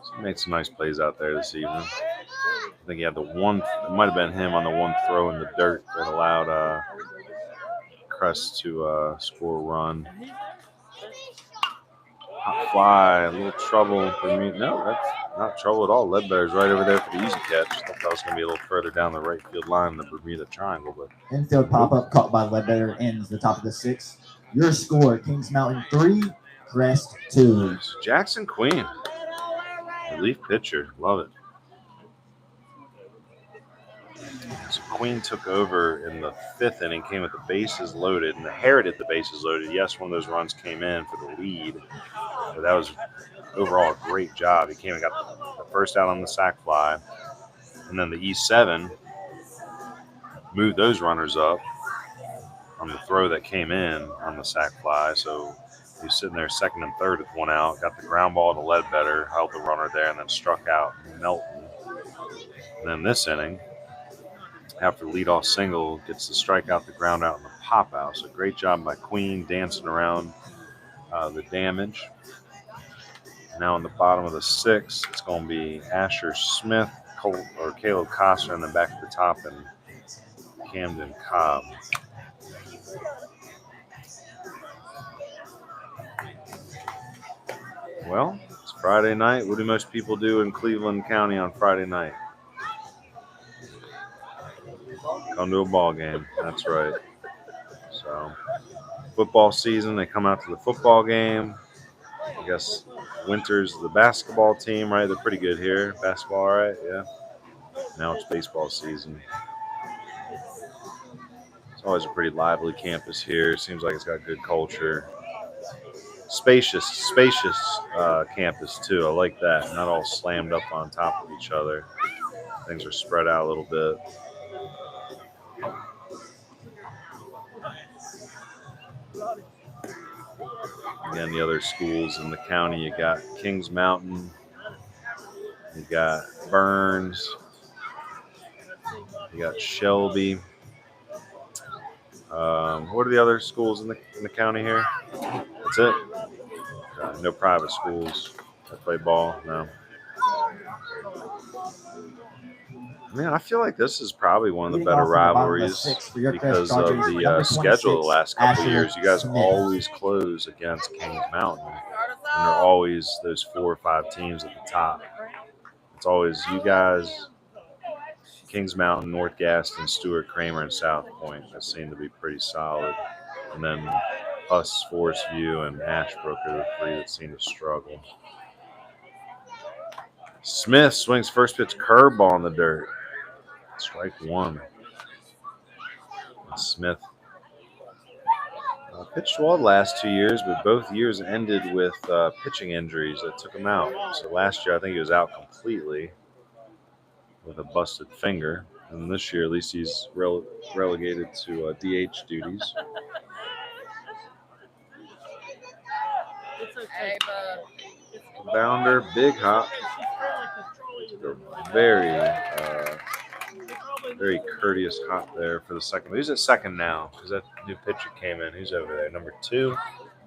So he made some nice plays out there this evening. I think he had the one, it might have been him on the one throw in the dirt that allowed Crest to score a run. Hot fly, a little trouble for me. No, that's not trouble at all. Ledbetter's right over there for the easy catch. I thought that was going to be a little further down the right field line in the Bermuda Triangle. But Infield pop-up caught by Ledbetter ends the top of the 6th. Your score, Kings Mountain 3, Crest 2. So Jackson Queen, relief pitcher. Love it. So Queen took over in the 5th inning, came with the bases loaded, and inherited the bases loaded. Yes, one of those runs came in for the lead, but that was overall a great job. He came and got the first out on the sac fly, and then the E7 moved those runners up on the throw that came in on the sac fly. So he was sitting there second and third with 1 out, got the ground ball to Ledbetter, held the runner there, and then struck out Melton. And then this inning, after the leadoff single, gets the strikeout, the ground out, and the pop out. So great job by Queen dancing around the damage. Now in the bottom of the 6th, it's going to be Asher Smith, Caleb Costner, and then back at the top, and Camden Cobb. Well, it's Friday night. What do most people do in Cleveland County on Friday night? Come to a ball game. That's right. So, football season, they come out to the football game. I guess Winter's the basketball team, right? They're pretty good here. Basketball, all right? Yeah. Now it's baseball season. It's always a pretty lively campus here. Seems like it's got good culture. Spacious campus, too. I like that. Not all slammed up on top of each other. Things are spread out a little bit. Again, the other schools in the county, you got Kings Mountain, you got Burns, you got Shelby. What are the other schools in the county here? That's it. No private schools that play ball. No. I mean, I feel like this is probably one of the better rivalries because of the schedule the last couple of years. You guys always close against Kings Mountain, and there are always those 4 or 5 teams at the top. It's always you guys, Kings Mountain, North Gaston, Stewart, Kramer, and South Point. That seem to be pretty solid. And then us, Forest View, and Ashbrook are the 3 that seem to struggle. Smith swings first pitch curveball in the dirt. Strike 1. And Smith pitched well the last 2 years, but both years ended with pitching injuries that took him out. So last year, I think he was out completely with a busted finger. And this year, at least he's relegated to DH duties. Hey, bud. Bounder, big hop. a very, very courteous hop there for the second. Who's at second now? Because that new pitcher came in. Who's over there? Number 2.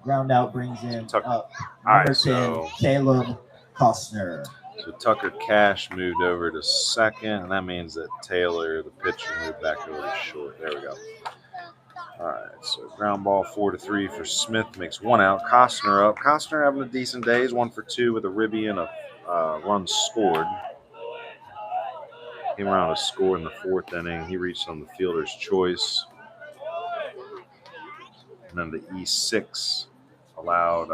Ground out brings in Tucker. up All number right, 10, so Caleb Costner. So Tucker Cash moved over to second, and that means that Taylor, the pitcher, moved back over to short. There we go. All right, so ground ball 4-3 for Smith, makes 1 out. Costner up. Costner having a decent day. He's 1 for 2 with a ribby and a run scored. Came around to score in the 4th inning. He reached on the fielder's choice. And then the E6 allowed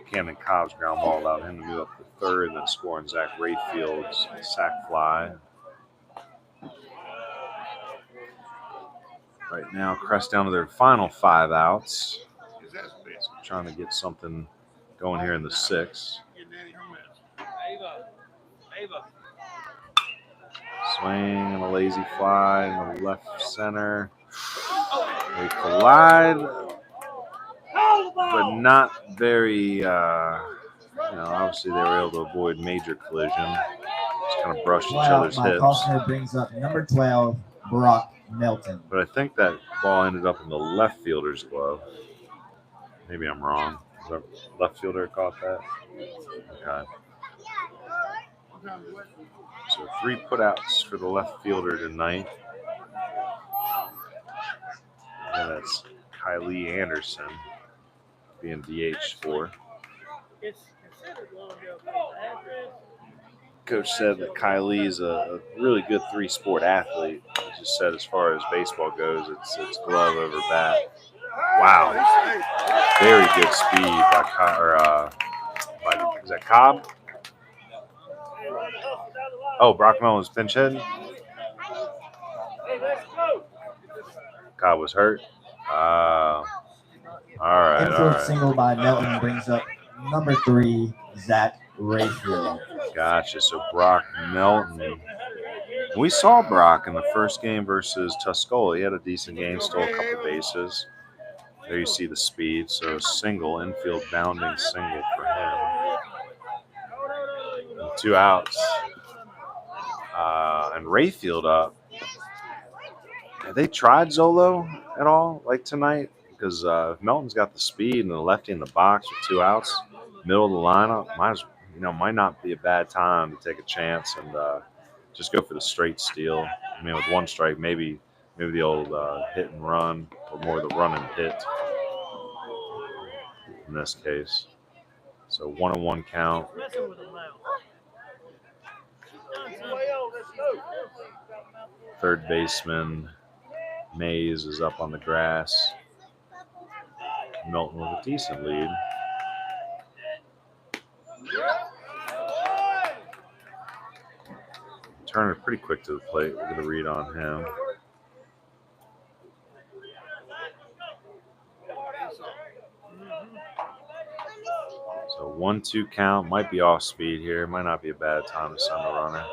Camden Cobb's ground ball allowed him to move up to 3rd, then scoring Zach Rayfield's sac fly. Right now, Crest down to their final 5 outs. So trying to get something going here in the 6th. Swing and a lazy fly in the left center. They collide, but not very, obviously they were able to avoid major collision. Just kind of brushed each other's hips. Costner brings up number 12, Brock Melton. But I think that ball ended up in the left fielder's glove. Maybe I'm wrong. Is that left fielder caught that? Okay. So 3 putouts for the left fielder tonight. And that's Kylie Anderson being DH for. Coach said that Kylie is a really good 3-sport athlete. He just said as far as baseball goes, it's glove over bat. Wow. Very good speed by is that Cobb? Oh, Brock Melton was pinch hitting? Cobb was hurt. All right. Infield single by Melton brings up number 3, Zach Rayfield. Gotcha. So Brock Melton. We saw Brock in the first game versus Tuscola. He had a decent game, stole a couple bases. There you see the speed. So single, infield bounding single for him. And 2 outs. And Rayfield up. Have they tried Zolo at all, like tonight? Because if Melton's got the speed and the lefty in the box with 2 outs, middle of the lineup, might not be a bad time to take a chance and just go for the straight steal. I mean, with 1 strike, maybe the old hit and run, or more the run and hit in this case. So 1-1 count. Third baseman Mays is up on the grass. Melton with a decent lead. Turner pretty quick to the plate. We're going to read on him. So 1-2 count. Might be off speed here. Might not be a bad time to send the runner.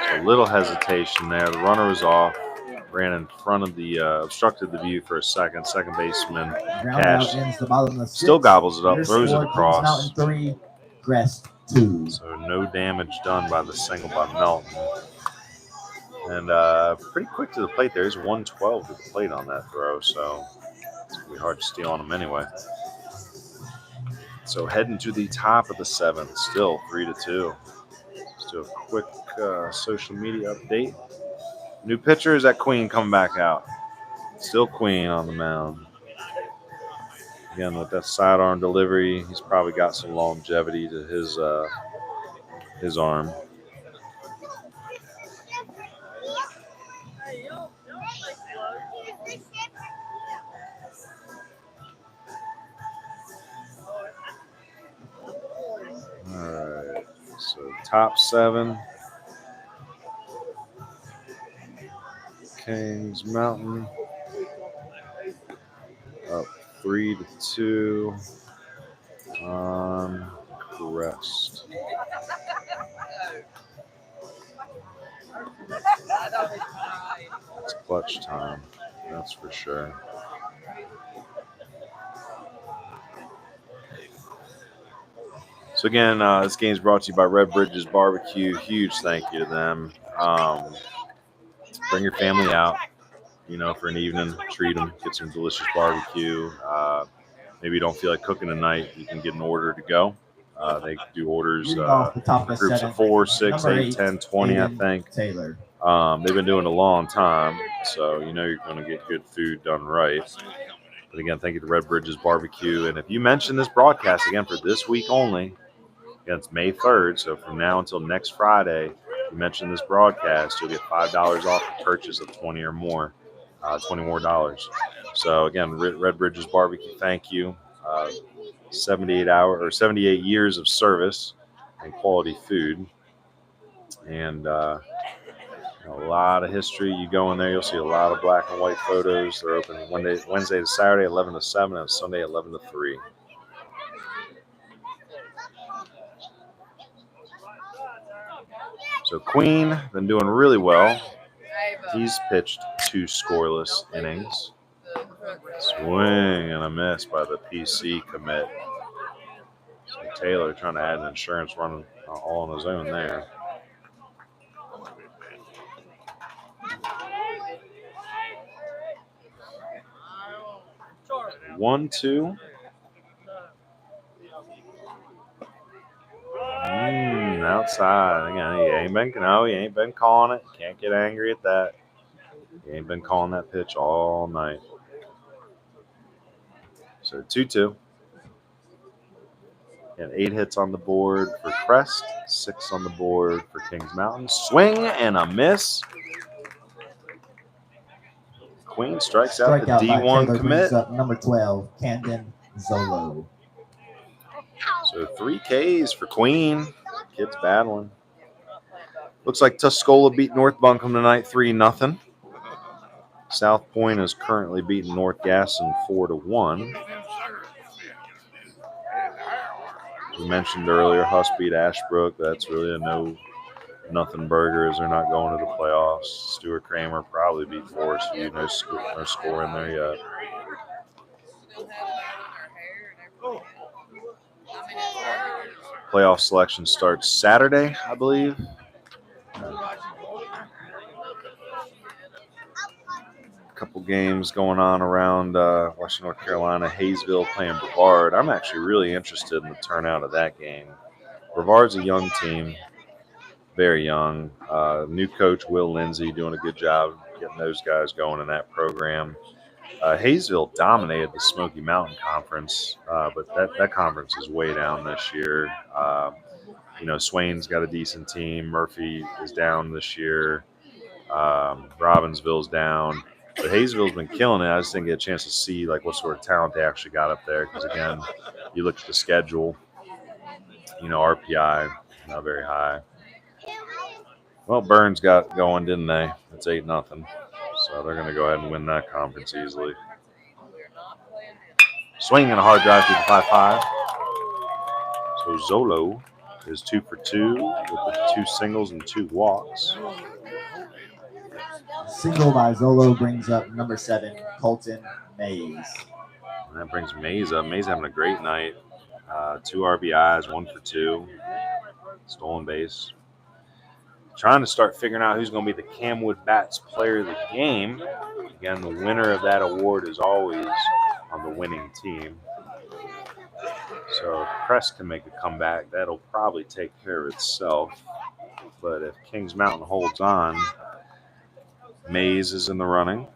So a little hesitation there. The runner was off. Ran in front of the, obstructed the view for a second. Second baseman, Cash, still gobbles it up, throws it across. 3, Crest 2. So no damage done by the single by Melton. And pretty quick to the plate there. He's 112 to the plate on that throw, so it's going to be hard to steal on him anyway. So heading to the top of the 7th, still 3-2. Let's do a quick social media update. New pitcher, is that Queen coming back out? Still Queen on the mound. Again, with that sidearm delivery, he's probably got some longevity to his arm. All right, so top 7. Kings Mountain up 3-2 on Crest. It's clutch time, that's for sure. So again, this game is brought to you by Red Bridges Barbecue. Huge thank you to them. Bring your family out, for an evening. Treat them. Get some delicious barbecue. Maybe you don't feel like cooking tonight. You can get an order to go. They do orders Leading off the top of the groups of seventh, 4, 6, number 8, 8, 10, 20, I Aiden think. Taylor. They've been doing it a long time, so you're going to get good food done right. But again, thank you to Red Bridges Barbecue. And if you mention this broadcast again for this week only, again, it's May 3rd, so from now until next Friday, if you mention this broadcast, you'll get $5 off the purchase of 20 or more, $20 more. So again, Red Bridges Barbecue, thank you. 78 years of service and quality food, and a lot of history. You go in there, you'll see a lot of black and white photos. They're open Wednesday to Saturday, 11 to 7, and Sunday, 11 to 3. So Queen been doing really well. He's pitched 2 scoreless innings. Swing and a miss by the PC commit. So Taylor trying to add an insurance run all on his own there. One, 2. Outside. Again, he ain't been calling it. Can't get angry at that. He ain't been calling that pitch all night. So 2-2. And 8 hits on the board for Crest, 6 on the board for Kings Mountain. Swing and a miss. Queen strikes out the D1 Taylor commit. brings up number 12, Camden Zolo. So 3 Ks for Queen. Kids battling. Looks like Tuscola beat North Buncombe tonight 3-0. South Point is currently beating North Gaston 4-1. We mentioned earlier Huss beat Ashbrook. That's really a nothing burger as they're not going to the playoffs. Stuart Kramer probably beat Forest View. No score in there yet. Playoff selection starts Saturday, I believe. Couple games going on around Western North Carolina. Hayesville playing Brevard. I'm actually really interested in the turnout of that game. Brevard's a young team, very young. New coach Will Lindsay doing a good job getting those guys going in that program. Hayesville dominated the Smoky Mountain Conference, but that conference is way down this year. Swain's got a decent team. Murphy is down this year. Robbinsville's down. But Hayesville's been killing it. I just didn't get a chance to see what sort of talent they actually got up there. Because again, you look at the schedule, RPI not very high. Well, Burns got going, didn't they? It's 8-0. So they're going to go ahead and win that conference easily. Swing and a hard drive through the 5-5. So Zolo is 2 for 2 with the 2 singles and 2 walks. Single by Zolo brings up number 7, Colton Mays. And that brings Mays up. Mays having a great night. 2 RBIs, 1 for 2. Stolen base. Trying to start figuring out who's going to be the Camwood Bats player of the game. Again, the winner of that award is always on the winning team. So if Crest can make a comeback, that'll probably take care of itself. But if Kings Mountain holds on, Mays is in the running.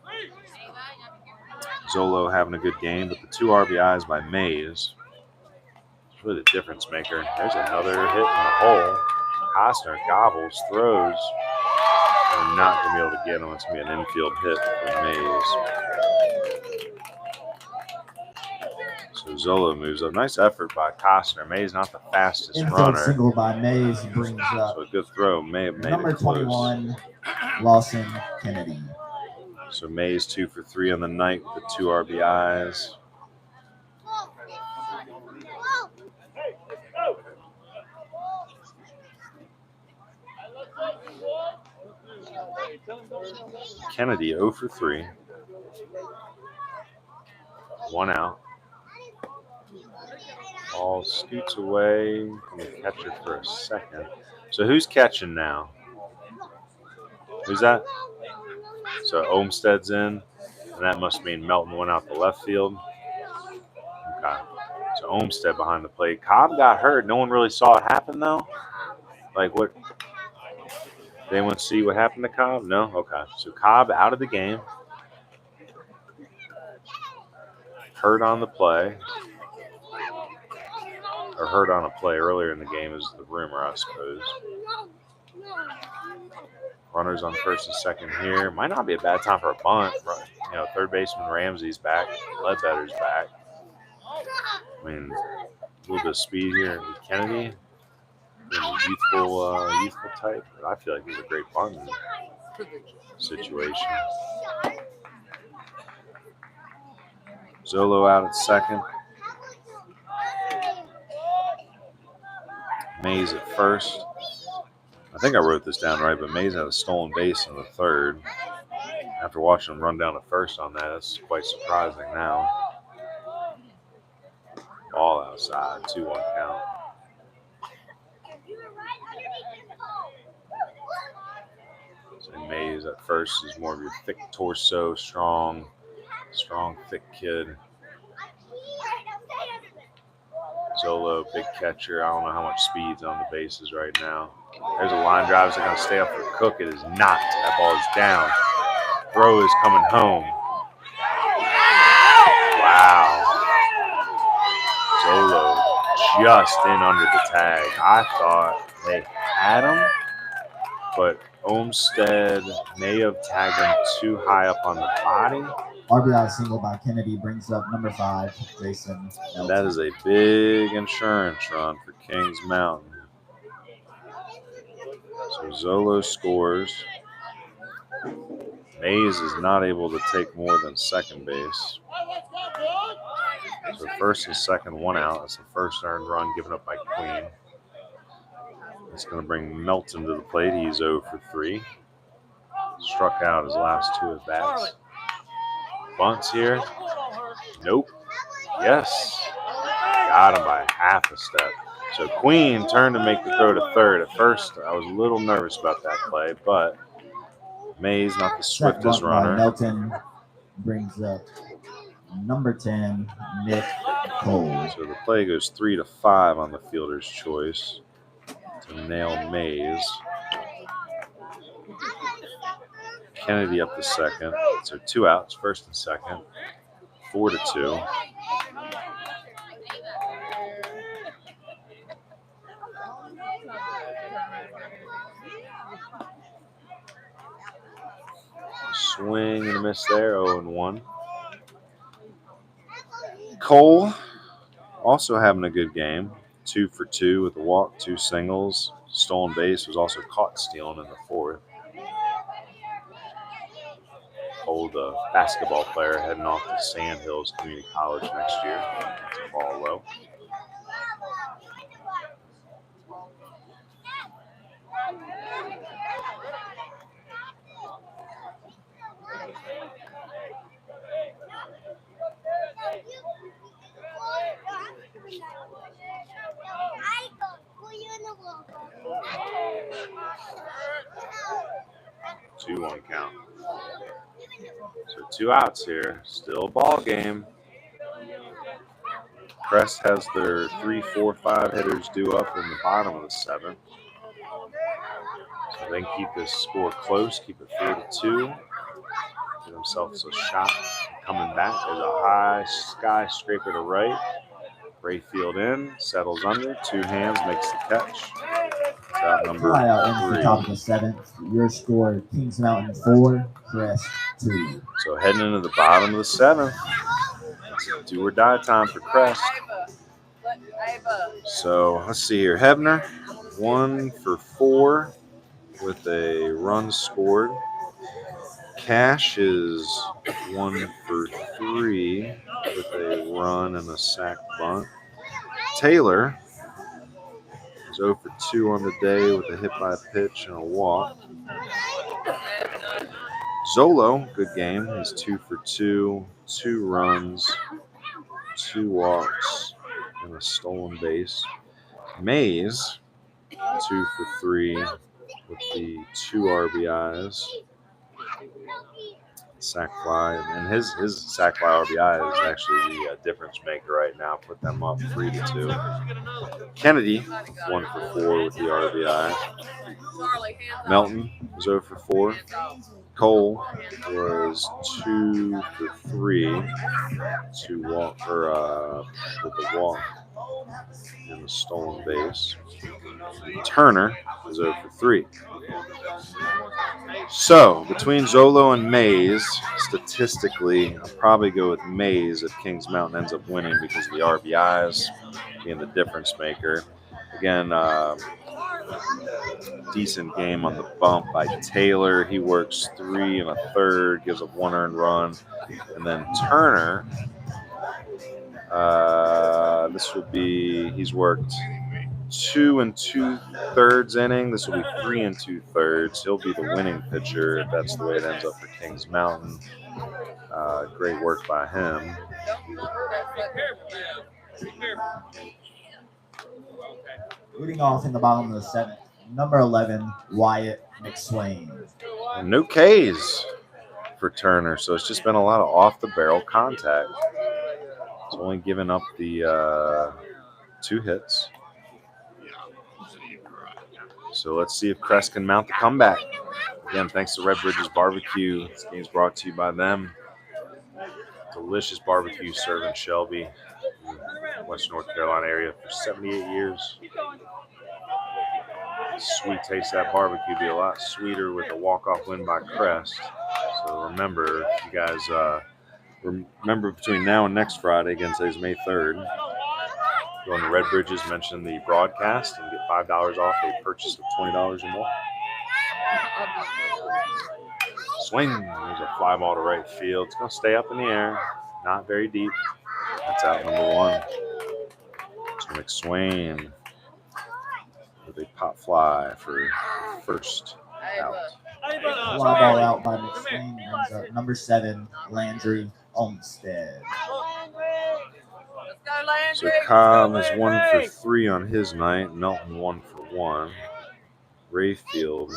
Zolo having a good game, but the 2 RBIs by Mays is really the difference maker. There's another hit in the hole. Costner gobbles, throws. They're not going to be able to get him. It's going to be an infield hit for Mays. So Zolo moves up. Nice effort by Costner. Mays not the fastest Infield runner. single by Mays brings up So a good throw. May have made number it close. 21, Lawson Kennedy. So Mays 2 for 3 on the night with the 2 RBIs. Kennedy 0 for 3. 1 out. Ball scoots away from the catcher for a second. So who's catching now? Who's that? So Olmstead's in, and that must mean Melton went out the left field. Okay. So Olmstead behind the plate. Cobb got hurt. No one really saw it happen though. Like what? Did anyone see what happened to Cobb? No? Okay. So Cobb out of the game. Hurt on the play. Or hurt on a play earlier in the game is the rumor, I suppose. Runners on first and second here. Might not be a bad time for a bunt. Third baseman Ramsey's back. Ledbetter's back. I mean, a little bit of speed here with Kennedy. Youthful type. But I feel like he's a great bunting situation. Zolo out at second. Mays at first. I think I wrote this down right, but Mays had a stolen base in the third. After watching him run down to first on that, that's quite surprising now. Ball outside, 2-1 count. So Mays at first is more of your thick torso, strong, thick kid. Zolo, big catcher. I don't know how much speed's on the bases right now. There's a line drive. Is it going to stay up for Cook? It is not. That ball is down. Throw is coming home. Wow. Zolo just in under the tag. I thought they had him, but Olmstead may have tagged him too high up on the body. RBI single by Kennedy brings up number 5, Jason. And that is a big insurance run for Kings Mountain. So Zolo scores. Mays is not able to take more than second base. So first and second, 1 out. That's the first earned run given up by Queen. It's going to bring Melton to the plate. He's 0 for 3. Struck out his last 2 at bats. Bunts here. Nope. Yes. Got him by half a step. So Queen turned to make the throw to third. At first, I was a little nervous about that play, but Mays, not the swiftest runner. Melton brings up number 10, Nick Cole. So the play goes 3-5 on the fielder's choice to nail Mays. Kennedy up to second. So 2 outs, first and second. 4-2. Swing and a miss there, 0-1. Cole also having a good game. 2 for 2 with a walk, 2 singles. Stolen base, was also caught stealing in the fourth. Cole, the basketball player, heading off to Sand Hills Community College next year. That's a ball low. Two 1 count. So 2 outs here. Still a ball game. Crest has their 3, 4, 5 hitters due up in the bottom of the 7th. So they can keep this score close, keep it 4-2. Give themselves a shot coming back. There's a high skyscraper to right. Rayfield in, settles under, 2 hands, makes the catch. Out number 3. Into the top of the 7th. Your score: Kings Mountain 4, Crest 2. So heading into the bottom of the 7th. It's do or die time for Crest. So let's see here. Hebner, 1 for 4 with a run scored. Cash is 1 for 3 with a run and a sack bunt. Taylor is 0 for 2 on the day with a hit by a pitch and a walk. Zolo, good game. He's 2 for 2, 2 runs, 2 walks, and a stolen base. Mays, 2 for 3 with the 2 RBIs. Sack fly, and his sack fly RBI is actually the difference maker right now. Put them up 3-2. Kennedy, 1 for 4 with the RBI. Charlie, hands off. Melton was 0 for 4. Hands off. Cole was 2 for 3 to walk with the walk and the stolen base. Turner was 0 for 3. So between Zolo and Mays, statistically, I'll probably go with Mays if Kings Mountain ends up winning because of the RBIs being the difference maker. Again, decent game on the bump by Taylor. He works 3 1/3, gives up 1 earned run. And then Turner, he's worked 2 2/3 inning. This will be 3 2/3. He'll be the winning pitcher if that's the way it ends up for Kings Mountain. Great work by him. Leading off in the bottom of the 7th, number 11, Wyatt McSwain. And no Ks for Turner, so it's just been a lot of off-the-barrel contact. He's only given up the 2 hits. So let's see if Crest can mount the comeback. Again, thanks to Red Bridges Barbecue. This game's brought to you by them. Delicious barbecue served in Shelby, Western North Carolina area for 78 years. Sweet taste of that barbecue be a lot sweeter with a walk-off win by Crest. So remember, you guys remember between now and next Friday, again, today's May 3rd, go on to Red Bridges, mention the broadcast, and get $5 off a purchase of $20 or more. Swing. There's a fly ball to right field. It's going to stay up in the air. Not very deep. That's out number 1. So McSwain with a pop fly for first out. Fly ball out by McSwain brings up number 7, Landry Olmstead. So Cobb is 1 for 3 on his night. Melton 1 for 1. Rayfield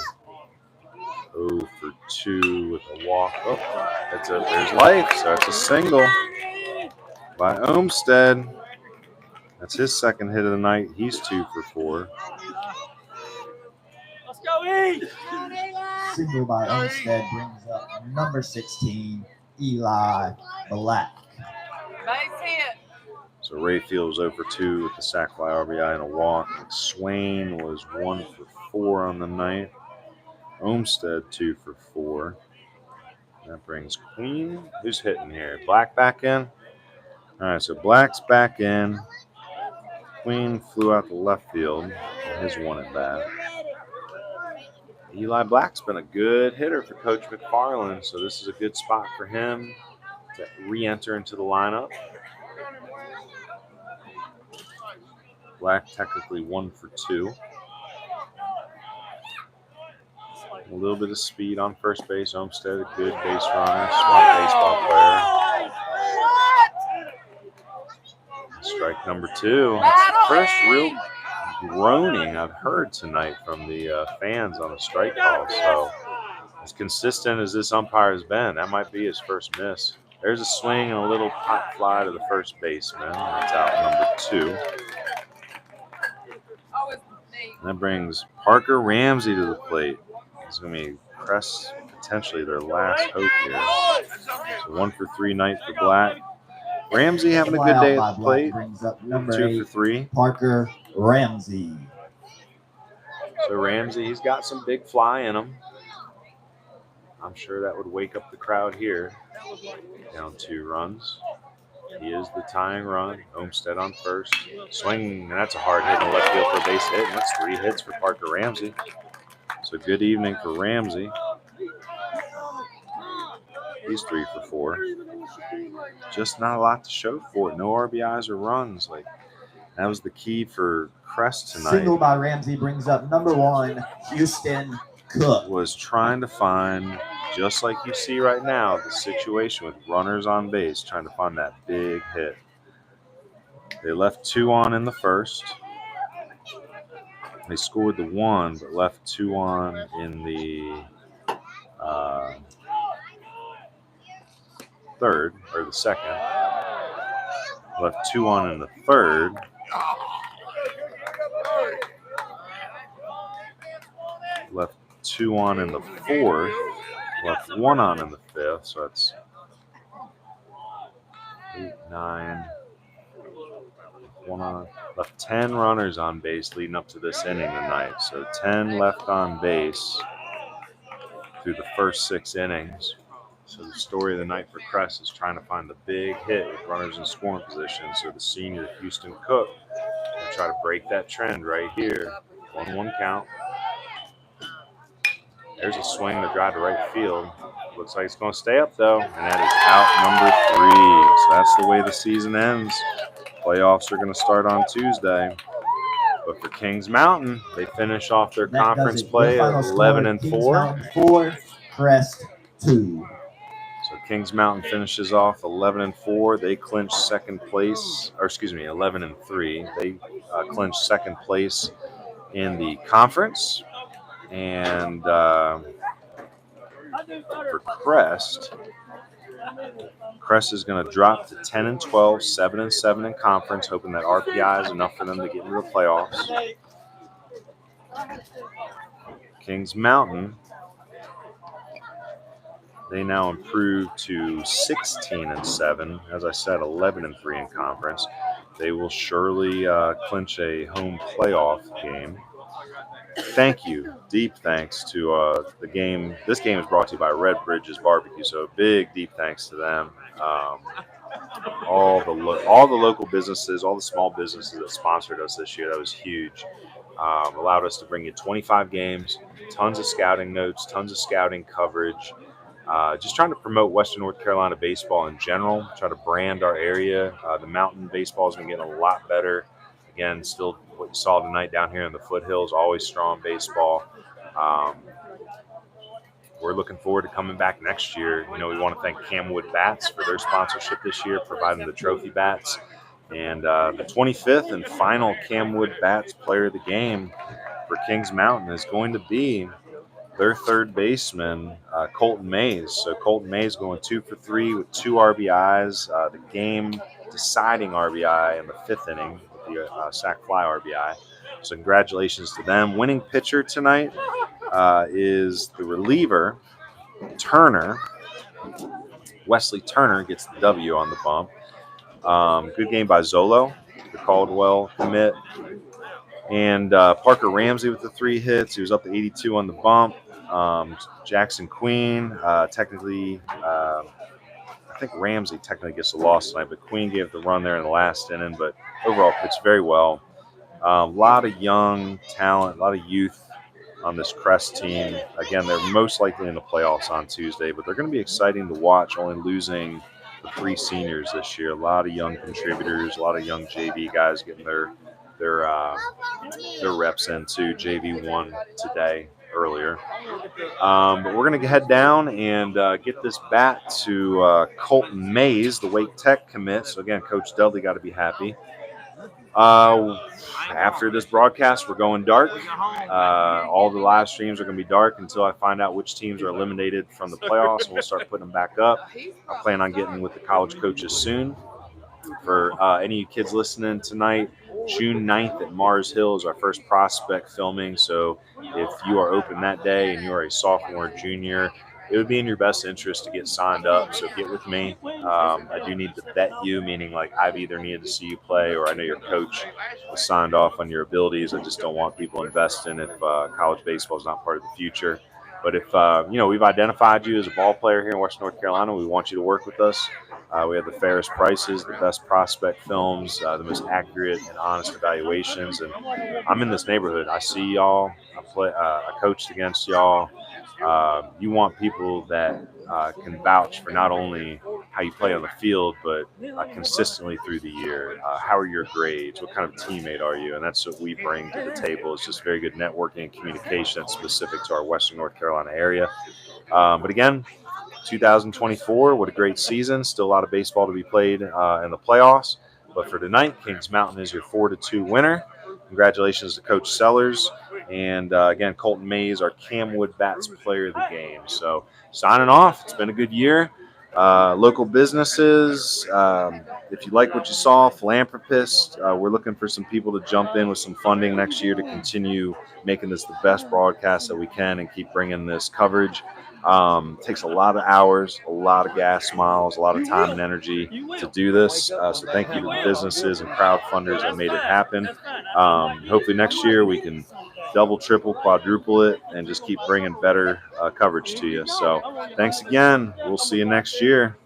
0 for 2 with a walk. Oh, there's life. So it's a single by Olmstead. That's his second hit of the night. He's 2 for 4. Let's go, E! Single by Olmstead brings up number 16, Eli Black. Base hit. So Rayfield was 0 for 2 with the sac fly RBI and a walk. Swain was 1 for 4 on the night. Olmstead 2 for 4. That brings Queen. Who's hitting here? Black back in? All right, so Black's back in. Queen flew out to left field on his 1 at bat. Eli Black's been a good hitter for Coach McFarland, so this is a good spot for him to re-enter into the lineup. Black technically 1 for 2. A little bit of speed on first base. Olmstead, a good base runner, smart baseball player. Strike number 2. That's the first real groaning I've heard tonight from the fans on the strike call. So as consistent as this umpire has been, that might be his first miss. There's a swing and a little pop fly to the first baseman. That's out number 2. And that brings Parker Ramsey to the plate. It's going to be Crest potentially their last hope here. So 1 for 3 night for Black. Ramsey having a good day at the plate. Brings up number 2 8, for 3. Parker Ramsey. So Ramsey, he's got some big fly in him. I'm sure that would wake up the crowd here. Down 2 runs. He is the tying run. Olmstead on first. Swing, and that's a hard hit in the left field for a base hit. And that's 3 hits for Parker Ramsey. So good evening for Ramsey. He's 3 for 4. Just not a lot to show for it. No RBIs or runs. Like that was the key for Crest tonight. Single by Ramsey brings up number 1, Houston Cook. Was trying to find, just like you see right now, the situation with runners on base, trying to find that big hit. They left 2 on in the first. They scored the 1, but left 2 on in the third, or the second. Left 2 on in the third. Left 2 on in the fourth. Left 1 on in the fifth. So that's 8, 9, 1 on. Left 10 runners on base leading up to this inning tonight. So 10 left on base through the first 6 innings. So the story of the night for Crest is trying to find the big hit with runners in scoring position. So the senior Houston Cook will try to break that trend right here. 1-1 count. There's a swing to drive to right field. Looks like it's going to stay up, though. And that is out number 3. So that's the way the season ends. Playoffs are going to start on Tuesday. But for Kings Mountain, they finish off their conference play at 11-4. 4, Crest 2. So Kings Mountain finishes off 11-4. They clinch second place, 11-3. They clinch second place in the conference. And for Crest is going to drop to 10-12, 7-7 in conference, hoping that RPI is enough for them to get into the playoffs. Kings Mountain, they now improve to 16-7. As I said, 11-3 in conference. They will surely clinch a home playoff game. Thank you. Deep thanks to the game. This game is brought to you by Red Bridges Barbecue. So big, deep thanks to them. All the local businesses, all the small businesses that sponsored us this year. That was huge. Allowed us to bring you 25 games, tons of scouting notes, tons of scouting coverage. Just trying to promote Western North Carolina baseball in general. Try to brand our area. The mountain baseball has been getting a lot better. Again, still what you saw tonight down here in the foothills, always strong baseball. We're looking forward to coming back next year. We want to thank Camwood Bats for their sponsorship this year, providing the trophy bats. And the 25th and final Camwood Bats player of the game for Kings Mountain is going to be their third baseman, Colton Mays. So Colton Mays going 2 for 3 with 2 RBIs. The game-deciding RBI in the 5th inning with the sac fly RBI. So congratulations to them. Winning pitcher tonight is the reliever, Turner. Wesley Turner gets the W on the bump. Good game by Zolo, the Caldwell commit. And Parker Ramsey with the 3 hits. He was up to 82 on the bump. Jackson Queen, technically, I think Ramsey technically gets the loss tonight, but Queen gave the run there in the last inning. But overall, pitched very well. A lot of young talent, a lot of youth on this Crest team. Again, they're most likely in the playoffs on Tuesday, but they're going to be exciting to watch, only losing the 3 seniors this year. A lot of young contributors, a lot of young JV guys getting their reps into JV1 today, earlier. But we're going to head down and get this bat to Colton Mays, the Wake Tech commit. So again, Coach Dudley got to be happy. After this broadcast, we're going dark. All the live streams are going to be dark until I find out which teams are eliminated from the playoffs, and we'll start putting them back up. I plan on getting with the college coaches soon. For any of you kids listening tonight, June 9th at Mars Hill is our first prospect filming. So if you are open that day and you are a sophomore or junior, it would be in your best interest to get signed up. So get with me. I do need to vet you, meaning like I've either needed to see you play or I know your coach was signed off on your abilities. I just don't want people investing if college baseball is not part of the future. But if, we've identified you as a ball player here in Western North Carolina, we want you to work with us. We have the fairest prices, the best prospect films, the most accurate and honest evaluations. And I'm in this neighborhood. I see y'all. I coached against y'all. You want people that can vouch for not only how you play on the field, but consistently through the year. How are your grades? What kind of teammate are you? And that's what we bring to the table. It's just very good networking and communication that's specific to our Western North Carolina area. But again, 2024, what a great season. Still a lot of baseball to be played in the playoffs. But for tonight, Kings Mountain is your 4-2 winner. Congratulations to Coach Sellers. And again, Colton Mays, our Camwood Bats player of the game. So signing off. It's been a good year. Local businesses, if you like what you saw, philanthropists, we're looking for some people to jump in with some funding next year to continue making this the best broadcast that we can and keep bringing this coverage. Takes a lot of hours, a lot of gas miles, a lot of time and energy to do this. So thank you to the businesses and crowdfunders that made it happen. Hopefully next year we can double, triple, quadruple it, and just keep bringing better coverage to you. So thanks again. We'll see you next year.